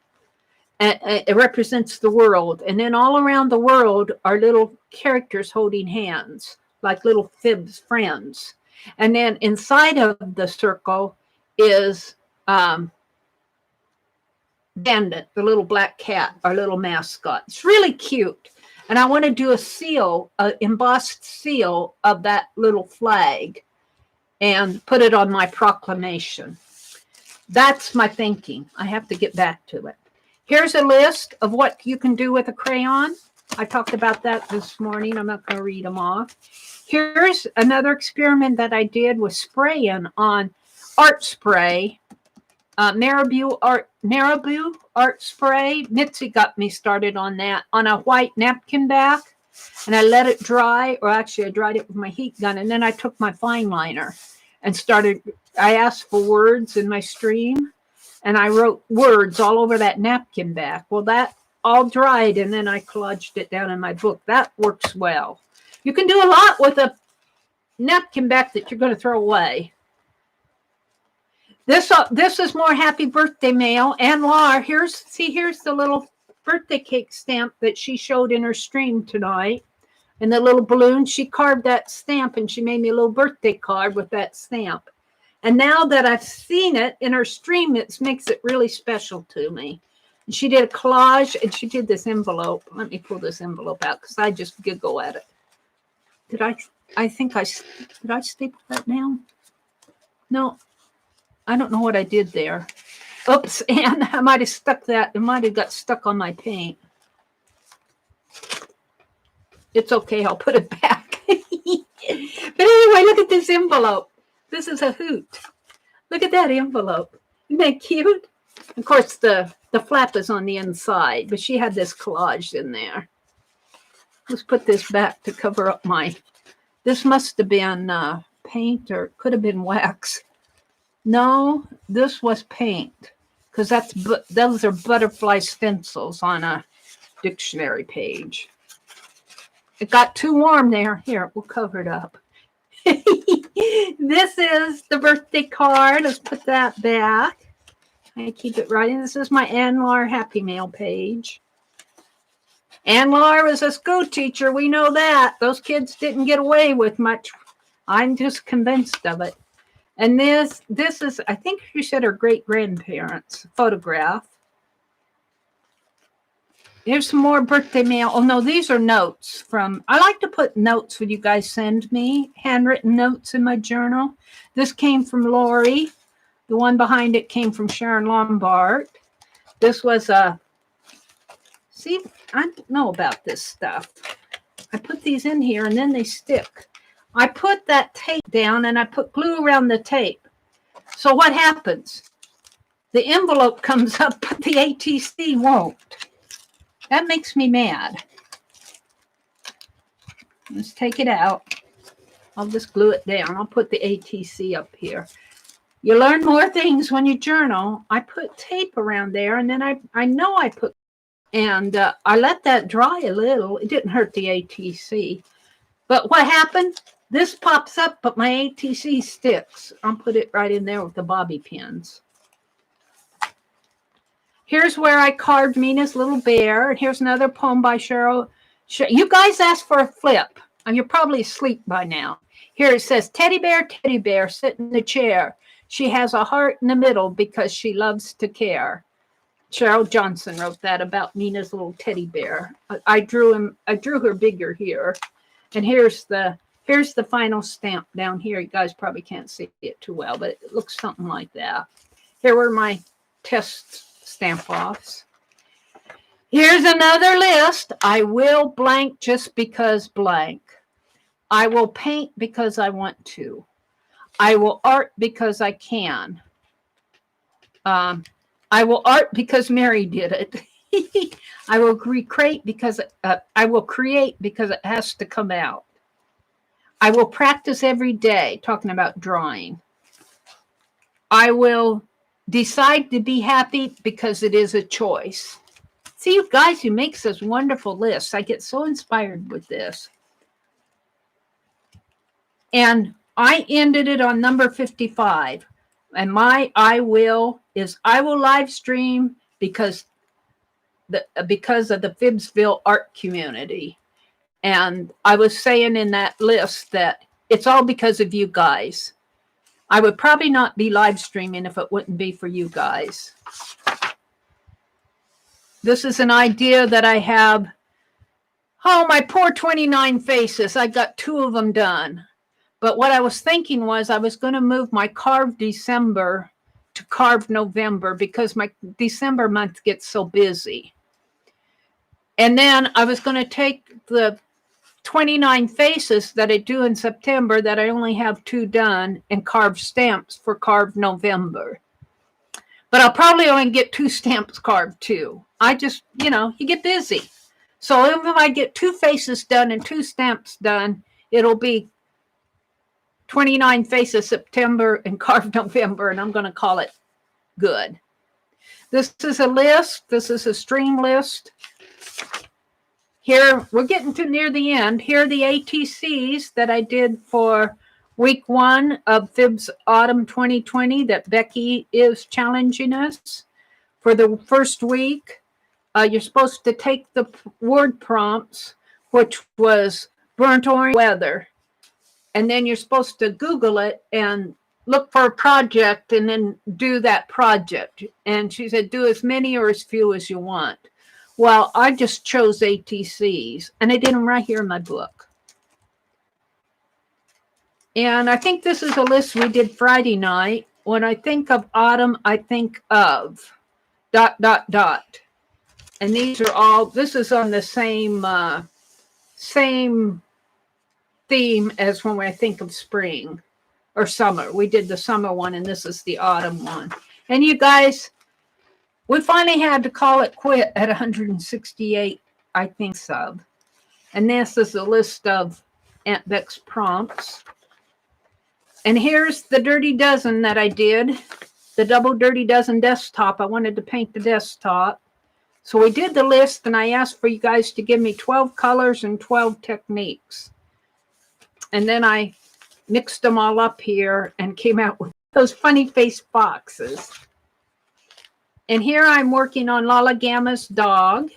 A: And it represents the world. And then all around the world are little characters holding hands, like little Phibbs friends. And then inside of the circle is Bandit, the little black cat, our little mascot. It's really cute. And I want to do a seal, an embossed seal of that little flag, and put it on my proclamation. That's my thinking. I have to get back to it. Here's a list of what you can do with a crayon. I talked about that this morning. I'm not going to read them off. Here's another experiment that I did with spraying on art spray. Marabou art spray. Mitzi got me started on that, on a white napkin back. And I let it dry, or actually I dried it with my heat gun. And then I took my fine liner and I asked for words in my stream. And I wrote words all over that napkin back. Well, that all dried, and then I collaged it down in my book. That works well. You can do a lot with a napkin back that you're going to throw away. This is more happy birthday mail. And Lahr, here's the little birthday cake stamp that she showed in her stream tonight. And the little balloon, she carved that stamp, and she made me a little birthday card with that stamp. And now that I've seen it in her stream, it makes it really special to me. And she did a collage, and she did this envelope. Let me pull this envelope out because I just giggle at it. Did I staple that down? No, I don't know what I did there. Oops, and I might have stuck that. It might have got stuck on my paint. It's okay. I'll put it back. But anyway, look at this envelope. This is a hoot. Look at that envelope. Isn't that cute? Of course, the flap is on the inside, but she had this collage in there. Let's put this back to cover up this must have been paint, or it could have been wax. No, this was paint, because those are butterfly stencils on a dictionary page. It got too warm there. Here, we'll cover it up. This is the birthday card. Let's put that back. I keep it right in. This is my Lahr Happy Mail page. Lahr was a school teacher. We know that. Those kids didn't get away with much. I'm just convinced of it. And this is, I think she said, her great-grandparents' photograph. Here's some more birthday mail. Oh, no, these are notes from, I like to put notes when you guys send me, handwritten notes in my journal. This came from Lori. The one behind it came from Sharon Lombard. This was see, I don't know about this stuff. I put these in here, and then they stick. I put that tape down, and I put glue around the tape. So what happens? The envelope comes up, but the ATC won't. That makes me mad. Let's take it out. I'll just glue it down. I'll put the ATC up here. You learn more things when you journal. I put tape around there, and then I know I put, and I let that dry a little. It didn't hurt the ATC. But what happened? This pops up, but my ATC sticks. I'll put it right in there with the bobby pins. Here's where I carved Mina's little bear. And here's another poem by Cheryl. You guys asked for a flip, and you're probably asleep by now. Here it says, teddy bear, sit in the chair. She has a heart in the middle because she loves to care. Cheryl Johnson wrote that about Mina's little teddy bear. I drew her bigger here. And here's the final stamp down here. You guys probably can't see it too well, but it looks something like that. Here were my test stamp offs. Here's another list. I will blank just because blank. I will paint because I want to. I will art because I can. I will art because Meri did it. I will create because it has to come out. I will practice every day, talking about drawing. I will decide to be happy because it is a choice. See, you guys, you make such wonderful lists. I get so inspired with this. And I ended it on number 55. And my I will live stream because of the Phibbsville art community. And I was saying in that list that it's all because of you guys. I would probably not be live streaming if it wouldn't be for you guys. This is an idea that I have. Oh, my poor 29 faces. I got 2 of them done. But what I was thinking was I was going to move my carved December to carved November because my December month gets so busy. And then I was going to take the 29 faces that I do in September that I only have 2 done and carve stamps for carved November. But I'll probably only get 2 stamps carved too. I just, you get busy. So if I get 2 faces done and 2 stamps done, it'll be 29 faces September and carved November, and I'm going to call it good. This is a list. This is a stream list. Here, we're getting to near the end. Here are the ATCs that I did for week 1 of Phibbs Autumn 2020 that Becky is challenging us. For the first week, you're supposed to take the word prompts, which was burnt orange weather. And then you're supposed to Google it and look for a project and then do that project. And she said, do as many or as few as you want. Well, I just chose ATCs, and I did them right here in my book. And I think this is a list we did Friday night. When I think of autumn, I think of ... And these are all, this is on the same theme as when I think of spring or summer. We did the summer one, and this is the autumn one. And you guys, we finally had to call it quit at 168, I think, sub. And this is a list of Aunt Beck's prompts. And here's the Dirty Dozen that I did, the double Dirty Dozen desktop. I wanted to paint the desktop. So we did the list, and I asked for you guys to give me 12 colors and 12 techniques. And then I mixed them all up here and came out with those funny face boxes. And here I'm working on Lala Gamma's dog.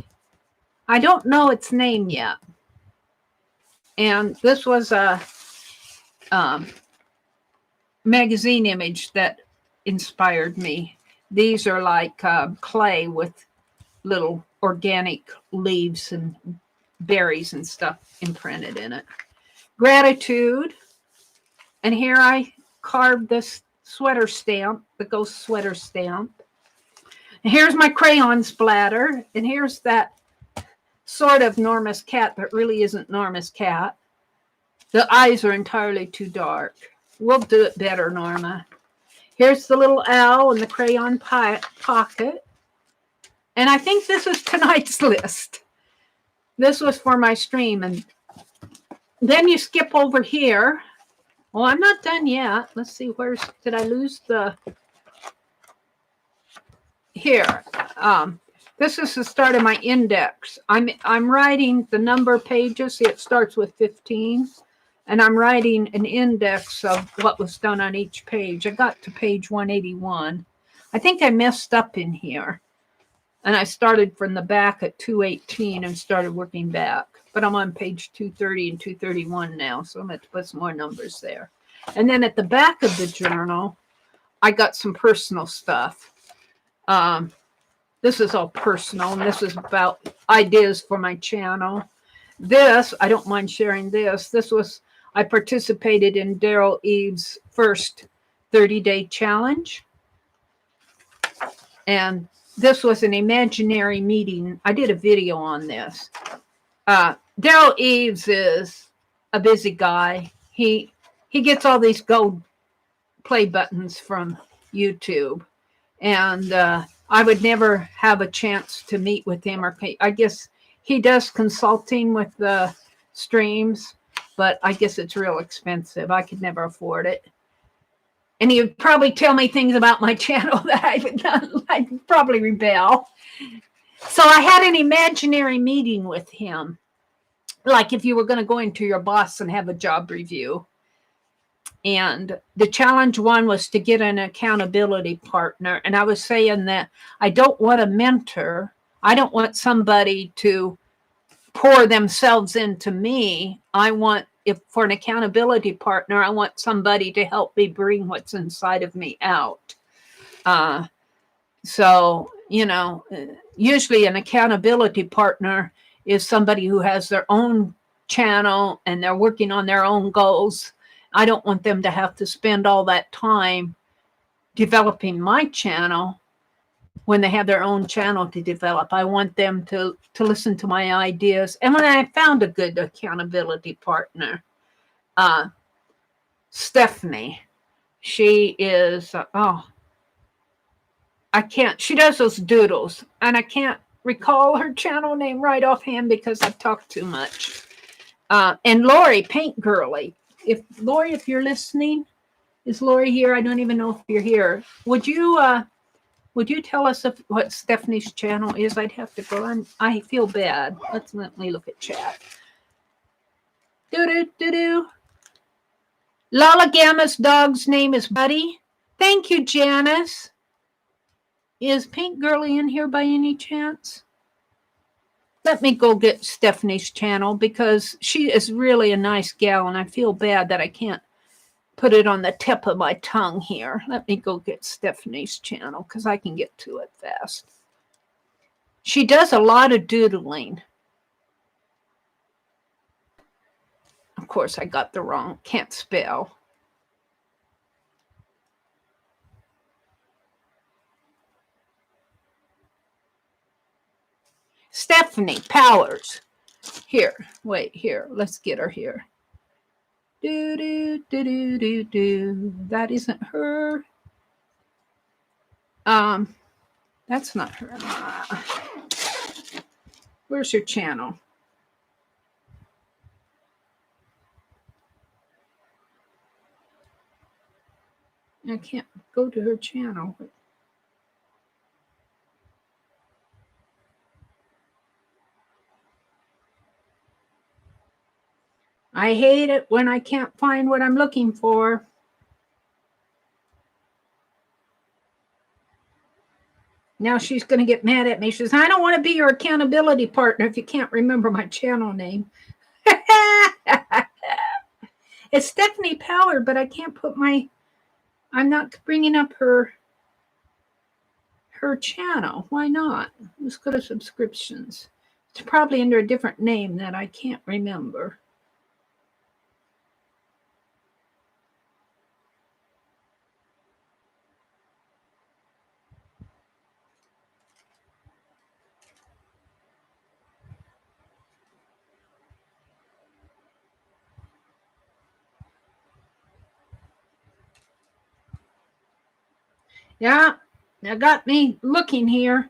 A: I don't know its name yet. And this was a magazine image that inspired me. These are like clay with little organic leaves and berries and stuff imprinted in it. Gratitude. And here I carved this sweater stamp, the ghost sweater stamp. And here's my crayon splatter. And here's that sort of Norma's cat, but really isn't Norma's cat. The eyes are entirely too dark. We'll do it better, Norma. Here's the little owl and the crayon pocket. And I think this is tonight's list. This was for my stream. And then you skip over here. Well, I'm not done yet. Let's see, did I lose the... Here. This is the start of my index. I'm writing the number of pages. See, it starts with 15. And I'm writing an index of what was done on each page. I got to page 181. I think I messed up in here. And I started from the back at 218 and started working back. But I'm on page 230 and 231 now, so I'm going to put some more numbers there. And then at the back of the journal, I got some personal stuff. This is all personal, and this is about ideas for my channel. This, I don't mind sharing this. I participated in Daryl Eve's first 30-day challenge. And this was an imaginary meeting. I did a video on this. Daryl Eves is a busy guy. He gets all these gold play buttons from YouTube. And I would never have a chance to meet with him. Or I guess he does consulting with the streams, but I guess it's real expensive. I could never afford it. And he would probably tell me things about my channel that I'd probably rebel. So I had an imaginary meeting with him. Like if you were going to go into your boss and have a job review. And the challenge one was to get an accountability partner. And I was saying that I don't want a mentor. I don't want somebody to pour themselves into me. I want, for an accountability partner, I want somebody to help me bring what's inside of me out. So, you know, usually an accountability partner is somebody who has their own channel and they're working on their own goals. I don't want them to have to spend all that time developing my channel when they have their own channel to develop. I want them to listen to my ideas. And when I found a good accountability partner, Stephanie, she is, she does those doodles, and I can't recall her channel name right offhand because I've talked too much. And Lori, paintgirlee. Lori, if you're listening, is Lori here? I don't even know if you're here. Would you tell us what Stephanie's channel is? I'd have to go on. I feel bad. Let me look at chat. Lala Gamma's dog's name is Buddy. Thank you, Janice. Is paintgirlee in here by any chance? Let me go get Stephanie's channel because she is really a nice gal, and I feel bad that I can't put it on the tip of my tongue here. Let me go get Stephanie's channel because I can get to it fast. She does a lot of doodling. Of course, I got the wrong, can't spell. Stephanie Powers. Here, wait, here. Let's get her here. That isn't her. That's not her. Where's her channel? I can't go to her channel. I hate it when I can't find what I'm looking for. Now she's going to get mad at me. She says, I don't want to be your accountability partner if you can't remember my channel name. It's Stephanie Power, but I can't put I'm not bringing up her channel. Why not? Let's go to subscriptions. It's probably under a different name that I can't remember. Yeah, that got me looking here.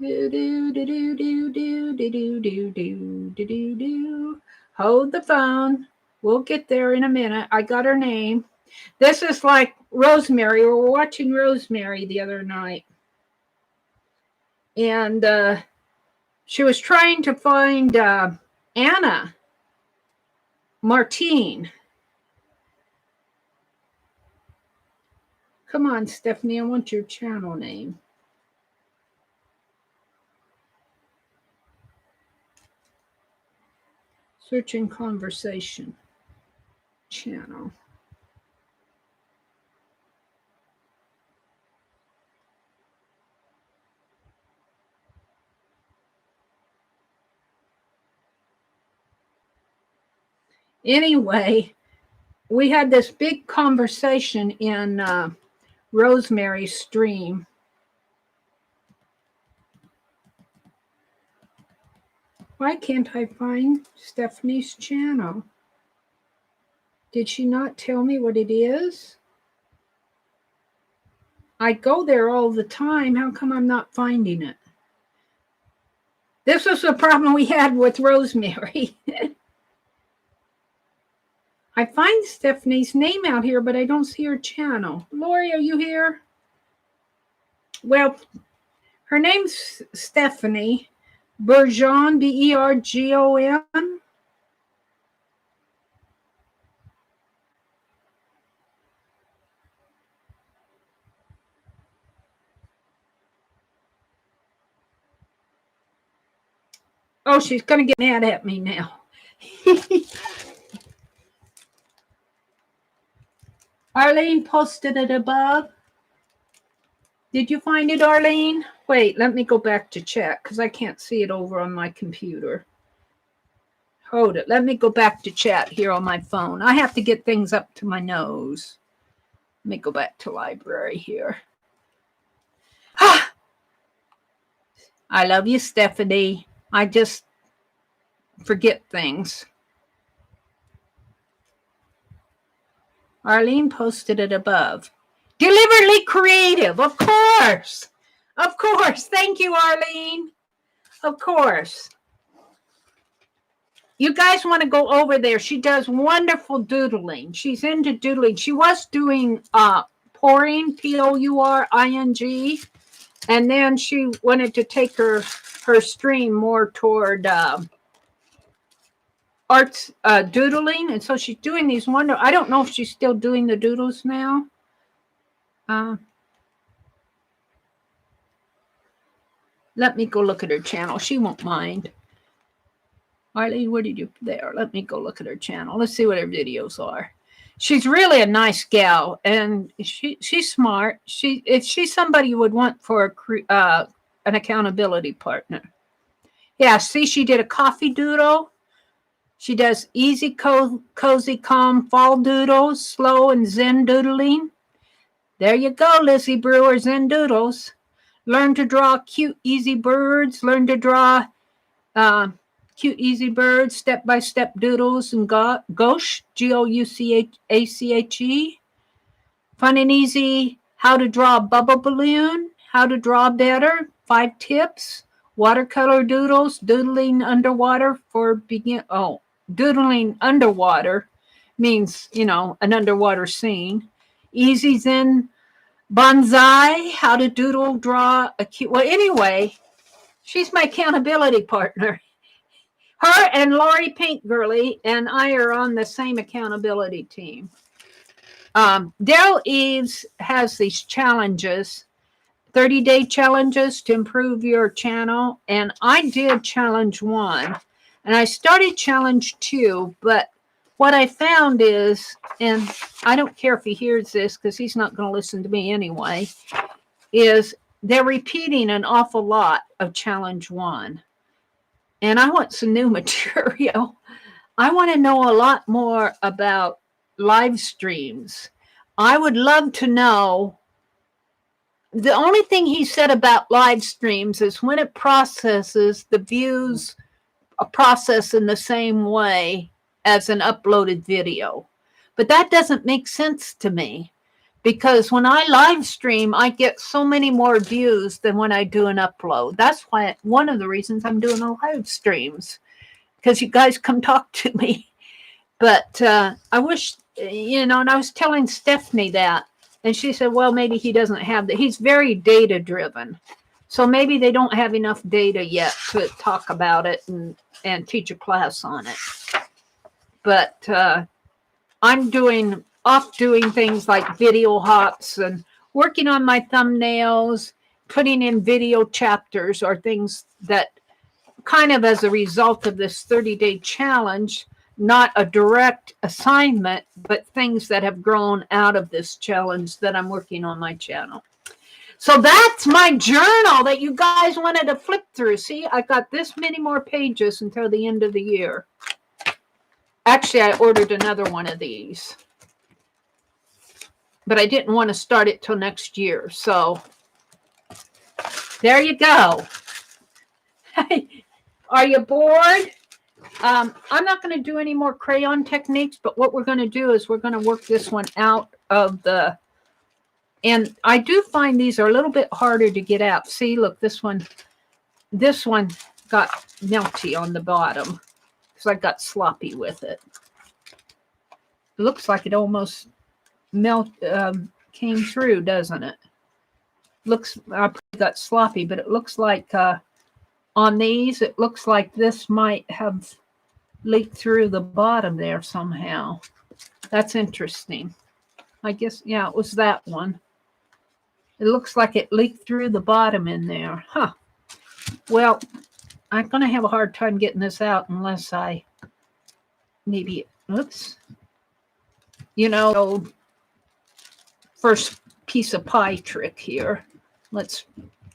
A: Hold the phone. We'll get there in a minute. I got her name. This is like Rosemary. We were watching Rosemary the other night. And she was trying to find Anna Martine. Come on, Stephanie, I want your channel name. Searching conversation channel. Anyway, we had this big conversation in Rosemary's stream. Why can't I find Stephanie's channel? Did she not tell me what it is? I go there all the time. How come I'm not finding it? This was the problem we had with Rosemary. I find Stephanie's name out here, but I don't see her channel. Lori, are you here? Well, her name's Stephanie Bergon, Bergon. Oh, she's going to get mad at me now. Arlene posted it above. Did you find it, Arlene? Wait, let me go back to chat because I can't see it over on my computer. Hold it. Let me go back to chat here on my phone. I have to get things up to my nose. Let me go back to library here. I love you, Stephanie. I just forget things. Arlene posted it above. Deliberately creative, of course. Of course. Thank you, Arlene. Of course. You guys want to go over there. She does wonderful doodling. She's into doodling. She was doing pouring, Pouring, and then she wanted to take her stream more toward arts doodling, and so she's doing these wonderful. I don't know if she's still doing the doodles now. Let me go look at her channel. She won't mind. Arlene, where did you there? Let me go look at her channel. Let's see what her videos are. She's really a nice gal, and she's smart. If she's somebody you would want for an accountability partner. Yeah, see, she did a coffee doodle. She does easy, cozy, calm fall doodles, slow and zen doodling. There you go, Lizzi Brewer, Zen Doodles. Learn to draw cute, easy birds. Learn to draw cute, easy birds, step-by-step doodles, and gauche, Gouchache. Fun and easy, how to draw a bubble balloon, how to draw better, 5 tips. Watercolor doodles, doodling underwater for doodling underwater means, an underwater scene. Easy Zen Bonsai, how to doodle, draw a cute. Well, anyway, she's my accountability partner. Her and Lori paintgirlee and I are on the same accountability team. Daryl Eves has these challenges, 30-day challenges to improve your channel. And I did challenge 1. And I started challenge 2, but what I found is, and I don't care if he hears this because he's not going to listen to me anyway, is they're repeating an awful lot of challenge 1. And I want some new material. I want to know a lot more about live streams. I would love to know. The only thing he said about live streams is when it processes, the views process in the same way as an uploaded video. But that doesn't make sense to me, because when I live stream, I get so many more views than when I do an upload. That's why one of the reasons I'm doing the live streams, because you guys come talk to me. But I wish, you know, and I was telling Stephanie that, and she said, well, maybe he doesn't have that. He's very data driven. So maybe they don't have enough data yet to talk about it and teach a class on it. But I'm doing things like video hops and working on my thumbnails, putting in video chapters, or things that kind of as a result of this 30-day challenge, not a direct assignment, but things that have grown out of this challenge that I'm working on my channel. So that's my journal that you guys wanted to flip through. See, I got this many more pages until the end of the year. Actually, I ordered another one of these, but I didn't want to start it till next year. So there you go. Are you bored? I'm not going to do any more crayon techniques, but what we're going to do is we're going to work this one out of the, and I do find these are a little bit harder to get out. See, look, this one got melty on the bottom because I got sloppy with it. It looks like it almost came through, doesn't it? Looks, I got sloppy, but it looks like on these, it looks like this might have leaked through the bottom there somehow. That's interesting. I guess, yeah, it was that one. It looks like it leaked through the bottom in there. Huh. Well, I'm going to have a hard time getting this out unless I maybe, oops. You know, first piece of pie trick here. Let's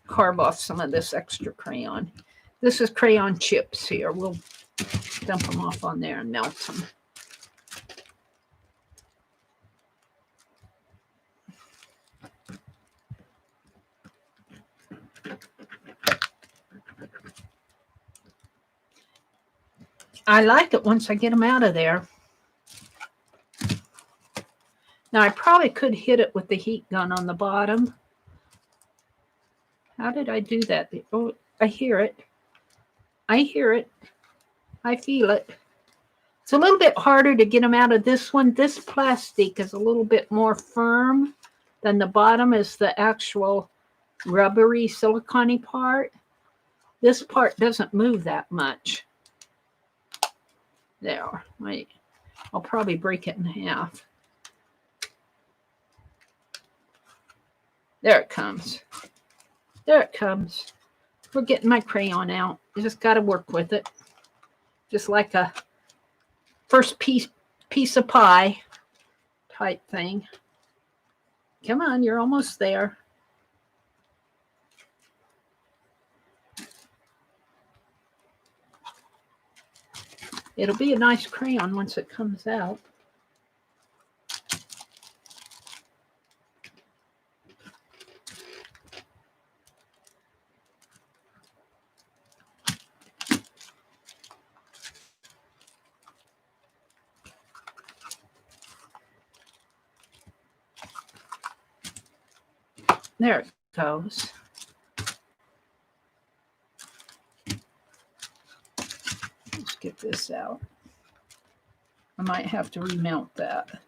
A: carve off some of this extra crayon. This is crayon chips here. We'll dump them off on there and melt them. I like it once I get them out of there. Now, I probably could hit it with the heat gun on the bottom. How did I do that? Oh, I hear it. I hear it. I feel it. It's a little bit harder to get them out of this one. This plastic is a little bit more firm than the bottom is the actual rubbery silicone-y part. This part doesn't move that much. There. Wait. I'll probably break it in half. There it comes. There it comes. We're getting my crayon out. You just got to work with it. Just like a first piece of pie type thing. Come on, you're almost there. It'll be a nice crayon once it comes out. There it goes. Let's get this out. I might have to remount that.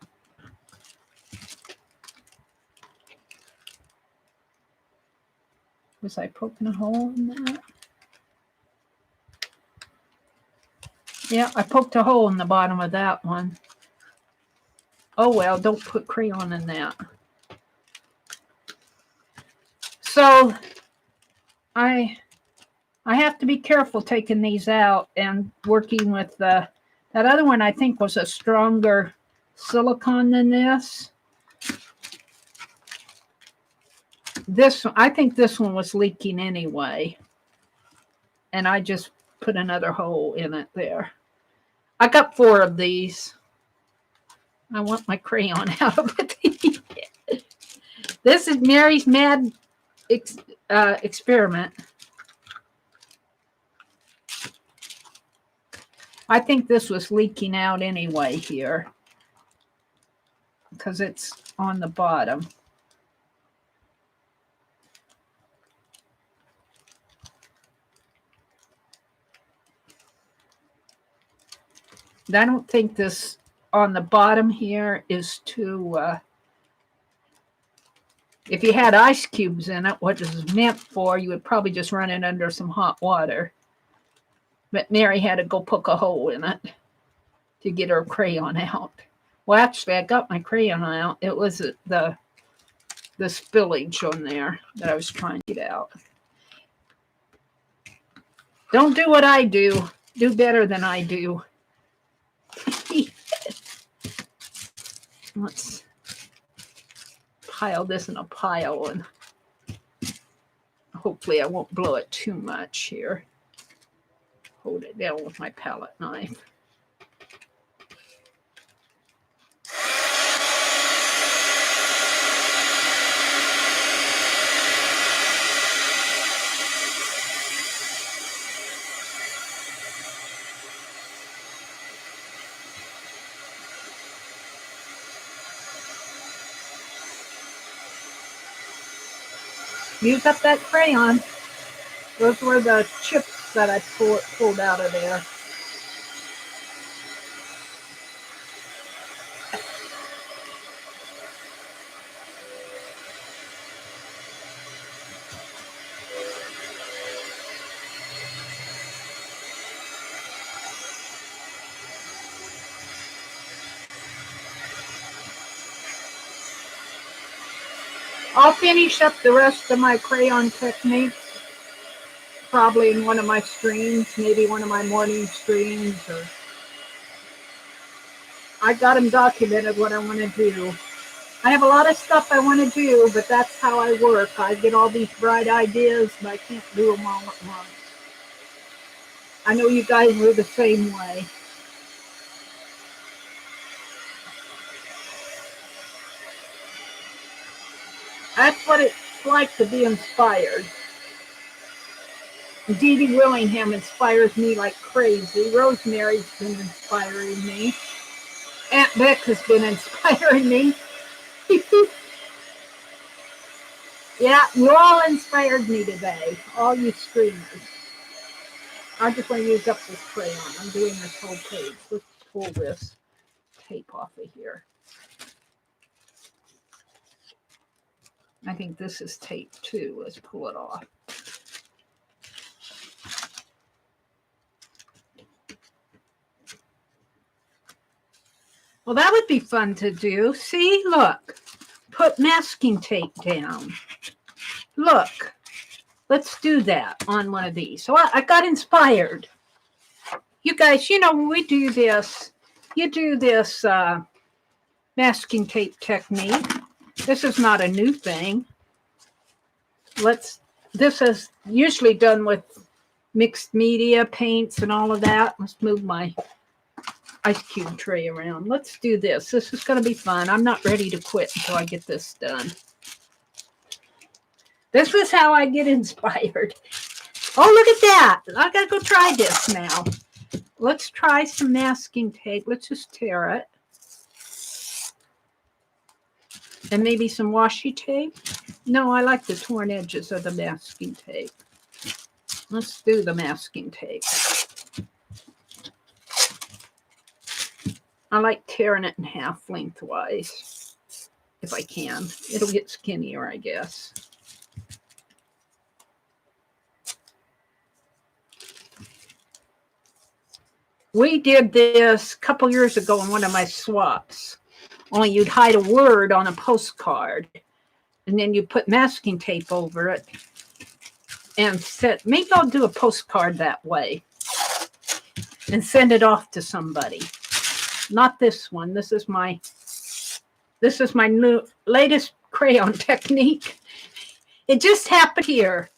A: Was I poking a hole in that? Yeah, I poked a hole in the bottom of that one. Oh well, don't put crayon in that. So I have to be careful taking these out and working with the, that other one I think was a stronger silicone than this. This, I think this one was leaking anyway. And I just put another hole in it there. I got 4 of these. I want my crayon out of it. This is Mary's Mad Experiment. I think this was leaking out anyway here because it's on the bottom. I don't think this on the bottom here is too, if you had ice cubes in it, what this is meant for, you would probably just run it under some hot water. But Mary had to go poke a hole in it to get her crayon out. Well, actually, I got my crayon out. It was the spillage on there that I was trying to get out. Don't do what I do. Do better than I do. Let's pile this in a pile, and hopefully I won't blow it too much here. Hold it down with my palette knife. Use up that crayon. Those were the chips that I pulled out of there. I'll finish up the rest of my crayon techniques probably in one of my streams, maybe one of my morning streams. Or I got them documented what I want to do. I have a lot of stuff I want to do, but that's how I work. I get all these bright ideas, but I can't do them all at once. I know you guys are the same way. That's what it's like to be inspired. Dee Dee Willingham inspires me like crazy. Rosemary's been inspiring me. Aunt Beck has been inspiring me. Yeah, you all inspired me today, all you streamers. I just want to use up this crayon. I'm doing this whole page. Let's pull this tape off of here. I think this is tape too. Let's pull it off. Well, that would be fun to do. See, look, put masking tape down. Look, let's do that on one of these. So I got inspired. You guys, you know, when we do this, you do this masking tape technique. This is not a new thing. This is usually done with mixed media, paints, and all of that. Let's move my ice cube tray around. Let's do this. This is going to be fun. I'm not ready to quit until I get this done. This is how I get inspired. Oh, look at that. I got to go try this now. Let's try some masking tape. Let's just tear it. And maybe some washi tape. No, I like the torn edges of the masking tape. Let's do the masking tape. I like tearing it in half lengthwise, if I can. It'll get skinnier, I guess. We did this a couple years ago in one of my swaps. Only you'd hide a word on a postcard, and then you put masking tape over it, and said, maybe I'll do a postcard that way, and send it off to somebody. Not this one. This is my new latest crayon technique. It just happened here.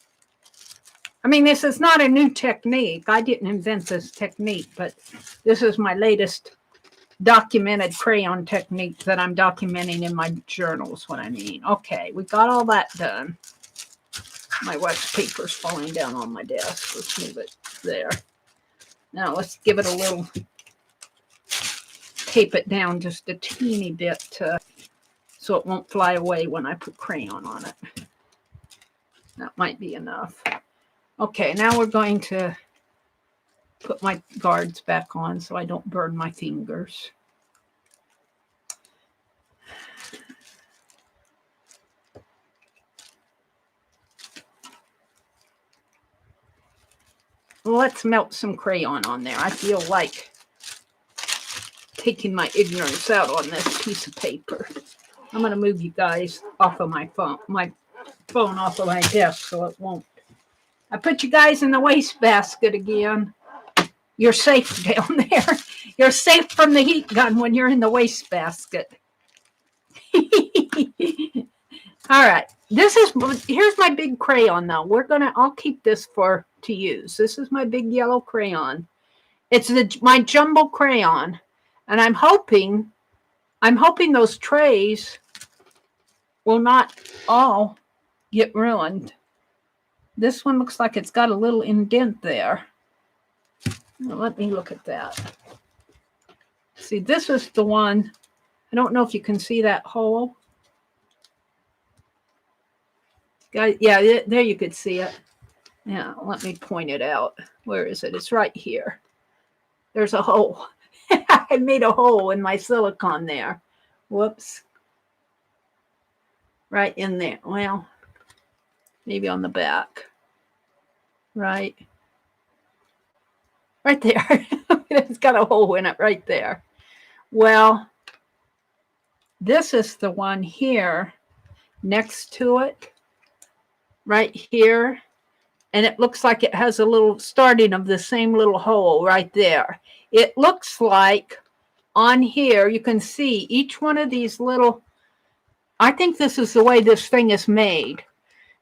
A: I mean, this is not a new technique. I didn't invent this technique, but this is my latest documented crayon technique that I'm documenting in my journals, what I mean. Okay, we got all that done. My wax paper's falling down on my desk. Let's move it there. Now let's give it a little, tape it down just a teeny bit so it won't fly away when I put crayon on it. That might be enough. Okay, now we're going to put my guards back on so I don't burn my fingers. Let's melt some crayon on there. I feel like taking my ignorance out on this piece of paper. I'm going to move you guys off of my phone off of my desk so it won't. I put you guys in the wastebasket again. You're safe down there. You're safe from the heat gun when you're in the wastebasket. All right. Here's my big crayon though. I'll keep this to use. This is my big yellow crayon. It's my jumbo crayon. And I'm hoping those trays will not all get ruined. This one looks like it's got a little indent there. Now, let me look at that. See, this is the one. I don't know if you can see that hole. Yeah, there you could see it. Yeah, let me point it out. Where is it? It's right here. There's a hole. I made a hole in my silicone there. Whoops. Right in there. Well, maybe on the back. Right there. It's got a hole in it right there. Well, this is the one here next to it. Right here. And it looks like it has a little starting of the same little hole right there. It looks like on here, you can see each one of these little, I think this is the way this thing is made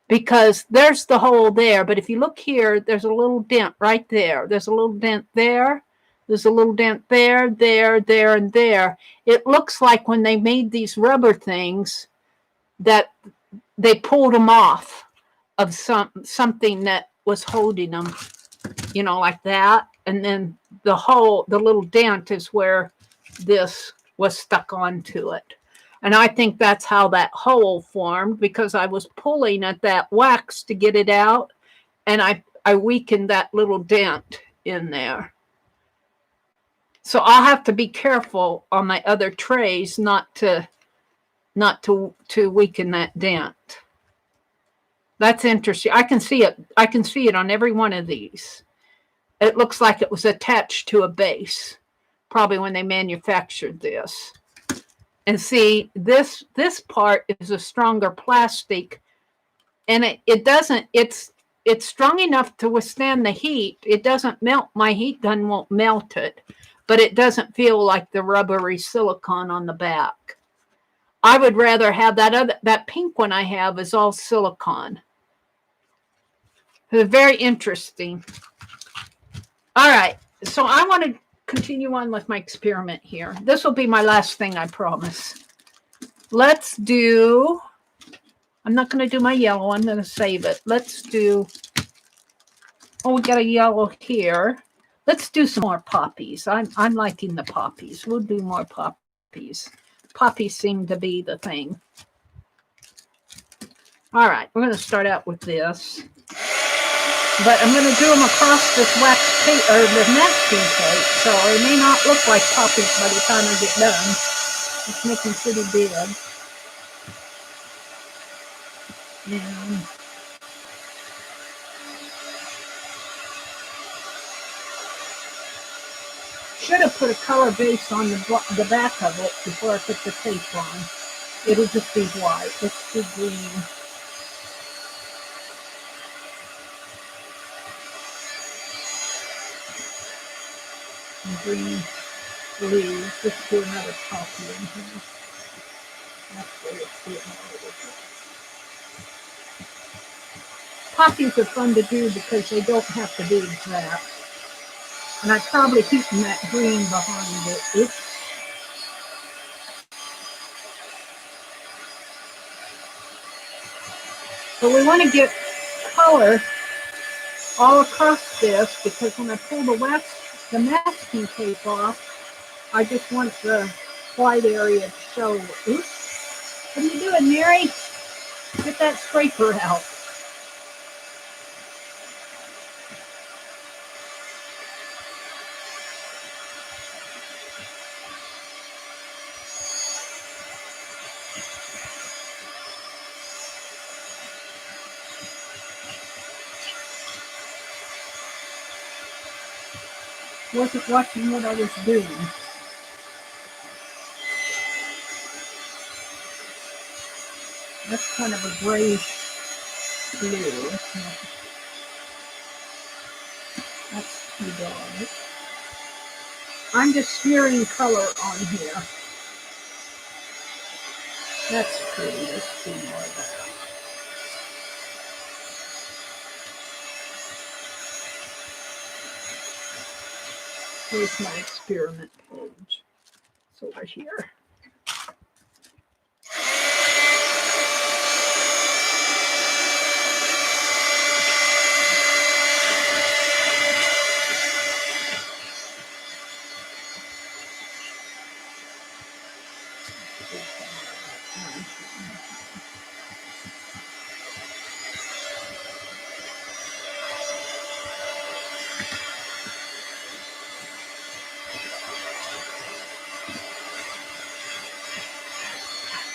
A: because there's the hole there. But if you look here, there's a little dent right there. There's a little dent there. There's a little dent there, there, there, and there. It looks like when they made these rubber things that they pulled them off of something that was holding them, you know, like that. And then the little dent is where this was stuck onto it. And I think that's how that hole formed because I was pulling at that wax to get it out. And I weakened that little dent in there. So I'll have to be careful on my other trays not to weaken that dent. That's interesting. I can see it. I can see it on every one of these. It looks like it was attached to a base, probably when they manufactured this. And see, this part is a stronger plastic, and it's strong enough to withstand the heat. It doesn't melt. My heat gun won't melt it, but it doesn't feel like the rubbery silicone on the back. I would rather have that pink one I have is all silicone. It's very interesting. All right, so I want to continue on with my experiment here. This will be my last thing, I promise. Let's do, I'm not going to do my yellow. I'm going to save it. Let's do, oh, we got a yellow here. Let's do some more poppies. I'm liking the poppies. We'll do more poppies. Poppies seem to be the thing. All right, we're going to start out with this. But I'm going to do them across this wax tape, or the masking tape, so it may not look like poppies by the time I get done. It's making pretty big. And should have put a color base on the back of it before I put the tape on. It'll just be white. Let's do green. Green leaves. Let's do another poppy in here. That's where it's getting a little bit. Poppies are fun to do because they don't have to be exact. And I probably keeping that green behind it. Oops. So we want to get color all across this because when I pull the wax the masking tape off. I just want the white area to show. Oops. What are you doing, Mary? Get that scraper out. Wasn't watching what I was doing. That's kind of a gray blue. That's too dark. I'm just smearing color on here. That's pretty. Let's do more of that. Here's my experiment page. It's over here.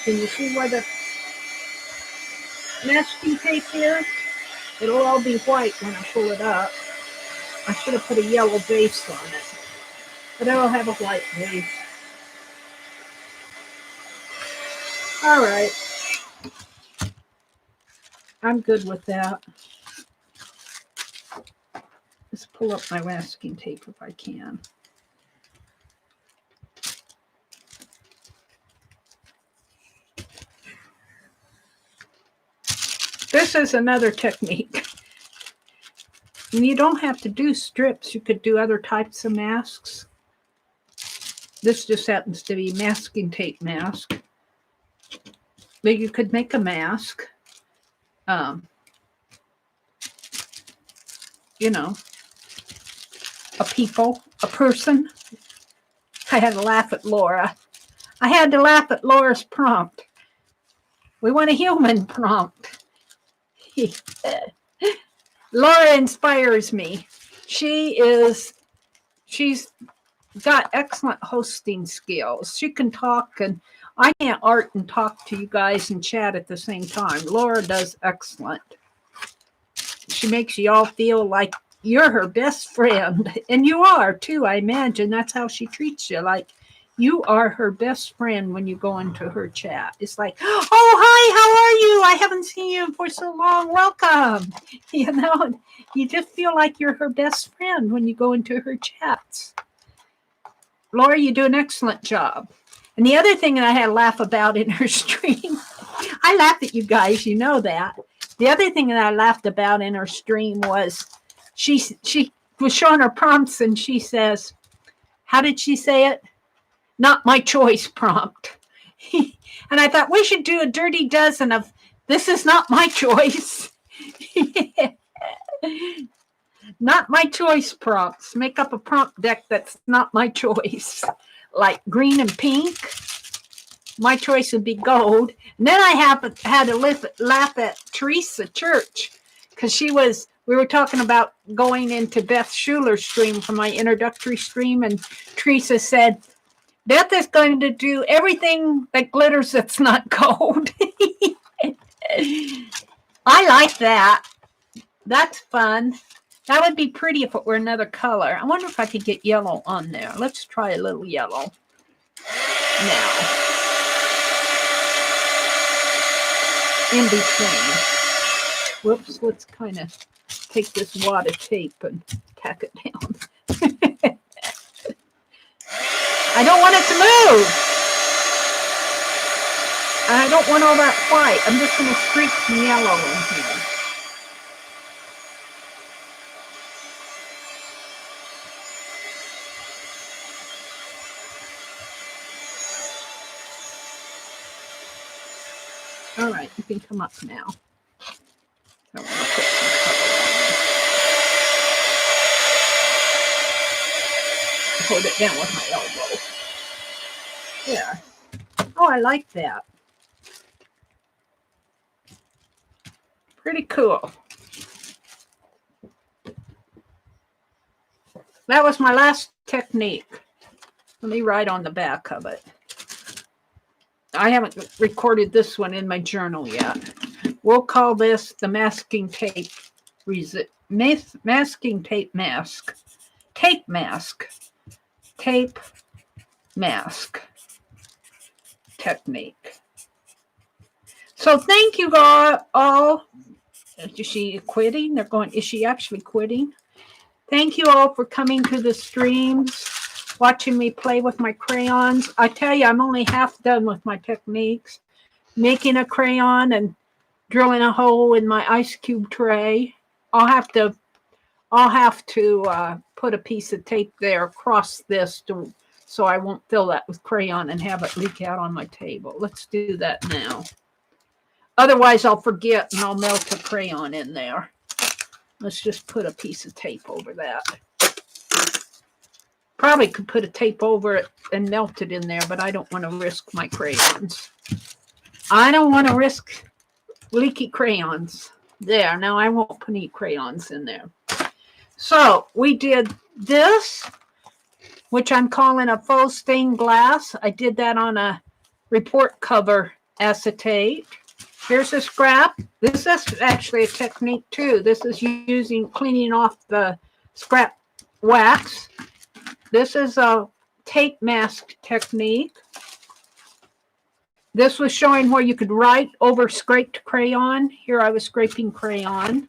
A: Can you see where the masking tape is? It'll all be white when I pull it up. I should have put a yellow base on it, but it'll have a white base. All right. I'm good with that. Let's pull up my masking tape if I can. This is another technique. And you don't have to do strips. You could do other types of masks. This just happens to be masking tape mask. But you could make a mask. You know, a person. I had to laugh at Laura. I had to laugh at Laura's prompt. We want a human prompt. Laura inspires me. She's got excellent hosting skills. She can talk, and I can't art and talk to you guys and chat at the same time. Laura does excellent. She makes you all feel like you're her best friend, and you are too. I imagine that's how she treats you. Like you are her best friend when you go into her chat. It's like, oh, hi, how are you? I haven't seen you for so long. Welcome. You know, you just feel like you're her best friend when you go into her chats. Laura, you do an excellent job. And the other thing that I had to laugh about in her stream, I laugh at you guys, you know that. The other thing that I laughed about in her stream was she was showing her prompts and she says, how did she say it? Not my choice prompt. And I thought we should do a dirty dozen of this is not my choice. Not my choice prompts. Make up a prompt deck that's not my choice. Like green and pink. My choice would be gold. And then I had to laugh at Teresa Church because we were talking about going into Beth Schuler's stream for my introductory stream, and Teresa said, Beth is going to do everything that glitters that's not gold. I like that. That's fun. That would be pretty if it were another color. I wonder if I could get yellow on there. Let's try a little yellow now. In between. Whoops, let's kind of take this wad of tape and tack it down. I don't want it to move. I don't want all that white. I'm just going to streak some yellow in here. All right, you can come up now. I want to put some color on. hold it down with my elbow. Yeah. Oh, I like that. Pretty cool. That was my last technique. Let me write on the back of it. I haven't recorded this one in my journal yet. We'll call this the masking tape masking tape mask. Tape mask. Tape mask technique. So thank you all. Is she quitting? They're going, is she actually quitting? Thank you all for coming to the streams, watching me play with my crayons. I tell you, I'm only half done with my techniques. Making a crayon and drilling a hole in my ice cube tray. I'll have to put a piece of tape there across this so I won't fill that with crayon and have it leak out on my table. Let's do that now. Otherwise, I'll forget and I'll melt a crayon in there. Let's just put a piece of tape over that. Probably could put a tape over it and melt it in there, but I don't want to risk my crayons. I don't want to risk leaky crayons. There, now I won't put any crayons in there. So we did this, which I'm calling a faux stained glass. I did that on a report cover acetate. Here's a scrap. This is actually a technique too. This is cleaning off the scrap wax. This is a tape mask technique. This was showing where you could write over scraped crayon. Here I was scraping crayon.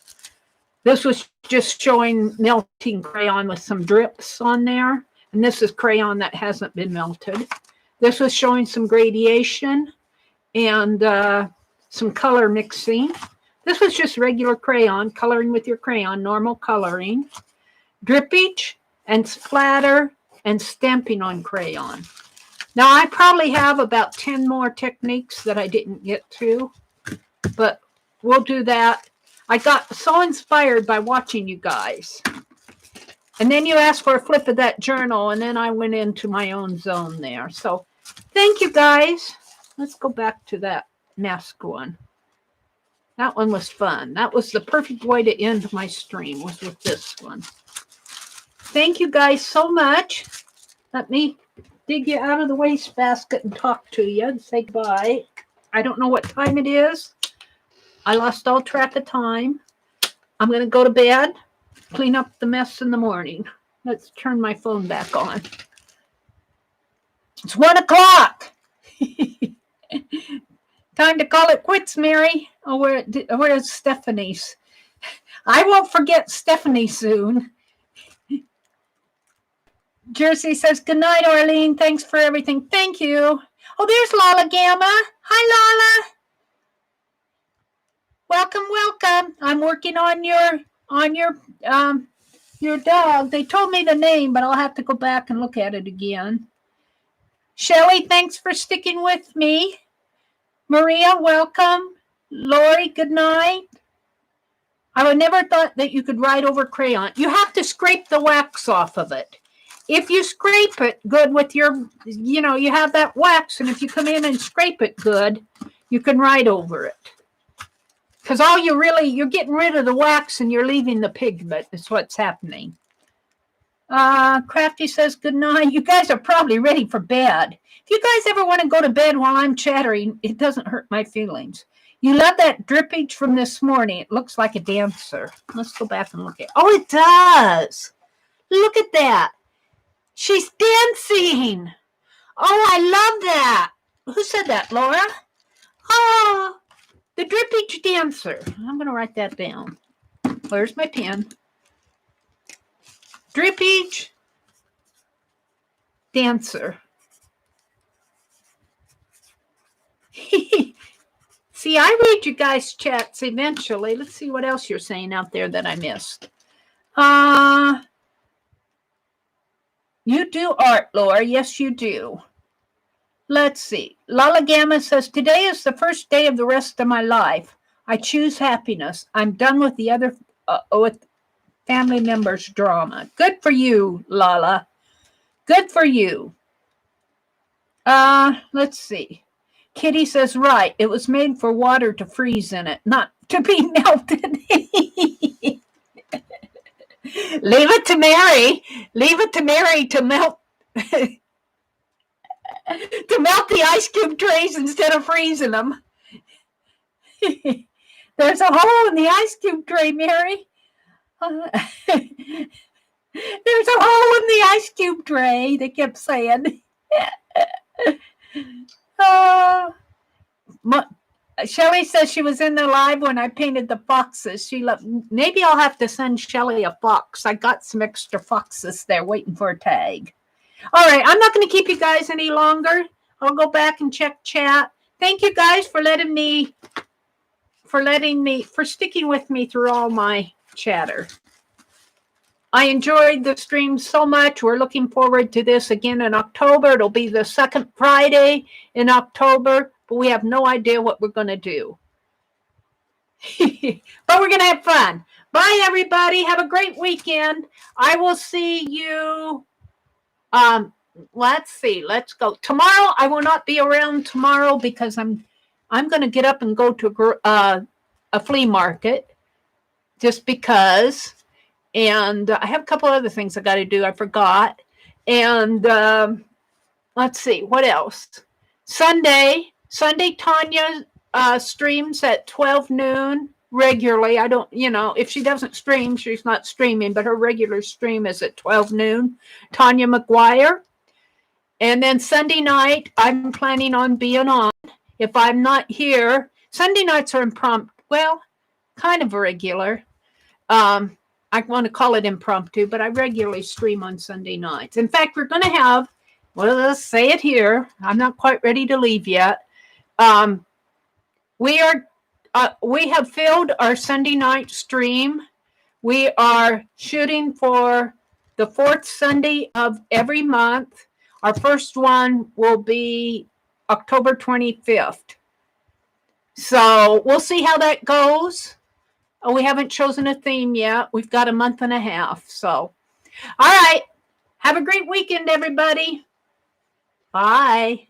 A: This was just showing melting crayon with some drips on there. And this is crayon that hasn't been melted. This was showing some gradation and some color mixing. This was just regular crayon, coloring with your crayon, normal coloring. Drippage and splatter and stamping on crayon. Now, I probably have about 10 more techniques that I didn't get to, but we'll do that. I got so inspired by watching you guys. And then you asked for a flip of that journal, and then I went into my own zone there. So thank you, guys. Let's go back to that mask one. That one was fun. That was the perfect way to end my stream, was with this one. Thank you guys so much. Let me dig you out of the wastebasket and talk to you and say goodbye. I don't know what time it is. I lost all track of time. I'm going to go to bed, clean up the mess in the morning. Let's turn my phone back on. It's 1 o'clock. Time to call it quits, Mary. Oh, where is Stephanie's? I won't forget Stephanie soon. Jersey says, good night, Arlene. Thanks for everything. Thank you. Oh, there's Lala Gamma. Hi, Lala. Welcome, welcome. I'm working on your dog. They told me the name, but I'll have to go back and look at it again. Shelly, thanks for sticking with me. Maria, welcome. Lori, good night. I would never thought that you could write over crayon. You have to scrape the wax off of it. If you scrape it good with your, you have that wax, and if you come in and scrape it good, you can write over it. Because you're getting rid of the wax and you're leaving the pigment is what's happening. Crafty says, good night. You guys are probably ready for bed. If you guys ever want to go to bed while I'm chattering, it doesn't hurt my feelings. You love that drippage from this morning. It looks like a dancer. Let's go back and look at it. Oh, it does. Look at that. She's dancing. Oh, I love that. Who said that, Laura? Oh, the drippage dancer. I'm going to write that down. Where's my pen? Drippage dancer. See, I read you guys' chats eventually. Let's see what else you're saying out there that I missed. You do art, Laura. Yes, you do. Let's see. Lala Gamma says, today is the first day of the rest of my life. I choose happiness. I'm done with the other with family members' drama. Good for you, Lala. Good for you. Let's see. Kitty says, right, it was made for water to freeze in it, not to be melted. Leave it to Meri. Leave it to Meri to melt to melt the ice cube trays instead of freezing them. There's a hole in the ice cube tray, Meri. There's a hole in the ice cube tray, they kept saying. Shelly says she was in the live when I painted the foxes. Maybe I'll have to send Shelly a fox. I got some extra foxes there waiting for a tag. All right, I'm not going to keep you guys any longer. I'll go back and check chat. Thank you guys for sticking with me through all my chatter. I enjoyed the stream so much. We're looking forward to this again in October. It'll be the second Friday in October, but we have no idea what we're going to do. But we're going to have fun. Bye, everybody. Have a great weekend. I will see you. Let's see. Let's go. Tomorrow, I will not be around tomorrow because I'm going to get up and go to a flea market just because. And I have a couple other things I got to do. I forgot. And let's see. What else? Sunday, Tanya streams at 12 noon regularly. I don't, if she doesn't stream, she's not streaming, but her regular stream is at 12 noon. Tanya McGuire. And then Sunday night, I'm planning on being on. If I'm not here, Sunday nights are impromptu. Well, kind of regular. I want to call it impromptu, but I regularly stream on Sunday nights. In fact, we're going to have, well, let's say it here. I'm not quite ready to leave yet. We have filled our Sunday night stream. We are shooting for the fourth Sunday of every month. Our first one will be October 25th. So we'll see how that goes. We haven't chosen a theme yet. We've got a month and a half. So, all right. Have a great weekend, everybody. Bye.